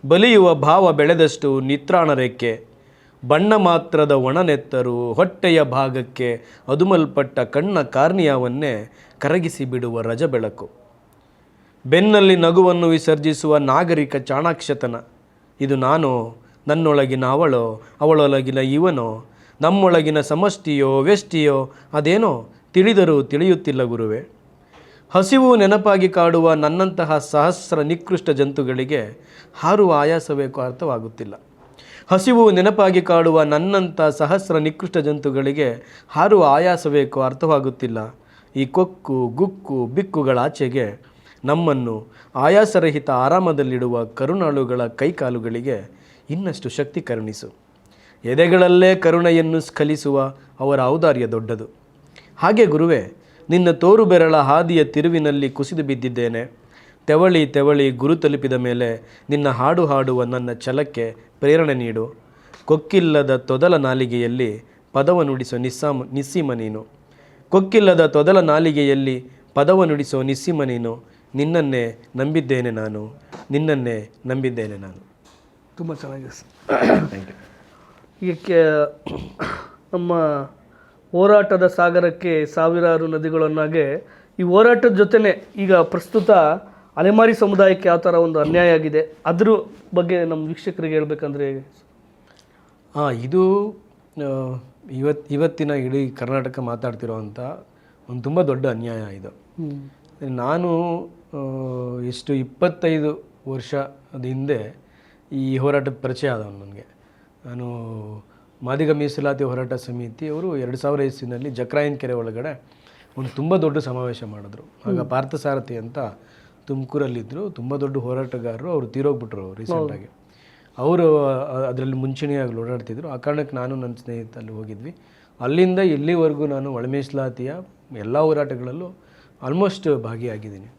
ಬಲಿಯುವ ಭಾವ ಬೆಳೆದಷ್ಟು ನಿತ್ರಾಣ ರೇಖೆ, ಬಣ್ಣ ಮಾತ್ರದ ಒಣನೆತ್ತರು ಹೊಟ್ಟೆಯ ಭಾಗಕ್ಕೆ ಅದುಮಲ್ಪಟ್ಟ ಕಣ್ಣ ಕಾರ್ನಿಯವನ್ನೇ ಕರಗಿಸಿ ಬಿಡುವ ರಜ ಬೆಳಕು, ಬೆನ್ನಲ್ಲಿ ನಗುವನ್ನು ವಿಸರ್ಜಿಸುವ ನಾಗರಿಕ ಚಾಣಾಕ್ಷತನ. ಇದು ನಾನೋ, ನನ್ನೊಳಗಿನ ಅವಳೋ, ಅವಳೊಳಗಿನ ಇವನೋ, ನಮ್ಮೊಳಗಿನ ಸಮಷ್ಟಿಯೋ ವ್ಯಷ್ಟಿಯೋ ಅದೇನೋ ತಿಳಿದರೂ ತಿಳಿಯುತ್ತಿಲ್ಲ ಗುರುವೇ. ಹಸಿವು ನೆನಪಾಗಿ ಕಾಡುವ ನನ್ನಂತಹ ಸಹಸ್ರ ನಿಕೃಷ್ಟ ಜಂತುಗಳಿಗೆ ಹಾರುವ ಆಯಾಸಬೇಕು ಅರ್ಥವಾಗುತ್ತಿಲ್ಲ. ಹಸಿವು ನೆನಪಾಗಿ ಕಾಡುವ ನನ್ನಂಥ ಸಹಸ್ರ ನಿಕೃಷ್ಟ ಜಂತುಗಳಿಗೆ ಹಾರುವ ಆಯಾಸಬೇಕು ಅರ್ಥವಾಗುತ್ತಿಲ್ಲ. ಈ ಕೊಕ್ಕು ಗುಕ್ಕು ಬಿಕ್ಕುಗಳಾಚೆಗೆ ನಮ್ಮನ್ನು ಆಯಾಸರಹಿತ ಆರಾಮದಲ್ಲಿಡುವ ಕರುಣಾಳುಗಳ ಕೈಕಾಲುಗಳಿಗೆ ಇನ್ನಷ್ಟು ಶಕ್ತಿ ಕರುಣಿಸು. ಎದೆಗಳಲ್ಲೇ ಕರುಣೆಯನ್ನು ಸ್ಖಲಿಸುವ ಅವರ ಔದಾರ್ಯ ದೊಡ್ಡದು. ಹಾಗೆ ಗುರುವೇ, ನಿನ್ನ ತೋರು ಬೆರಳ ಹಾದಿಯ ತಿರುವಿನಲ್ಲಿ ಕುಸಿದು ಬಿದ್ದಿದ್ದೇನೆ. ತೆವಳಿ ತೆವಳಿ ಗುರು ತಲುಪಿದ ಮೇಲೆ ನಿನ್ನ ಹಾಡು ಹಾಡುವ ನನ್ನ ಛಲಕ್ಕೆ ಪ್ರೇರಣೆ ನೀಡು. ಕೊಕ್ಕಿಲ್ಲದ ತೊದಲ ನಾಲಿಗೆಯಲ್ಲಿ ಪದವ ನುಡಿಸೋ ನಿಸ್ಸೀಮ ನೀನು. ಕೊಕ್ಕಿಲ್ಲದ ತೊದಲ ನಾಲಿಗೆಯಲ್ಲಿ ಪದವ ನುಡಿಸೋ ನಿಸ್ಸೀಮ ನೀನು. ನಿನ್ನನ್ನೇ ನಂಬಿದ್ದೇನೆ ನಾನು, ನಿನ್ನನ್ನೇ ನಂಬಿದ್ದೇನೆ ನಾನು. ತುಂಬ ಚೆನ್ನಾಗಿದೆ ಸರ್. Thank you. ಈಗ ನಮ್ಮ ಹೋರಾಟದ ಸಾಗರಕ್ಕೆ ಸಾವಿರಾರು ನದಿಗಳನ್ನಾಗೆ ಈ ಹೋರಾಟದ ಜೊತೆನೇ ಈಗ ಪ್ರಸ್ತುತ ಅಲೆಮಾರಿ ಸಮುದಾಯಕ್ಕೆ ಯಾವ ಥರ ಒಂದು ಅನ್ಯಾಯ ಆಗಿದೆ, ಅದ್ರ ಬಗ್ಗೆ ನಮ್ಮ ವೀಕ್ಷಕರಿಗೆ ಹೇಳ್ಬೇಕಂದ್ರೆ? ಇದು ಇವತ್ತಿನ ಇಡೀ ಕರ್ನಾಟಕ ಮಾತಾಡ್ತಿರೋವಂಥ ಒಂದು ತುಂಬ ದೊಡ್ಡ ಅನ್ಯಾಯ ಇದು. ನಾನು ಎಷ್ಟು 25 ವರ್ಷದ ಹಿಂದೆ ಈ ಹೋರಾಟದ ಪರಿಚಯ ಆದವನು ನನಗೆ. ನಾನು ಮಾದಿಗ ಮೀಸಲಾತಿ ಹೋರಾಟ ಸಮಿತಿಯವರು 2000 ಇಸ್ವಿನಲ್ಲಿ ಜಕ್ರಾಯನ್ ಕೆರೆ ಒಳಗಡೆ ಒಂದು ತುಂಬ ದೊಡ್ಡ ಸಮಾವೇಶ ಮಾಡಿದ್ರು. ಆಗ ಪಾರ್ಥಸಾರಥಿ ಅಂತ ತುಮಕೂರಲ್ಲಿದ್ದರು, ತುಂಬ ದೊಡ್ಡ ಹೋರಾಟಗಾರರು. ಅವರು ತೀರೋಗ್ಬಿಟ್ರು ರೀಸೆಂಟಾಗಿ. ಅವರು ಅದರಲ್ಲಿ ಮುಂಚೂಣಿಯಾಗಿ ಓಡಾಡ್ತಿದ್ರು. ಆ ಕಾರಣಕ್ಕೆ ನಾನು ನನ್ನ ಸ್ನೇಹಿತ ಅಲ್ಲಿ ಹೋಗಿದ್ವಿ. ಅಲ್ಲಿಂದ ಇಲ್ಲಿವರೆಗೂ ನಾನು ಒಳ ಮೀಸಲಾತಿಯ ಎಲ್ಲ ಹೋರಾಟಗಳಲ್ಲೂ ಆಲ್ಮೋಸ್ಟ್ ಭಾಗಿಯಾಗಿದ್ದೀನಿ.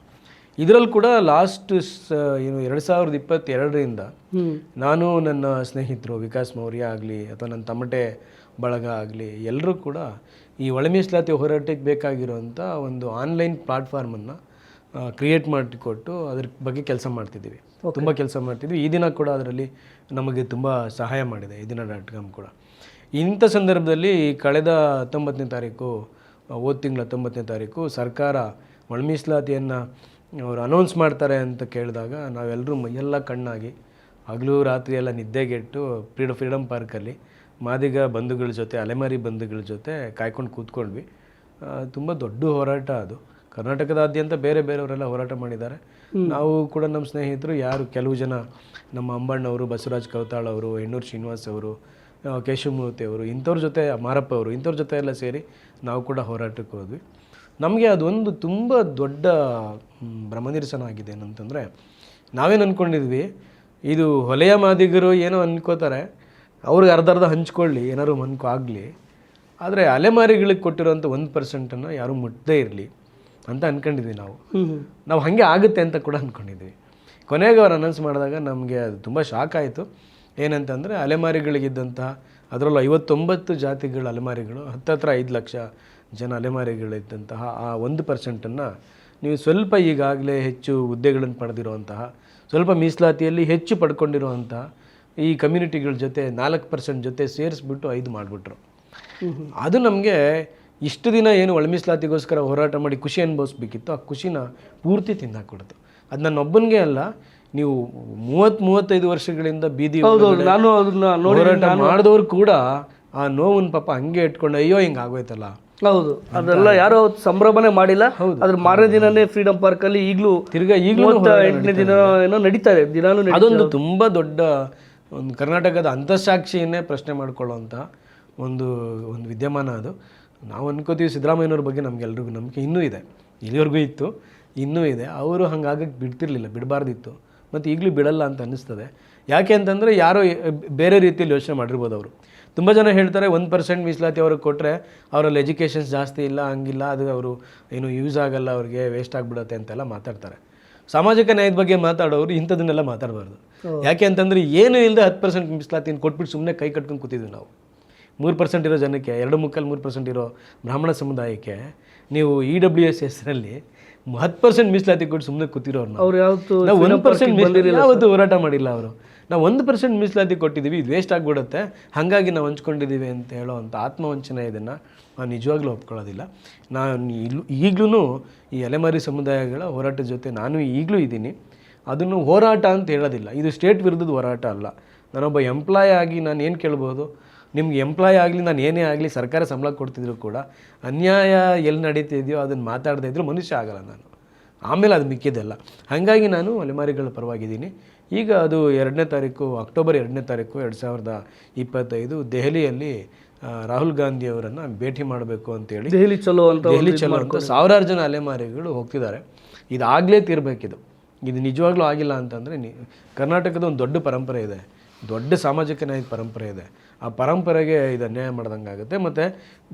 ಇದರಲ್ಲಿ ಕೂಡ ಲಾಸ್ಟ್ 2022ರಿಂದ ನಾನು, ನನ್ನ ಸ್ನೇಹಿತರು ವಿಕಾಸ್ ಮೌರ್ಯ ಆಗಲಿ ಅಥವಾ ನನ್ನ ತಮಟೆ ಬಳಗ ಆಗಲಿ ಎಲ್ಲರೂ ಕೂಡ ಈ ಒಳ ಮೀಸಲಾತಿ ಹೋರಾಟಕ್ಕೆ ಬೇಕಾಗಿರುವಂಥ ಒಂದು ಆನ್ಲೈನ್ ಪ್ಲಾಟ್ಫಾರ್ಮನ್ನು ಕ್ರಿಯೇಟ್ ಮಾಡಿಕೊಟ್ಟು ಅದ್ರ ಬಗ್ಗೆ ಕೆಲಸ ಮಾಡ್ತಿದ್ದೀವಿ. ತುಂಬ ಕೆಲಸ ಮಾಡ್ತಿದ್ವಿ. ಈ ದಿನ ಕೂಡ ಅದರಲ್ಲಿ ನಮಗೆ ತುಂಬ ಸಹಾಯ ಮಾಡಿದೆ ಈ ದಿನ.com ಕೂಡ. ಇಂಥ ಸಂದರ್ಭದಲ್ಲಿ ಕಳೆದ 19ನೇ ತಾರೀಕು, ಹೋದ ತಿಂಗಳ 19ನೇ ತಾರೀಕು ಸರ್ಕಾರ ಒಳ ಮೀಸಲಾತಿಯನ್ನು ಅವರು ಅನೌನ್ಸ್ ಮಾಡ್ತಾರೆ ಅಂತ ಕೇಳಿದಾಗ ನಾವೆಲ್ಲರೂ ಮೈಯೆಲ್ಲ ಕಣ್ಣಾಗಿ ಹಗಲು ರಾತ್ರಿ ಎಲ್ಲ ನಿದ್ದೆಗೆಟ್ಟು ಫ್ರೀಡಮ್ ಪಾರ್ಕಲ್ಲಿ ಮಾದಿಗ ಬಂಧುಗಳ ಜೊತೆ, ಅಲೆಮಾರಿ ಬಂಧುಗಳ ಜೊತೆ ಕಾಯ್ಕೊಂಡು ಕೂತ್ಕೊಂಡ್ವಿ. ತುಂಬ ದೊಡ್ಡ ಹೋರಾಟ ಅದು. ಕರ್ನಾಟಕದಾದ್ಯಂತ ಬೇರೆ ಬೇರೆಯವರೆಲ್ಲ ಹೋರಾಟ ಮಾಡಿದ್ದಾರೆ. ನಾವು ಕೂಡ ನಮ್ಮ ಸ್ನೇಹಿತರು ಕೆಲವು ಜನ ನಮ್ಮ ಅಂಬಣ್ಣವರು, ಬಸವರಾಜ್ ಕವತಾಳ್ ಅವರು, ಹೆಣ್ಣೂರು ಶ್ರೀನಿವಾಸ್ ಅವರು, ಕೇಶವಮೂರ್ತಿ ಅವರು, ಇಂಥವ್ರ ಜೊತೆ ಮಾರಪ್ಪ ಅವರು, ಇಂಥವ್ರ ಜೊತೆ ಎಲ್ಲ ಸೇರಿ ನಾವು ಕೂಡ ಹೋರಾಟಕ್ಕೆ ಹೋದ್ವಿ. ನಮಗೆ ಅದೊಂದು ತುಂಬ ದೊಡ್ಡ ಭ್ರಮನಿರಸನ ಆಗಿದೆ. ಏನಂತಂದರೆ ನಾವೇನು ಅಂದ್ಕೊಂಡಿದ್ವಿ, ಇದು ಹೊಲೆಯ ಮಾದಿಗರು ಏನೋ ಅಂದ್ಕೋತಾರೆ, ಅವ್ರಿಗೆ ಅರ್ಧ ಹಂಚ್ಕೊಳ್ಳಿ, ಏನಾದ್ರು ಆಗಲಿ, ಆದರೆ ಅಲೆಮಾರಿಗಳಿಗೆ ಕೊಟ್ಟಿರೋಂಥ 1% ಯಾರೂ ಮುಟ್ಟದೇ ಇರಲಿ ಅಂತ ಅಂದ್ಕೊಂಡಿದ್ವಿ. ನಾವು ಹಾಗೆ ಆಗುತ್ತೆ ಅಂತ ಕೂಡ ಅಂದ್ಕೊಂಡಿದ್ವಿ. ಕೊನೆಗೆ ಅವ್ರು ಅನೌನ್ಸ್ ಮಾಡಿದಾಗ ನಮಗೆ ಅದು ತುಂಬ ಶಾಕ್ ಆಯಿತು. ಏನಂತಂದರೆ ಅಲೆಮಾರಿಗಳಿಗಿದ್ದಂತಹ, ಅದರಲ್ಲೂ 59 ಜಾತಿಗಳ ಅಲೆಮಾರಿಗಳು, ಹತ್ತತ್ರ 5 ಲಕ್ಷ ಜನ ಅಲೆಮಾರಿಗಳಿದ್ದಂತಹ ಆ 1%ನ್ನು ನೀವು ಸ್ವಲ್ಪ ಈಗಾಗಲೇ ಹೆಚ್ಚು ಹುದ್ದೆಗಳನ್ನು ಪಡೆದಿರುವಂತಹ, ಸ್ವಲ್ಪ ಮೀಸಲಾತಿಯಲ್ಲಿ ಹೆಚ್ಚು ಪಡ್ಕೊಂಡಿರುವಂತಹ ಈ ಕಮ್ಯುನಿಟಿಗಳ ಜೊತೆ 4% ಜೊತೆ ಸೇರಿಸ್ಬಿಟ್ಟು 5 ಮಾಡಿಬಿಟ್ರು. ಅದು ನಮಗೆ ಇಷ್ಟು ದಿನ ಏನು ಒಳ ಮೀಸಲಾತಿಗೋಸ್ಕರ ಹೋರಾಟ ಮಾಡಿ ಖುಷಿ ಅನುಭವಿಸ್ಬೇಕಿತ್ತು, ಆ ಖುಷಿನ ಪೂರ್ತಿ ತಿಂದಾಕೊಡ್ತು. ಅದು ನನ್ನೊಬ್ಬನಿಗೆ ಅಲ್ಲ, ನೀವು 30-35 ವರ್ಷಗಳಿಂದ ಬೀದಿ ಹೋರಾಟ ಮಾಡಿದವರು ಕೂಡ ಆ ನೋವನ್ನು ಪಾಪ ಹಂಗೆ ಇಟ್ಕೊಂಡು ಅಯ್ಯೋ ಹಿಂಗೆ ಆಗೋಯ್ತಲ್ಲ. ಹೌದು, ಅದೆಲ್ಲ ಯಾರೋ ಸಂಭ್ರಮನೆ ಮಾಡಿಲ್ಲ. ಅದ್ರ ಮಾರನೇ ದಿನನೇ ಫ್ರೀಡಮ್ ಪಾರ್ಕಲ್ಲಿ ಈಗಲೂ 8ನೇ ದಿನ ಏನೋ ನಡೀತಾ ಇದೆ, ದಿನಾನು. ಅದೊಂದು ತುಂಬ ದೊಡ್ಡ ಒಂದು ಕರ್ನಾಟಕದ ಅಂತಃಸಾಕ್ಷಿಯನ್ನೇ ಪ್ರಶ್ನೆ ಮಾಡ್ಕೊಳ್ಳೋವಂಥ ಒಂದು ವಿದ್ಯಮಾನ ಅದು. ನಾವು ಅನ್ಕೋತೀವಿ ಸಿದ್ದರಾಮಯ್ಯನವ್ರ ಬಗ್ಗೆ ನಮಗೆಲ್ರಿಗೂ ನಂಬಿಕೆ ಇನ್ನೂ ಇದೆ, ಇಲ್ಲಿವರೆಗೂ ಇತ್ತು, ಇನ್ನೂ ಇದೆ. ಅವರು ಹಂಗಾಗಕ್ಕೆ ಬಿಡ್ತಿರ್ಲಿಲ್ಲ, ಬಿಡಬಾರ್ದಿತ್ತು, ಮತ್ತು ಈಗಲೂ ಬಿಡಲ್ಲ ಅಂತ ಅನ್ನಿಸ್ತದೆ. ಯಾಕೆ ಅಂತಂದರೆ ಯಾರೋ ಬೇರೆ ರೀತಿಯಲ್ಲಿ ಯೋಚನೆ ಮಾಡಿರ್ಬೋದು ಅವರು. ತುಂಬ ಜನ ಹೇಳ್ತಾರೆ 1% ಮೀಸಲಾತಿ ಅವ್ರಿಗೆ ಕೊಟ್ಟರೆ ಅವರಲ್ಲಿ ಎಜುಕೇಷನ್ಸ್ ಜಾಸ್ತಿ ಇಲ್ಲ, ಹಂಗಿಲ್ಲ, ಅದು ಅವರು ಏನು ಯೂಸ್ ಆಗಲ್ಲ, ಅವ್ರಿಗೆ ವೇಸ್ಟ್ ಆಗಿಬಿಡುತ್ತೆ ಅಂತೆಲ್ಲ ಮಾತಾಡ್ತಾರೆ. ಸಾಮಾಜಿಕ ನ್ಯಾಯದ ಬಗ್ಗೆ ಮಾತಾಡೋರು ಇಂಥದನ್ನೆಲ್ಲ ಮಾತಾಡಬಾರ್ದು. ಯಾಕೆ ಅಂತಂದರೆ ಏನು ಇಲ್ಲದೆ 10% ಮೀಸಲಾತಿನ ಕೊಟ್ಬಿಟ್ಟು ಸುಮ್ಮನೆ ಕೈ ಕಟ್ಕೊಂಡು ಕೂತಿದ್ವಿ ನಾವು. 3% ಇರೋ ಜನಕ್ಕೆ, 2.3% ಇರೋ ಬ್ರಾಹ್ಮಣ ಸಮುದಾಯಕ್ಕೆ ನೀವು EWS ಹೆಸರಲ್ಲಿ 10% ಮೀಸಲಾತಿ ಕೊಟ್ಟು ಸುಮ್ಮನೆ ಕೂತಿರೋರು ನಾವು 1% ಯಾವತ್ತೂ ಹೋರಾಟ ಮಾಡಿಲ್ಲ ಅವರು. ನಾವು 1% ಮೀಸಲಾತಿ ಕೊಟ್ಟಿದ್ದೀವಿ, ಇದು ವೇಸ್ಟ್ ಆಗಿಬಿಡುತ್ತೆ, ಹಾಗಾಗಿ ನಾವು ಹಂಚ್ಕೊಂಡಿದ್ದೀವಿ ಅಂತ ಹೇಳೋ ಅಂಥ ಆತ್ಮವಂಚನೆ ಇದನ್ನು ನಾನು ನಿಜವಾಗ್ಲೂ ಒಪ್ಕೊಳ್ಳೋದಿಲ್ಲ. ನಾನು ಈಗಲೂ ಈ ಅಲೆಮಾರಿ ಸಮುದಾಯಗಳ ಹೋರಾಟದ ಜೊತೆ ನಾನು ಈಗಲೂ ಇದ್ದೀನಿ. ಅದನ್ನು ಹೋರಾಟ ಅಂತ ಹೇಳೋದಿಲ್ಲ, ಇದು ಸ್ಟೇಟ್ ವಿರುದ್ಧದ ಹೋರಾಟ ಅಲ್ಲ. ನಾನೊಬ್ಬ ಎಂಪ್ಲಾಯ್ ಆಗಿ ನಾನು ಏನು ಕೇಳ್ಬೋದು, ನಿಮ್ಗೆ ಎಂಪ್ಲಾಯ್ ಆಗಲಿ, ನಾನು ಏನೇ ಆಗಲಿ, ಸರ್ಕಾರ ಸಂಬಳ ಕೊಡ್ತಿದ್ರು ಕೂಡ ಅನ್ಯಾಯ ಎಲ್ಲಿ ನಡೀತಿದೆಯೋ ಅದನ್ನು ಮಾತಾಡದೇ ಇದ್ದರೂ ಮನುಷ್ಯ ಆಗಲ್ಲ ನಾನು. ಆಮೇಲೆ ಅದು ಮಿಕ್ಕಿದೆಲ್ಲ. ಹಾಗಾಗಿ ನಾನು ಅಲೆಮಾರಿಗಳ ಪರವಾಗಿದ್ದೀನಿ. ಈಗ ಅದು ಅಕ್ಟೋಬರ್ 2ನೇ ತಾರೀಕು 2025 ದೆಹಲಿಯಲ್ಲಿ ರಾಹುಲ್ ಗಾಂಧಿ ಅವರನ್ನು ಭೇಟಿ ಮಾಡಬೇಕು ಅಂತೇಳಿ ದೆಹಲಿ ಚಲೋ ಅಂತ ಸಾವಿರಾರು ಜನ ಅಲೆಮಾರಿಗಳು ಹೋಗ್ತಿದ್ದಾರೆ. ಇದಾಗಲೇ ತೀರಬೇಕಿದು. ಇದು ನಿಜವಾಗ್ಲೂ ಆಗಿಲ್ಲ ಅಂತಂದರೆ ಕರ್ನಾಟಕದ ಒಂದು ದೊಡ್ಡ ಪರಂಪರೆ ಇದೆ, ದೊಡ್ಡ ಸಾಮಾಜಿಕ ನ್ಯಾಯದ ಪರಂಪರೆ ಇದೆ. ಆ ಪರಂಪರೆಗೆ ಇದು ಅನ್ಯಾಯ ಮಾಡ್ದಂಗೆ ಆಗುತ್ತೆ. ಮತ್ತು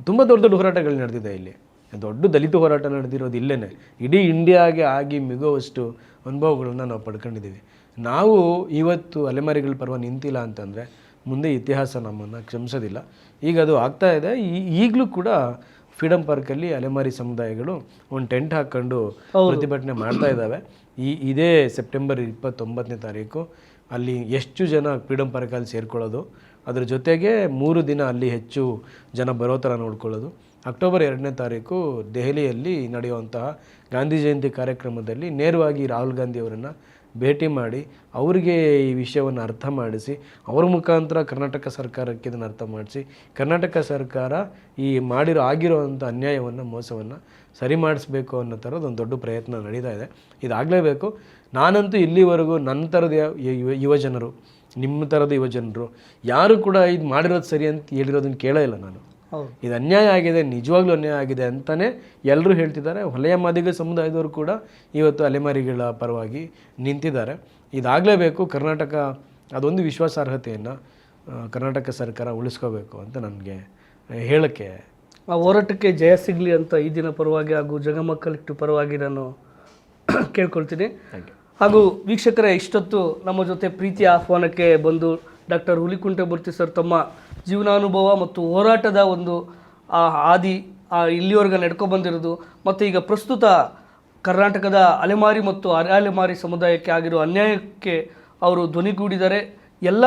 ತುಂಬ ದೊಡ್ಡ ದೊಡ್ಡ ಹೋರಾಟಗಳು ನಡೆದಿದೆ ಇಲ್ಲಿ. ದೊಡ್ಡ ದಲಿತ ಹೋರಾಟ ನಡೆದಿರೋದು ಇಲ್ಲೇ. ಇಡೀ ಇಂಡಿಯಾಗೆ ಆಗಿ ಮಿಗುವಷ್ಟು ಅನುಭವಗಳನ್ನ ನಾವು ಪಡ್ಕೊಂಡಿದ್ದೀವಿ. ನಾವು ಇವತ್ತು ಅಲೆಮಾರಿಗಳ ಪರ್ವ ನಿಂತಿಲ್ಲ ಅಂತಂದರೆ ಮುಂದೆ ಇತಿಹಾಸ ನಮ್ಮನ್ನು ಕ್ಷಮಿಸೋದಿಲ್ಲ. ಈಗ ಅದು ಆಗ್ತಾ ಇದೆ. ಈಗಲೂ ಕೂಡ ಫ್ರೀಡಮ್ ಪಾರ್ಕಲ್ಲಿ ಅಲೆಮಾರಿ ಸಮುದಾಯಗಳು ಒಂದು ಟೆಂಟ್ ಹಾಕ್ಕೊಂಡು ಪ್ರತಿಭಟನೆ ಮಾಡ್ತಾ ಇದ್ದಾವೆ. ಇದೇ ಸೆಪ್ಟೆಂಬರ್ 29ನೇ ತಾರೀಕು ಅಲ್ಲಿ ಎಷ್ಟು ಜನ ಫ್ರೀಡಮ್ ಪಾರ್ಕಲ್ಲಿ ಸೇರ್ಕೊಳ್ಳೋದು, ಅದ್ರ ಜೊತೆಗೆ 3 ದಿನ ಅಲ್ಲಿ ಹೆಚ್ಚು ಜನ ಬರೋ ಥರ ನೋಡ್ಕೊಳ್ಳೋದು. ಅಕ್ಟೋಬರ್ 2ನೇ ತಾರೀಕು ದೆಹಲಿಯಲ್ಲಿ ನಡೆಯುವಂತಹ ಗಾಂಧಿ ಜಯಂತಿ ಕಾರ್ಯಕ್ರಮದಲ್ಲಿ ನೇರವಾಗಿ ರಾಹುಲ್ ಗಾಂಧಿ ಅವರನ್ನು ಭೇಟಿ ಮಾಡಿ ಅವರಿಗೆ ಈ ವಿಷಯವನ್ನು ಅರ್ಥ ಮಾಡಿಸಿ, ಅವರ ಮುಖಾಂತರ ಕರ್ನಾಟಕ ಸರ್ಕಾರಕ್ಕೆ ಇದನ್ನು ಅರ್ಥ ಮಾಡಿಸಿ, ಕರ್ನಾಟಕ ಸರ್ಕಾರ ಈ ಆಗಿರೋವಂಥ ಅನ್ಯಾಯವನ್ನು, ಮೋಸವನ್ನು ಸರಿ ಮಾಡಿಸ್ಬೇಕು ಅನ್ನೋ ಥರದ್ದು ಒಂದು ದೊಡ್ಡ ಪ್ರಯತ್ನ ನಡೀತಾ ಇದೆ. ಇದಾಗಲೇಬೇಕು. ನಾನಂತೂ ಇಲ್ಲಿವರೆಗೂ ನನ್ನ ಥರದ ಯುವಜನರು, ನಿಮ್ಮ ಥರದ ಯುವಜನರು ಯಾರು ಕೂಡ ಇದು ಮಾಡಿರೋದು ಸರಿ ಅಂತ ಹೇಳಿರೋದನ್ನು ಕೇಳೇ ಇಲ್ಲ ನಾನು. ಇದು ಅನ್ಯಾಯ ಆಗಿದೆ, ನಿಜವಾಗ್ಲೂ ಅನ್ಯಾಯ ಆಗಿದೆ ಅಂತಲೇ ಎಲ್ಲರೂ ಹೇಳ್ತಿದ್ದಾರೆ. ಹೊಲೆಯ ಮಾದಿಗ ಸಮುದಾಯದವರು ಕೂಡ ಇವತ್ತು ಅಲೆಮಾರಿಗಳ ಪರವಾಗಿ ನಿಂತಿದ್ದಾರೆ. ಇದಾಗಲೇಬೇಕು. ಕರ್ನಾಟಕ ಅದೊಂದು ವಿಶ್ವಾಸಾರ್ಹತೆಯನ್ನು ಕರ್ನಾಟಕ ಸರ್ಕಾರ ಉಳಿಸ್ಕೋಬೇಕು ಅಂತ ನನಗೆ ಹೇಳೋಕ್ಕೆ, ಆ ಹೋರಾಟಕ್ಕೆ ಜಯ ಸಿಗಲಿ ಅಂತ ಈ ದಿನ ಪರವಾಗಿ ಹಾಗೂ ಜಗಮ ಕಲೆಕ್ಟಿವ್ ಪರವಾಗಿ ನಾನು ಕೇಳ್ಕೊಳ್ತೀನಿ. ಹಾಗೂ ವೀಕ್ಷಕರೇ, ಇಷ್ಟೊತ್ತು ನಮ್ಮ ಜೊತೆ ಪ್ರೀತಿಯ ಆಹ್ವಾನಕ್ಕೆ ಬಂದು ಡಾಕ್ಟರ್ ಹುಲಿಕುಂಟೆ ಮೂರ್ತಿ ಸರ್ ತಮ್ಮ ಜೀವನಾನುಭವ ಮತ್ತು ಹೋರಾಟದ ಒಂದು ಹಾದಿ ಇಲ್ಲಿವರೆಗೆ ನಡ್ಕೊಬಂದಿರೋದು ಮತ್ತು ಈಗ ಪ್ರಸ್ತುತ ಕರ್ನಾಟಕದ ಅಲೆಮಾರಿ ಮತ್ತು ಅಲೆಮಾರಿ ಸಮುದಾಯಕ್ಕೆ ಆಗಿರೋ ಅನ್ಯಾಯಕ್ಕೆ ಅವರು ಧ್ವನಿಗೂಡಿದ್ದಾರೆ. ಎಲ್ಲ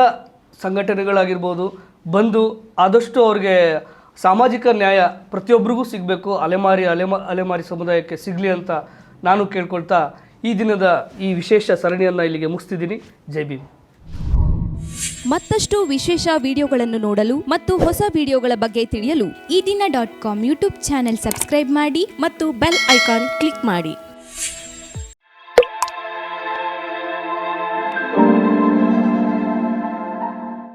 ಸಂಘಟನೆಗಳಾಗಿರ್ಬೋದು ಬಂದು ಆದಷ್ಟು ಅವ್ರಿಗೆ ಸಾಮಾಜಿಕ ನ್ಯಾಯ ಪ್ರತಿಯೊಬ್ಬರಿಗೂ ಸಿಗಬೇಕು, ಅಲೆಮಾರಿ ಸಮುದಾಯಕ್ಕೆ ಸಿಗಲಿ ಅಂತ ನಾನು ಕೇಳ್ಕೊಳ್ತಾ ಈ ದಿನದ ಈ ವಿಶೇಷ ಸರಣಿಯನ್ನು ಇಲ್ಲಿಗೆ ಮುಗಿಸ್ತಿದ್ದೀನಿ. ಜೈ ಭೀಮ್. ಮತ್ತಷ್ಟು ವಿಶೇಷ ವಿಡಿಯೋಗಳನ್ನು ನೋಡಲು ಮತ್ತು ಹೊಸ ವಿಡಿಯೋಗಳ ಬಗ್ಗೆ ತಿಳಿಯಲು ಈ ದಿನ .com ಯೂಟ್ಯೂಬ್ ಚಾನೆಲ್ ಸಬ್ಸ್ಕ್ರೈಬ್ ಮಾಡಿ ಮತ್ತು ಬೆಲ್ ಐಕಾನ್ ಕ್ಲಿಕ್ ಮಾಡಿ.